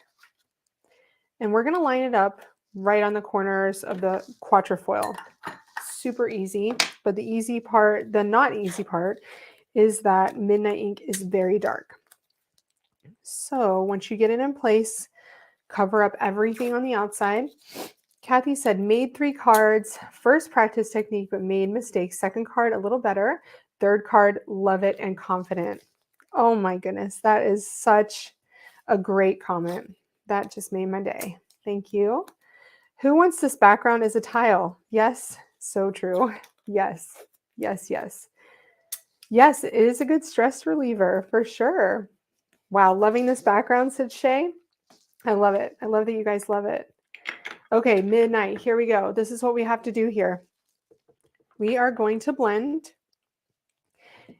and we're going to line it up right on the corners of the quatrefoil. Super easy, but the not easy part is that Midnight ink is very dark. So once you get it in place, cover up everything on the outside. Kathy said, made 3 cards. First practice technique, but made mistakes. Second card, a little better. Third card, love it and confident. Oh my goodness, that is such a great comment. That just made my day. Thank you. Who wants this background as a tile? Yes, so true. Yes, yes, yes. Yes, it is a good stress reliever for sure. Wow, loving this background, said Shay. I love it. I love that you guys love it. Okay, Midnight, here we go. This is what we have to do here. We are going to blend.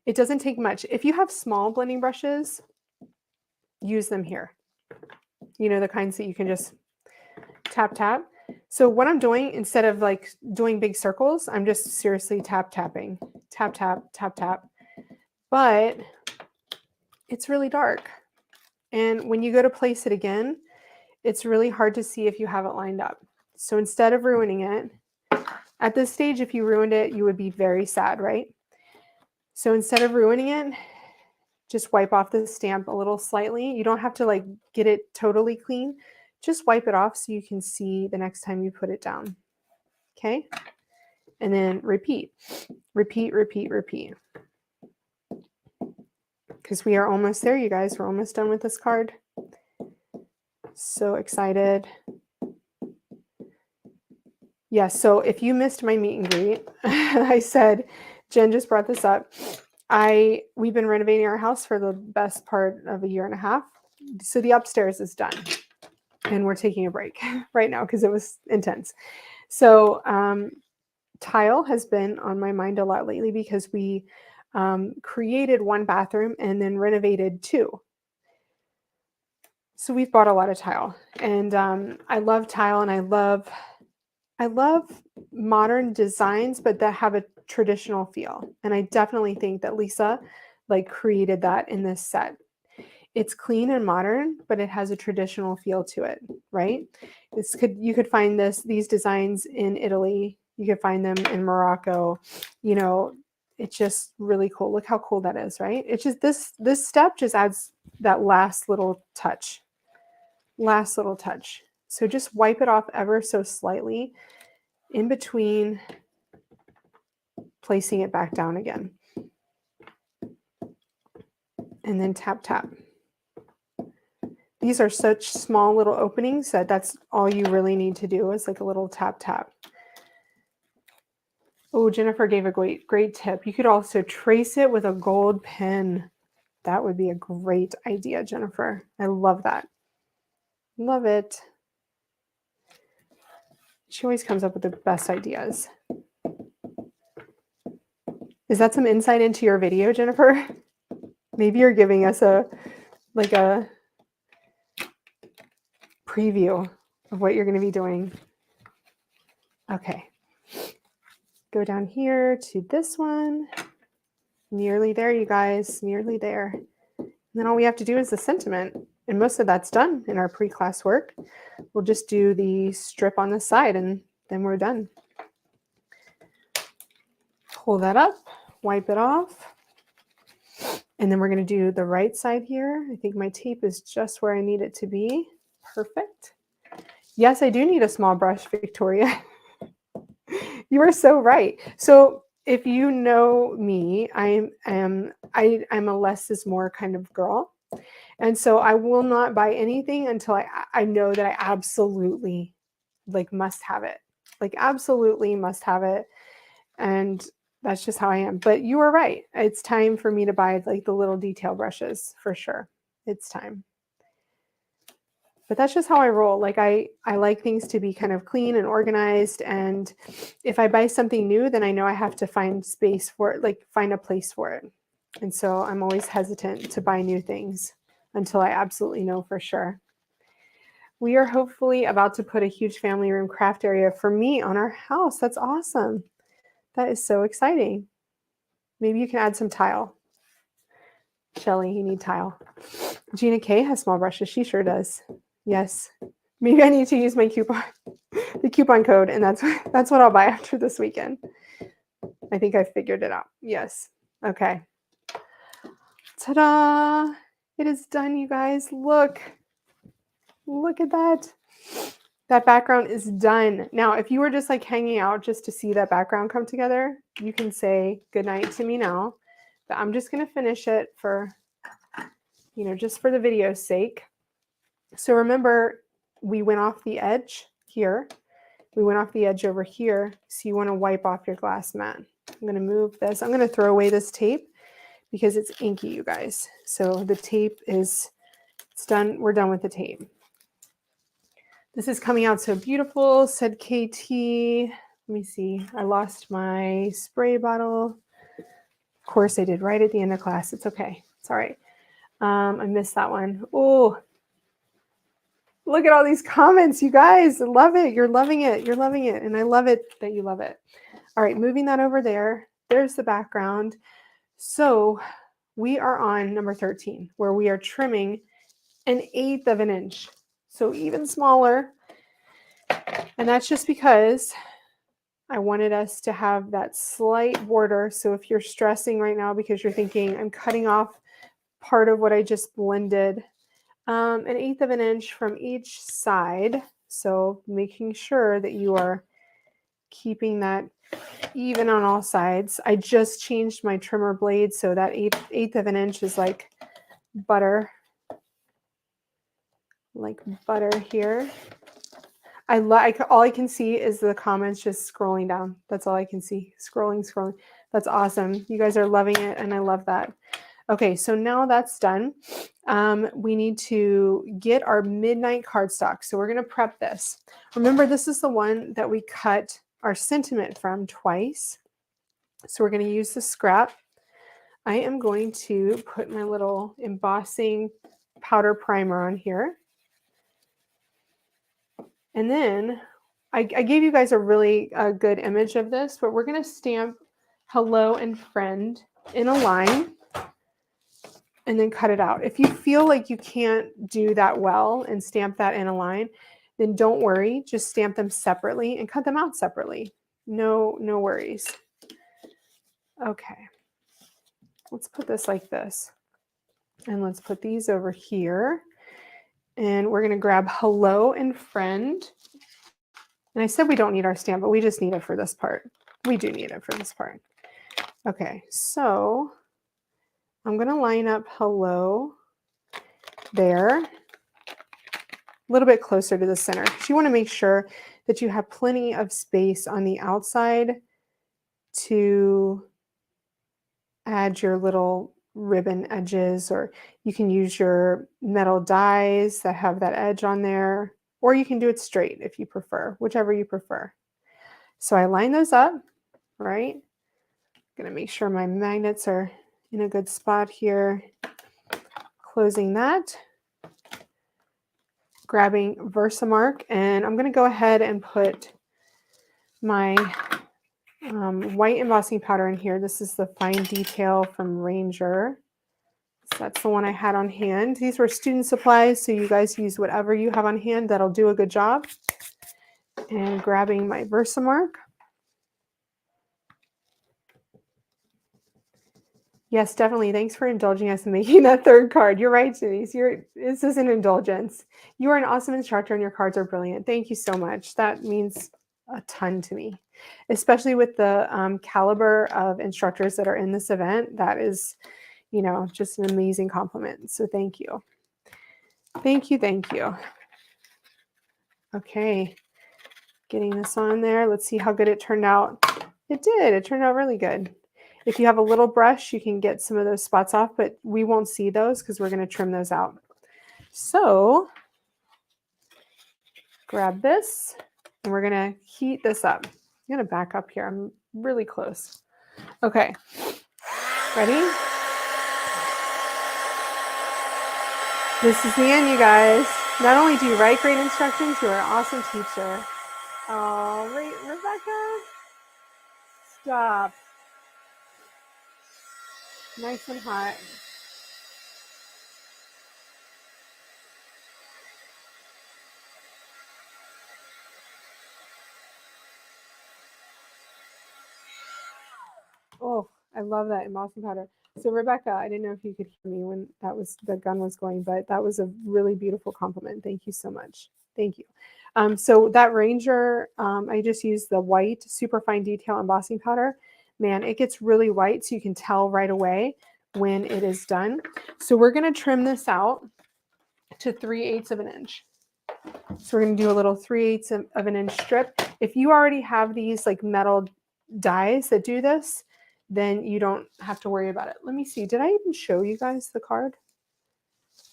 It doesn't take much. If you have small blending brushes, use them here. The kinds that you can just tap, tap. So what I'm doing, instead of like doing big circles, I'm just seriously tapping. Tap, tap, tap, tap. But it's really dark. And when you go to place it again, it's really hard to see if you have it lined up. So instead of ruining it, at this stage, if you ruined it, you would be very sad, right? So instead of ruining it, just wipe off the stamp a little slightly. You don't have to like get it totally clean. Just wipe it off so you can see the next time you put it down. Okay? And then repeat, repeat, repeat, repeat. Because we are almost there, you guys. We're almost done with this card. So excited. Yes, so if you missed my meet and greet, I said, Jen just brought this up. We've been renovating our house for the best part of a year and a half. So the upstairs is done. And we're taking a break right now because it was intense. So tile has been on my mind a lot lately because we created 1 bathroom and then renovated 2. So we've bought a lot of tile, and I love tile, and I love modern designs, but that have a traditional feel. And I definitely think that Lisa like created that in this set. It's clean and modern, but it has a traditional feel to it, right? You could find these designs in Italy. You could find them in Morocco. You know, it's just really cool. Look how cool that is, right? It's just this step just adds that last little touch. Last little touch. So just wipe it off ever so slightly in between placing it back down again. And then tap, tap. These are such small little openings that that's all you really need to do is like a little tap, tap. Oh, Jennifer gave a great tip. You could also trace it with a gold pen. That would be a great idea, Jennifer. I love that. Love it. She always comes up with the best ideas. Is that some insight into your video, Jennifer? Maybe you're giving us a preview of what you're going to be doing. Okay. Go down here to this one. Nearly there, you guys. Nearly there. And then all we have to do is the sentiment. And most of that's done in our pre-class work. We'll just do the strip on the side and then we're done. Pull that up, wipe it off. And then we're going to do the right side here. I think my tape is just where I need it to be. Perfect. Yes, I do need a small brush, Victoria. You are so right. So if you know me, I'm a less is more kind of girl. And so I will not buy anything until I know that I absolutely like must have it. Like absolutely must have it. And that's just how I am. But you are right. It's time for me to buy like the little detail brushes for sure. It's time. But that's just how I roll. Like I like things to be kind of clean and organized. And if I buy something new, then I know I have to find space for it, like find a place for it. And so I'm always hesitant to buy new things until I absolutely know for sure. We are hopefully about to put a huge family room craft area for me on our house. That's awesome. That is so exciting. Maybe you can add some tile. Shelly, you need tile. Gina K has small brushes. She sure does. Yes. Maybe I need to use my coupon, the coupon code, and that's what I'll buy after this weekend. I think I figured it out. Yes. Okay. Ta-da! It is done, you guys. Look. Look at that. That background is done. Now, if you were just like hanging out just to see that background come together, you can say goodnight to me now. But I'm just going to finish it for, just for the video's sake. So remember, we went off the edge here. We went off the edge over here. So you want to wipe off your glass mat. I'm going to move this. I'm going to throw away this tape because it's inky, you guys. So the tape it's done. We're done with the tape. This is coming out so beautiful, said KT. Let me see. I lost my spray bottle. Of course I did right at the end of class. It's okay. It's all right. I missed that one. Oh, look at all these comments, you guys. I love it. You're loving it. You're loving it. And I love it that you love it. All right, moving that over there. There's the background. So we are on number 13, where we are trimming 1/8 of an inch. So even smaller. And that's just because I wanted us to have that slight border. So if you're stressing right now because you're thinking, I'm cutting off part of what I just blended, 1/8 of an inch from each side. So making sure that you are keeping that even on all sides. I just changed my trimmer blade, so that eighth of an inch is like butter here. All I can see is the comments just scrolling down. That's all I can see. Scrolling. That's awesome. You guys are loving it, and I love that. Okay, so now that's done. We need to get our midnight cardstock. So we're going to prep this. Remember, this is the one that we cut our sentiment from twice. So we're going to use the scrap. I am going to put my little embossing powder primer on here. And then I gave you guys a really good image of this, but we're going to stamp hello and friend in a line and then cut it out. If you feel like you can't do that well and stamp that in a line, then don't worry. Just stamp them separately and cut them out separately. No worries. Okay. Let's put this like this. And let's put these over here. And we're going to grab hello and friend. And I said we don't need our stamp, but we just need it for this part. We do need it for this part. Okay, so I'm going to line up hello there, a little bit closer to the center. You want to make sure that you have plenty of space on the outside to add your little ribbon edges, or you can use your metal dies that have that edge on there, or you can do it straight if you prefer, whichever you prefer. So I line those up, right? I'm going to make sure my magnets are in a good spot here. Closing that, grabbing Versamark, and I'm going to go ahead and put my white embossing powder in here. This is the Fine Detail from Ranger. So that's the one I had on hand. These were student supplies, so you guys use whatever you have on hand. That'll do a good job. And grabbing my Versamark. Yes, definitely. Thanks for indulging us in making that third card. You're right, Denise. This is an indulgence. You are an awesome instructor and your cards are brilliant. Thank you so much. That means a ton to me, especially with the caliber of instructors that are in this event. That is, just an amazing compliment. So thank you. Thank you. Thank you. Okay. Getting this on there. Let's see how good it turned out. It did. It turned out really good. If you have a little brush, you can get some of those spots off, but we won't see those because we're going to trim those out. So grab this and we're going to heat this up. I'm going to back up here. I'm really close. Okay. Ready? This is the end, you guys. Not only do you write great instructions, you're an awesome teacher. Oh, Rebecca. Stop. Nice and hot. Oh, I love that embossing powder. So Rebecca, I didn't know if you could hear me when the gun was going, but that was a really beautiful compliment. Thank you so much. Thank you. So that Ranger, I just used the white super fine detail embossing powder. Man, it gets really white, so you can tell right away when it is done. So we're going to trim this out to 3/8 of an inch. So we're going to do a little 3/8 of an inch strip. If you already have these like metal dies that do this, then you don't have to worry about it. Let me see. Did I even show you guys the card?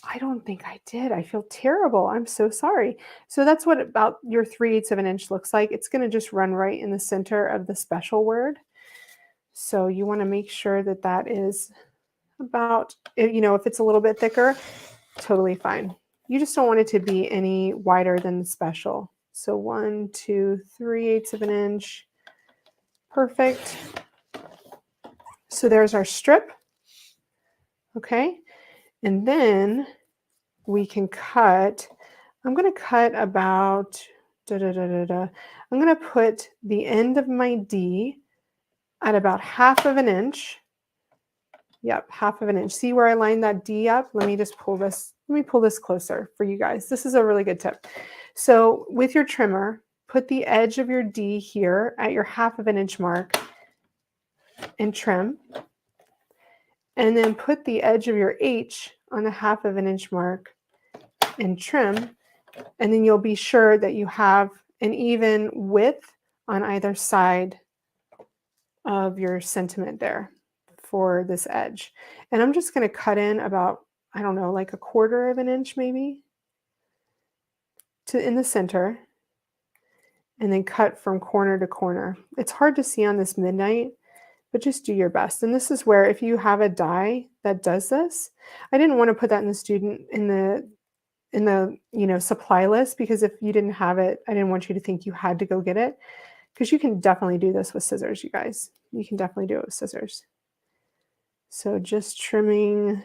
I don't think I did. I feel terrible. I'm so sorry. So that's what about your 3/8 of an inch looks like. It's going to just run right in the center of the special word. So you want to make sure that that is about, if it's a little bit thicker, totally fine. You just don't want it to be any wider than the special. So 1, 2, 3/8 of an inch. Perfect. So there's our strip. Okay. And then we can cut. I'm going to cut about, I'm going to put the end of my D at about 1/2 of an inch. Yep, 1/2 of an inch. See where I lined that D up? Let me just pull this. Let me pull this closer for you guys. This is a really good tip. So with your trimmer, put the edge of your D here at your 1/2 of an inch mark and trim. And then put the edge of your H on the 1/2 of an inch mark and trim. And then you'll be sure that you have an even width on either side of your sentiment there for this edge. And I'm just going to cut in about, I don't know, like 1/4 of an inch maybe in the center, and then cut from corner to corner. It's hard to see on this midnight, but just do your best. And this is where, if you have a die that does this, I didn't want to put that in the in the, supply list, because if you didn't have it, I didn't want you to think you had to go get it, because you can definitely do this with scissors, you guys. You can definitely do it with scissors. So just trimming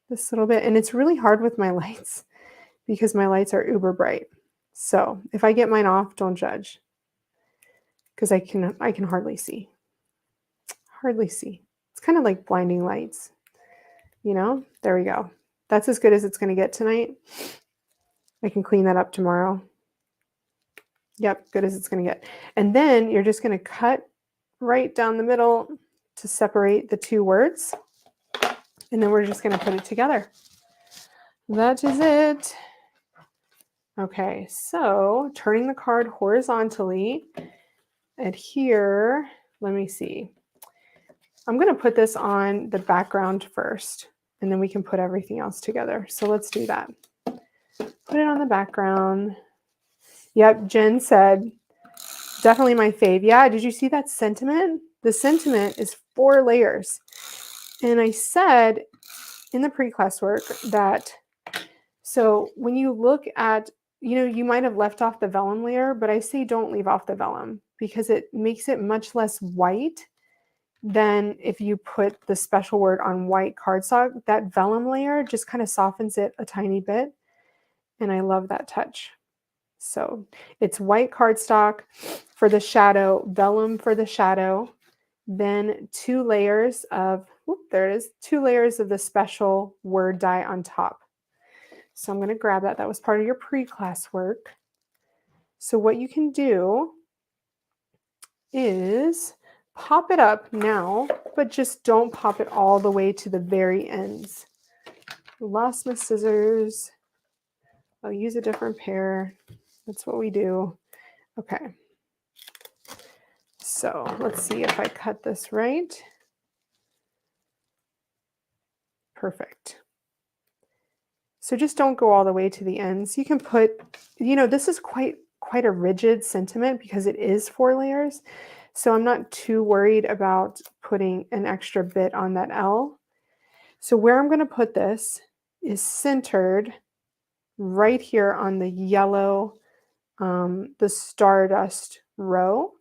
this little bit, and it's really hard with my lights because my lights are uber bright. So if I get mine off, don't judge, because I can hardly see. Hardly see. It's kind of like blinding lights, There we go. That's as good as it's going to get tonight. I can clean that up tomorrow. Yep, good as it's going to get. And then you're just going to cut right down the middle to separate the two words. And then we're just going to put it together. That is it. Okay, so turning the card horizontally. And here, let me see. I'm going to put this on the background first, and then we can put everything else together. So let's do that. Put it on the background. Yep, Jen said, definitely my fave. Yeah, did you see that sentiment? The sentiment is 4 layers. And I said in the pre-class work that, so when you look at, you might have left off the vellum layer, but I say don't leave off the vellum because it makes it much less white than if you put the special word on white cardstock. That vellum layer just kind of softens it a tiny bit. And I love that touch. So it's white cardstock for the shadow, vellum for the shadow, then 2 layers of, there it is, 2 layers of the special word die on top. So I'm going to grab that. That was part of your pre-class work. So what you can do is pop it up now, but just don't pop it all the way to the very ends. Lost my scissors. I'll use a different pair. That's what we do. Okay. So let's see if I cut this right. Perfect. So just don't go all the way to the ends. You can put, this is quite a rigid sentiment because it is 4 layers. So I'm not too worried about putting an extra bit on that L. So where I'm going to put this is centered right here on the yellow, the stardust row.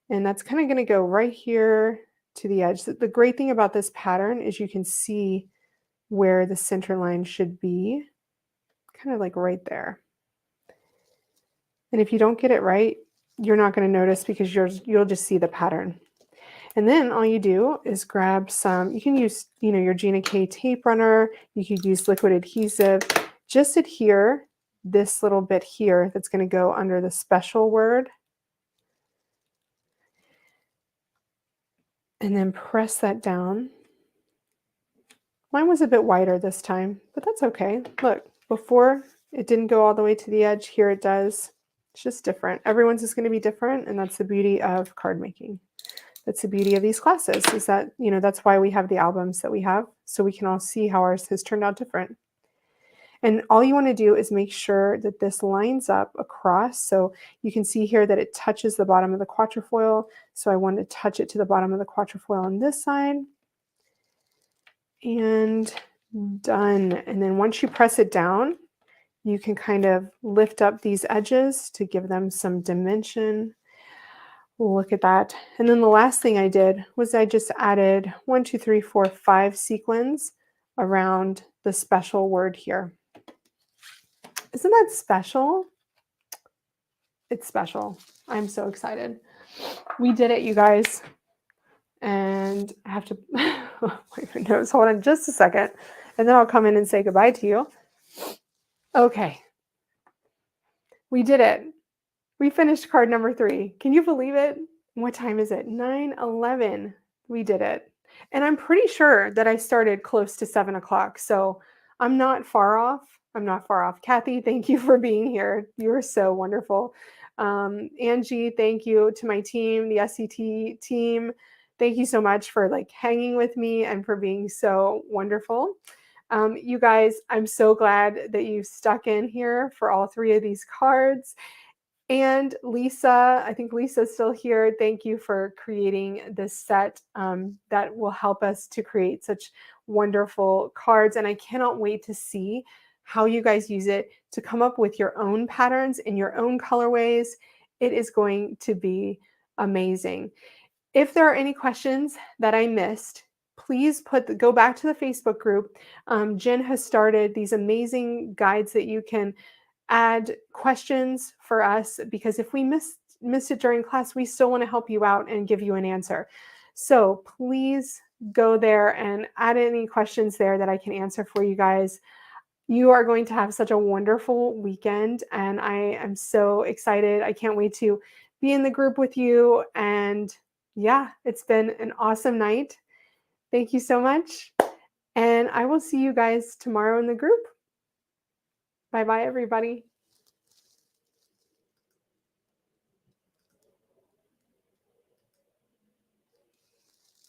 And that's kind of going to go right here to the edge. The great thing about this pattern is you can see where the center line should be, kind of like right there. And if you don't get it right, you're not going to notice because you'll just see the pattern. And then all you do is grab some, you can use, your Gina K tape runner, you could use liquid adhesive, just adhere this little bit here that's going to go under the special word. And then press that down. Mine was a bit wider this time, but that's okay. Look, before it didn't go all the way to the edge, here it does. It's just different. Everyone's is going to be different, and that's the beauty of card making. That's the beauty of these classes, is that, that's why we have the albums that we have, so we can all see how ours has turned out different. And all you want to do is make sure that this lines up across. So you can see here that it touches the bottom of the quatrefoil. So I want to touch it to the bottom of the quatrefoil on this side. And done. And then once you press it down, you can kind of lift up these edges to give them some dimension. Look at that. And then the last thing I did was I just added 1, 2, 3, 4, 5 sequins around the special word here. Isn't that special? It's special. I'm so excited. We did it, you guys. And I have to wipe my nose. Hold on just a second. And then I'll come in and say goodbye to you. Okay. We did it. We finished card number 3. Can you believe it? What time is it? 9:11. We did it. And I'm pretty sure that I started close to 7 o'clock. So I'm not far off. I'm not far off. Kathy, thank you for being here. You're so wonderful. Angie, thank you to my team, the SCT team. Thank you so much for hanging with me and for being so wonderful. You guys, I'm so glad that you stuck in here for all 3 of these cards. And Lisa, I think Lisa's still here. Thank you for creating this set that will help us to create such wonderful cards. And I cannot wait to see how you guys use it to come up with your own patterns in your own colorways. It is going to be amazing. If there are any questions that I missed, please go back to the Facebook group. Jen has started these amazing guides that you can add questions for us, because if we missed it during class, we still want to help you out and give you an answer. So please go there and add any questions there that I can answer for you guys. You are going to have such a wonderful weekend, and I am so excited. I can't wait to be in the group with you. And yeah, it's been an awesome night. Thank you so much. And I will see you guys tomorrow in the group. Bye bye, everybody.